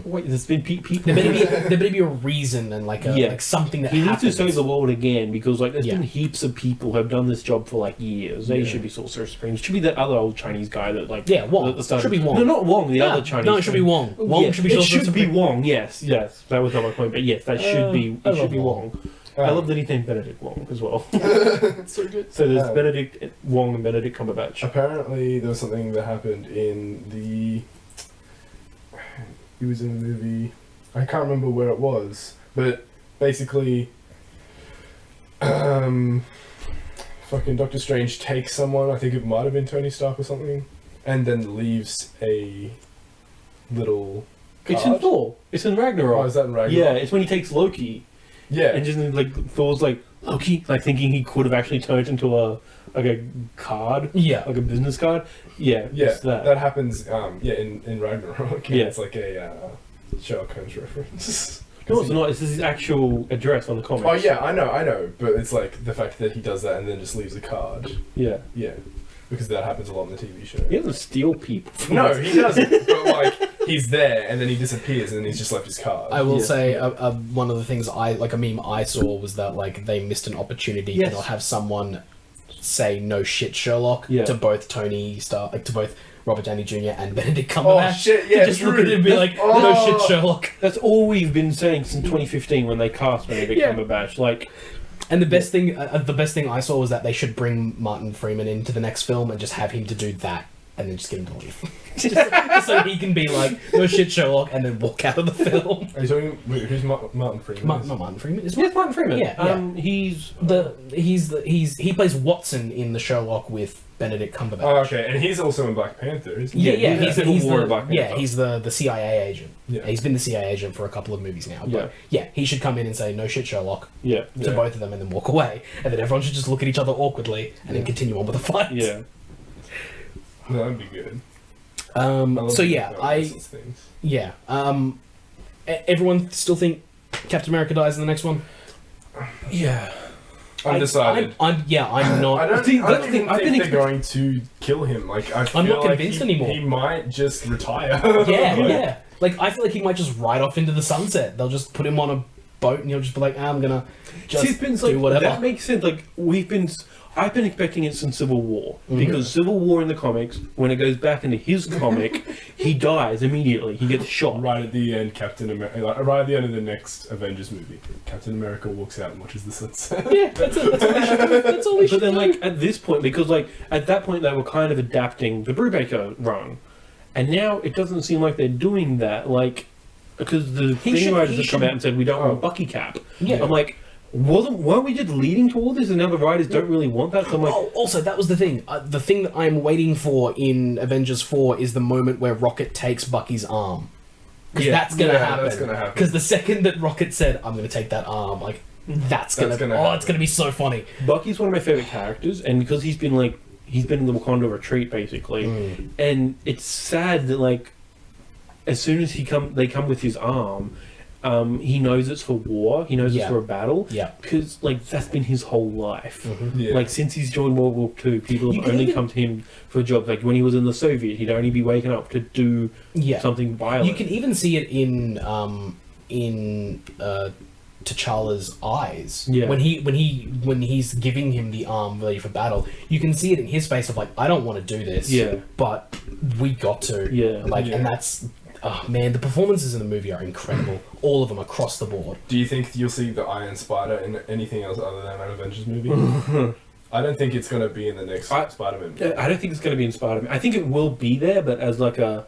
Wait, there's been people. There better be a reason and like something that he happens. needs to save the world again because like there's been heaps of people who have done this job for like years. They should be Sorcerer Supreme. It should be that other old Chinese guy that like Wong. It should be Wong. No, not Wong. The other Chinese. No, it should be Wong. Wong should be Sorcerer It should Supreme. be Wong. Yes. That was not my point. But yes, that should be. It should be Wong. I love that he's named Benedict Wong as well. It's so good. So there's Benedict Wong and Benedict Cumberbatch. Apparently, there was something that happened in the. He was in the movie. I can't remember where it was, but basically, fucking Doctor Strange takes someone. I think it might have been Tony Stark or something, and then leaves a little. Card. It's in Thor. It's in Ragnarok. Oh, is that in Ragnarok? Yeah, it's when he takes Loki. Yeah, and just like Thor's like Loki, like thinking he could have actually turned into a card, like a business card. Yeah, it's that happens. In Ragnarok. Yeah, it's like a Sherlock Holmes reference. No, it's not. It's his actual address on the comics. Oh yeah, I know, but it's like the fact that he does that and then just leaves a card. Yeah, because that happens a lot in the TV show. He doesn't steal people. No, he doesn't. But like, he's there and then he disappears and then he's just left his card. I will say one of the things a meme I saw was that like they missed an opportunity to not have someone say "no shit, Sherlock" to both Tony Stark, like to both Robert Downey Jr. and Benedict Cumberbatch. Oh shit! Yeah, to just look at it and be like, "No shit, Sherlock." That's all we've been saying since 2015 when they cast Benedict Cumberbatch. Like. And the best thing I saw was that they should bring Martin Freeman into the next film and just have him to do that, and then just get him to leave, just so he can be like, "No shit, Sherlock," and then walk out of the film. Are you talking? Wait, who's Martin Freeman? Not Martin Freeman. Is Martin Freeman. Yeah. He plays Watson in the Sherlock with Benedict Cumberbatch. Oh, okay, and he's also in Black Panther, isn't he? He's the CIA agent. Yeah. He's been the CIA agent for a couple of movies now. But he should come in and say, "No shit, Sherlock," to both of them and then walk away. And then everyone should just look at each other awkwardly and then continue on with the fight. Yeah. No, that'd be good. Everyone still think Captain America dies in the next one? Yeah. Undecided. I'm not. I don't think they're going to kill him. Like I'm not convinced anymore. He might just retire. Yeah. Like I feel like he might just ride off into the sunset. They'll just put him on a boat and he'll just be like, "I'm gonna just do whatever." That makes sense. Like I've been expecting it since Civil War because Civil War in the comics, when it goes back into his comic, he dies immediately. He gets shot right at the end. Right at the end of the next Avengers movie, Captain America walks out and watches the sunset. Yeah, that's all we should But then, do. like at this point, because like at that point they were kind of adapting the Brubaker run, and now it doesn't seem like they're doing that. Like because the thing writers have come out and said we don't want Bucky Cap. Yeah. I'm like. Weren't we just leading to all this and now the writers don't really want that? So I'm like, also, that was the thing. The thing that I'm waiting for in Avengers 4 is the moment where Rocket takes Bucky's arm. Because that's going to happen. Because the second that Rocket said, "I'm going to take that arm," like, it's going to be so funny. Bucky's one of my favourite characters, and because he's been in the Wakanda retreat, basically, and it's sad that, like, as soon as they come with his arm... he knows it's for war. He knows it's for a battle. Yeah. Because, like, that's been his whole life. Like, since he's joined World War II, people have only come to him for jobs. Like, when he was in the Soviet, he'd only be waking up to do something violent. You can even see it in T'Challa's eyes. Yeah. When he's giving him the arm ready for battle, you can see it in his face of, like, I don't want to do this. Yeah. But we got to. Yeah. Like, and Oh man, the performances in the movie are incredible. All of them across the board. Do you think you'll see the Iron Spider in anything else other than an Avengers movie? I don't think it's going to be in the next Spider-Man movie. I don't think it's going to be in Spider-Man. I think it will be there, but as like a...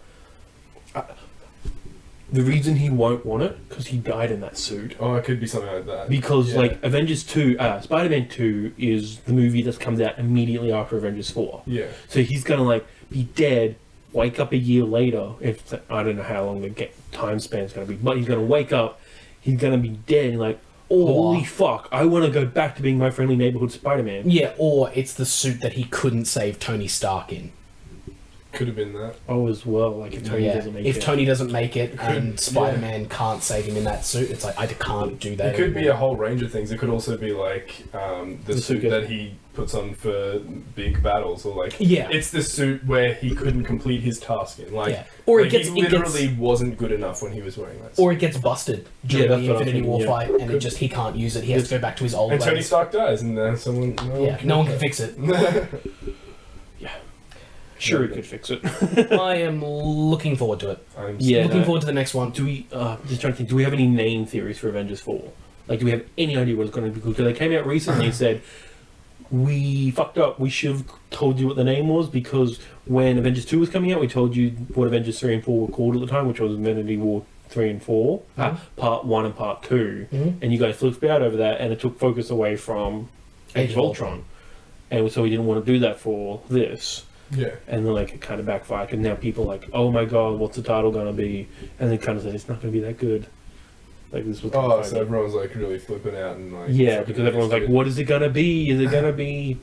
the reason he won't want it, because he died in that suit. Oh, it could be something like that. Because, like, Avengers 2... Spider-Man 2 is the movie that comes out immediately after Avengers 4. Yeah. So he's going to, like, be dead, wake up a year later, if... I don't know how long the time span's going to be, but he's going to wake up, he's going to be dead, and, like... Holy fuck, I want to go back to being my friendly neighborhood Spider-Man. Yeah, or it's the suit that he couldn't save Tony Stark in. Could have been that. Oh, as well, like if Tony doesn't make it. If Tony doesn't make it and Spider-Man can't save him in that suit, it's like, I can't do that It could anymore. be a whole range of things. It could also be like the suit that he puts on for big battles, or like it's the suit where he couldn't complete his task in. Like, or like he literally wasn't good enough when he was wearing that suit. Or it gets busted during the Infinity War fight, and he can't use it. He has to go back to his old ways. And Tony Stark dies, and then someone... No one can fix it. Sure, he could fix it. I am looking forward to it. Looking forward to the next one. Do we? Just trying to think. Do we have any name theories for Avengers 4? Like, do we have any idea what it's going to be? Because they came out recently and said we fucked up. We should have told you what the name was, because when Avengers 2 was coming out, we told you what Avengers 3 and 4 were called at the time, which was Infinity War 3 and 4, Part 1 and Part 2, and you guys flipped out over that, and it took focus away from Age of Ultron, and so we didn't want to do that for this. Yeah. And then, like, it kind of backfired, and now people are like, oh my god, what's the title going to be? And they kind of said, it's not going to be that good. Like, this was... so everyone's, like, really flipping out and, like... Yeah, because everyone's like, what is it going to be? Is it going to be...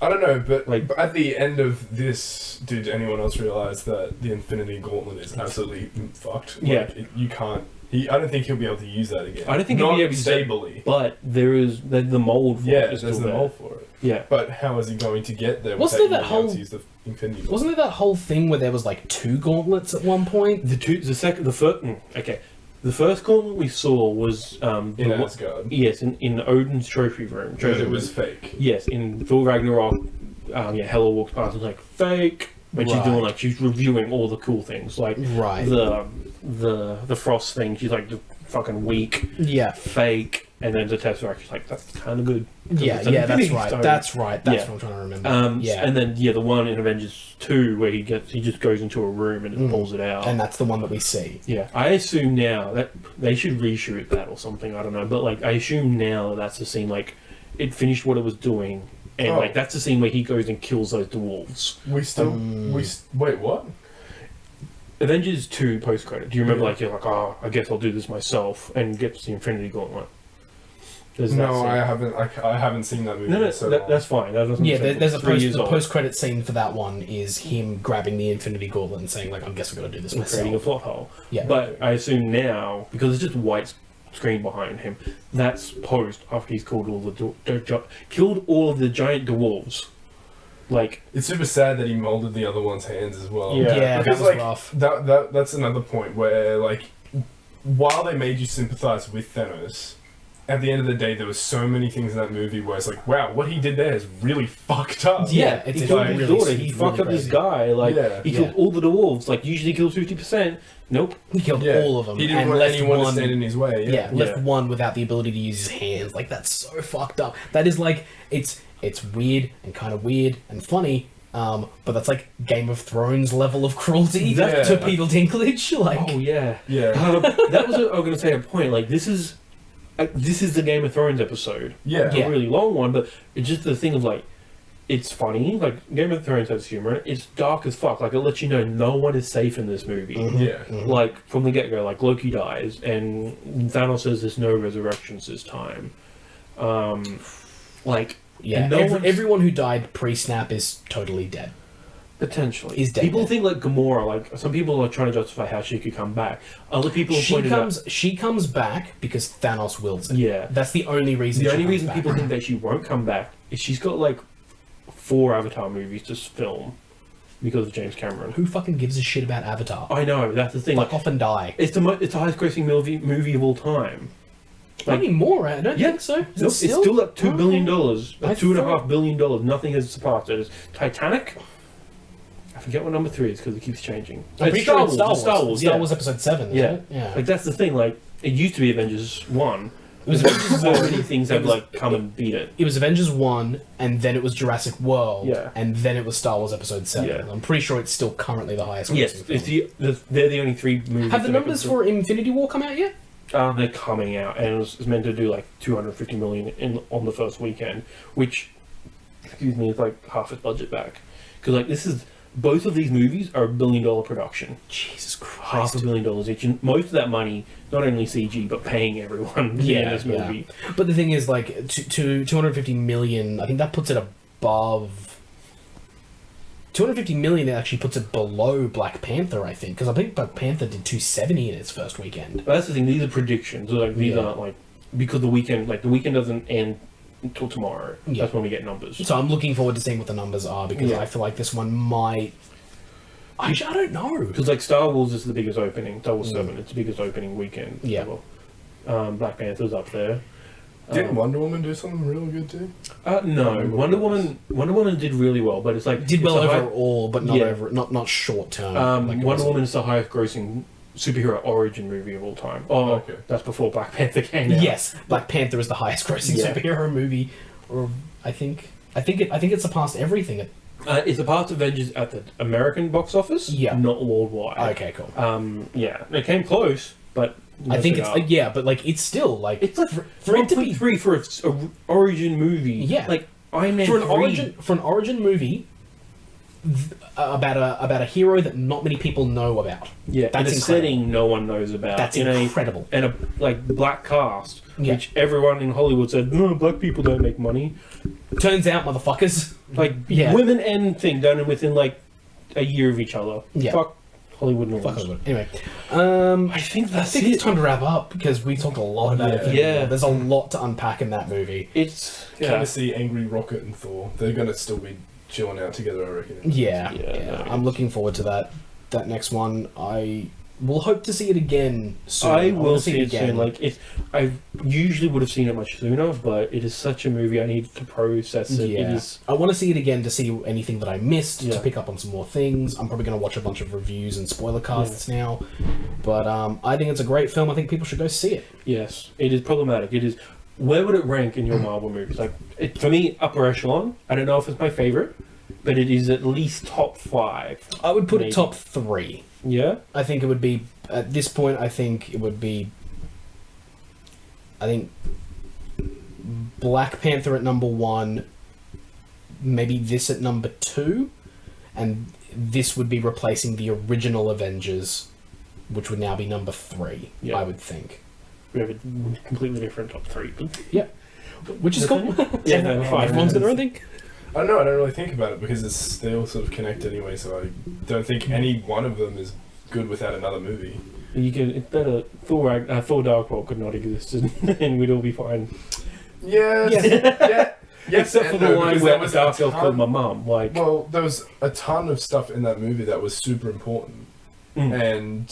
I don't know, but like, at the end of this, did anyone else realise that the Infinity Gauntlet is absolutely fucked? Like, you can't... I don't think he'll be able to use that again. I don't think he'll be able to stably. But there is the mold for it. Yeah, there's the mold for it. Yeah. But how is he going to get there? Wasn't there that whole... Use the Infinity Gauntlet? Wasn't there that whole thing where there was like 2 gauntlets at one point? The first gauntlet we saw was in Asgard. Yes, in Odin's trophy room. It was fake. Yes, in Thor Ragnarok, Hela walks past and is like, fake. When she's doing, like, she's reviewing all the cool things, like the frost thing. She's like, fucking weak, fake, and then the Tesseract. She's like, that's kind of good. That's right. That's what I'm trying to remember. And then the one in Avengers 2 where he just goes into a room and it pulls it out, and that's the one that we see. Yeah, I assume now that they should reshoot that or something. I don't know, but like I assume now that's the scene. Like, it finished what it was doing. And, like, that's the scene where he goes and kills those dwarves. Wait, what? Avengers 2 post-credit. Do you remember, like, you're like, oh, I guess I'll do this myself, and get to the Infinity Gauntlet? I haven't seen that movie. No, that's fine. There's the post-credit scene for that one is him grabbing the Infinity Gauntlet and saying, like, I guess I've got to do this myself. Creating a plot hole. Yeah. But I assume now, because it's just white screen behind him, that's post after he's killed all the giant dwarves. Like, it's super sad that he molded the other one's hands as well. Yeah, because that was rough. That's another point where, like, while they made you sympathize with Thanos, at the end of the day, there was so many things in that movie where it's like, wow, what he did there is really fucked up. Yeah, he killed his daughter. He fucked up this guy. Like, he killed all the dwarves. Like, usually kills 50%. Nope. He killed all of them. He didn't want anyone to stand in his way. Left one without the ability to use his hands. Like, that's so fucked up. That is like, it's weird and kind of weird and funny. But that's like Game of Thrones level of cruelty to Peter Dinklage. Like, oh yeah. That was I was going to say a point. Like, this is the Game of Thrones episode. It's a really long one, but it's just the thing of, like, it's funny. Like, Game of Thrones has humor. It's dark as fuck. Like, it lets you know no one is safe in this movie. Like, from the get-go, like, Loki dies, and Thanos says there's no resurrections this time. Everyone who died pre-snap is totally dead. Potentially. Is dead. People think, like, Gamora, like, some people are trying to justify how she could come back. Other people she comes back because Thanos wills it. Yeah. That's the only reason people think that she won't come back is she's got, like, 4 Avatar movies to film because of James Cameron. Who fucking gives a shit about Avatar? I know, that's the thing. Fuck off and die. It's the highest grossing movie of all time. Like, maybe more, I don't think so. It's still at $2 billion. $2.5 billion. Nothing has surpassed it. It's Titanic? forget what number 3 is because it keeps changing. I'm pretty sure it's Star Wars. Star Wars, yeah. Star Wars Episode 7, isn't it? Yeah. Like, that's the thing, like, it used to be Avengers 1. It was Avengers So 1. many things have, like, come and beat it. It was Avengers 1, and then it was Jurassic World, Yeah. and then it was Star Wars Episode 7. Yeah. I'm pretty sure it's still currently the highest. Yes, grossing they're the only 3 movies. Have the that make numbers it for Infinity War come out yet? They're coming out, and it's meant to do like 250 million on the first weekend, which, excuse me, is like half its budget back. Because like both of these movies are $1 billion production, Jesus Christ. $500 million each, and most of that money not only CG but paying everyone in this movie. Yeah. But the thing is, like, to 250 million, I think that puts it above. 250 million actually puts it below Black Panther, I think, because I think Black Panther did 270 in its first weekend. But that's the thing; these are predictions. Like these aren't like because the weekend doesn't end until tomorrow. Yeah. That's when we get numbers. So I'm looking forward to seeing what the numbers are because I feel like this one might. I don't know. Because like Star Wars is the biggest opening. Star Wars 7, it's the biggest opening weekend. Yeah. Ever. Black Panther's up there. Didn't Wonder Woman do something real good too? No, Wonder Woman did really well, but it's like Did it's well the overall, but not not short term. Wonder Woman is the highest grossing superhero origin movie of all time. Oh, okay. That's before Black Panther came out. Yes, Black Panther is the highest grossing superhero movie, or I think it surpassed everything. It's a part of Avengers at the American box office, not worldwide. Okay, cool. It came close, but I think it's but like it's still like it's like for it to be 3 for a origin movie. Yeah, like Iron Man for an 3. origin movie about a hero that not many people know about. Yeah, that's in a setting no one knows about. That's incredible. And a like black cast, which everyone in Hollywood said, no, black people don't make money. Turns out, motherfuckers, like women and thing done within like a year of each other. Yeah. Fuck Hollywood norms. Fuck Hollywood. Anyway, I think it's time to wrap up because we talked a lot about it. Yeah, there's a lot to unpack in that movie. It's kind of see Angry Rocket and Thor. They're gonna still be chilling out together, I reckon. Yeah. I'm looking forward to that next one. I will hope to see it again soon. I will see it again. Like I usually would have seen it much sooner, but it is such a movie. I need to process it. Yeah. I want to see it again to see anything that I missed, to pick up on some more things. I'm probably going to watch a bunch of reviews and spoiler casts now. But I think it's a great film. I think people should go see it. Yes, it is problematic. It is. Where would it rank in your Marvel movies? Like for me, upper echelon. I don't know if it's my favorite, but it is at least top 5. I would put it top 3. Yeah? I think it would be, at this point, I think Black Panther at number 1, maybe this at number 2, and this would be replacing the original Avengers, which would now be number 3, I would think. We have a completely different top 3. Yeah. Which is cool. Yeah, no, fine. Everyone's got their own thing. I don't know, I don't really think about it because they all sort of connect anyway, so I don't think any one of them is good without another movie. It's better. Thor Dark World could not exist and we'd all be fine. Yes. Except for the line where the Dark Elf killed my mum. Like, well, there was a ton of stuff in that movie that was super important. And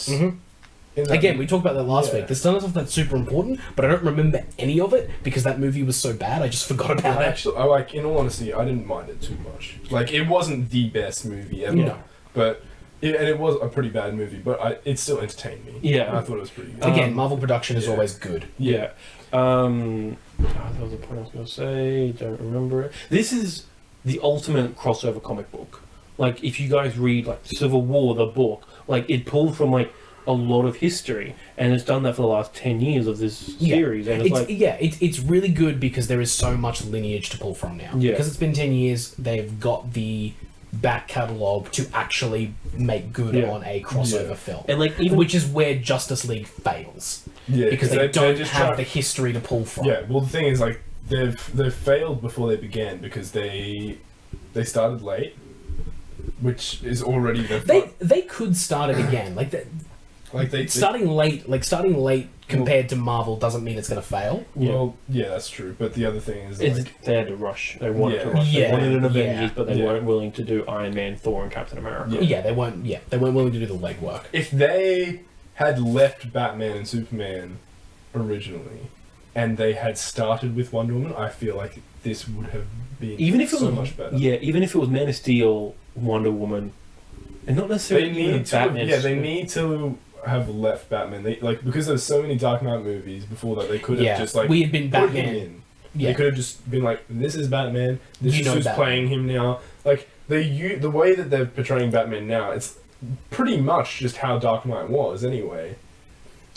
again, we talked about that last week. There's tons of stuff that's super important, but I don't remember any of it because that movie was so bad. I just forgot about it. Actually, in all honesty, I didn't mind it too much. Like, it wasn't the best movie ever, but it was a pretty bad movie. But it still entertained me. Yeah, and I thought it was pretty good. Again, Marvel production is always good. Yeah. That was the point I was going to say. Don't remember it. This is the ultimate crossover comic book. Like, if you guys read like Civil War, the book, like it pulled from like a lot of history, and it's done that for the last 10 years of this series. And it's really good because there is so much lineage to pull from now. Yeah. Because it's been 10 years, they've got the back catalogue to actually make good on a crossover film. And like which is where Justice League fails. Yeah, because they don't have the history to pull from. Yeah, well the thing is, like, they've failed before they began because they started late, which is already they could start it again. Starting late compared to Marvel doesn't mean it's going to fail. Yeah. Well, yeah, that's true. But the other thing is, they had to rush. They wanted to rush. They wanted an Avengers, but they weren't willing to do Iron Man, Thor, and Captain America. Yeah, they weren't willing to do the legwork. If they had left Batman and Superman originally, and they had started with Wonder Woman, I feel like this would have been much better. Yeah, even if it was Man of Steel, Wonder Woman, And not necessarily They even need to. Batman. They need to have left Batman. They because there's so many Dark Knight movies before that they could have just we had been put him Batman. in. Yeah. They could have just been like, this is Batman. This You is know who's Batman. playing him now. Like the way that they're portraying Batman now, it's pretty much just how Dark Knight was anyway.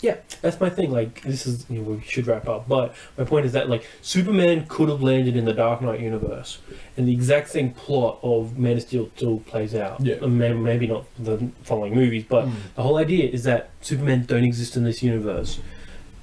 Yeah, that's my thing. Like, this is, we should wrap up, but my point is that, like, Superman could have landed in the Dark Knight universe, and the exact same plot of Man of Steel still plays out. Yeah. And maybe not the following movies, but the whole idea is that Superman don't exist in this universe.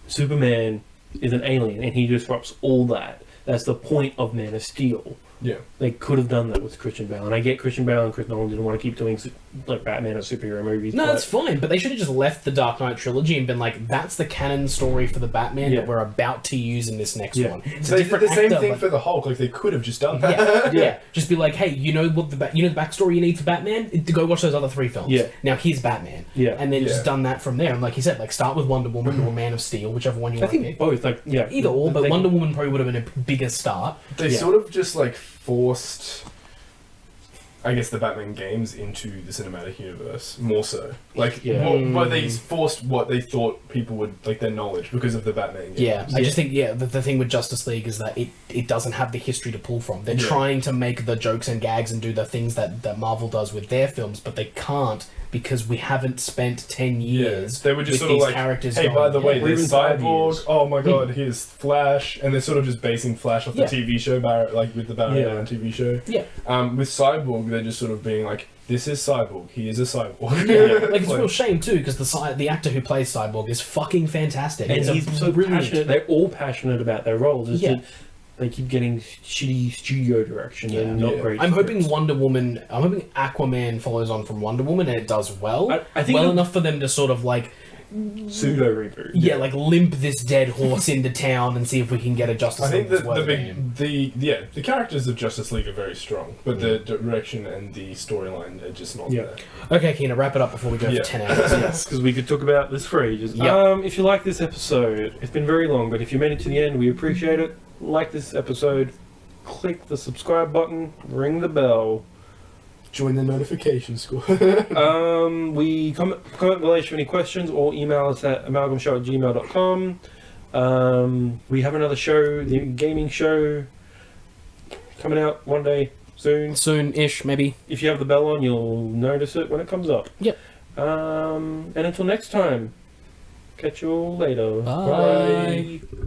Superman is an alien, and he disrupts all that. That's the point of Man of Steel. Yeah. They could have done that with Christian Bale, and I get Christian Bale and Chris Nolan didn't want to keep doing like Batman or superhero movies. No, but that's fine, but they should have just left the Dark Knight trilogy and been like, that's the canon story for the Batman that we're about to use in this next one. It's So a they did different the same actor, thing but- for the Hulk. Like they could have just done that. Yeah. Just be like, hey, you know what the backstory you need for Batman? Go watch those other 3 films. Yeah. Now here's Batman. Yeah. And then Yeah. just done that from there. And like you said, like start with Wonder Woman or Man of Steel, whichever one you I want to think pick. both. Like, yeah, Either or, but They- Wonder Woman probably would have been a bigger start. They sort of just like forced, I guess, the Batman games into the cinematic universe more so. Like, well, they forced what they thought people would like their knowledge because of the Batman games. Yeah, I just think the thing with Justice League is that it doesn't have the history to pull from. They're trying to make the jokes and gags and do the things that Marvel does with their films, but they can't because we haven't spent 10 years They were just with sort of these like, characters hey, going, by the way, we're there's in 5 Cyborg. years. Oh my god, here's Flash, and they're sort of just basing Flash off the TV show, like with the Barry Allen TV show. Yeah. With Cyborg, they're just sort of being like, this is Cyborg. He is a cyborg. Yeah, like it's a real shame too because the actor who plays Cyborg is fucking fantastic. And He's he's so brilliant. passionate. They're all passionate about their roles. It's Yeah. just, they keep getting shitty studio direction and not great. I'm hoping scripts. I'm hoping Aquaman follows on from Wonder Woman and it does well. I think well it- enough for them to sort of like pseudo reboot. yeah, like limp this dead horse into town and see if we can get a Justice I League think that's that worth a damn. the characters of Justice League are very strong, but the direction and the storyline are just not there. Okay, Keena, wrap it up before we go Yeah. for 10 hours. Yes, because we could talk about this for ages. Yep. If you like this episode, it's been very long, but if you made it to the end, we appreciate it. Like this episode, click the subscribe button, ring the bell. Join the notification squad. We comment below if you have any questions or email us at amalgamshow@gmail.com. We have another show, the gaming show, coming out one day soon. Soon-ish, maybe. If you have the bell on, you'll notice it when it comes up. Yep. And until next time, catch you all later. Bye. Bye.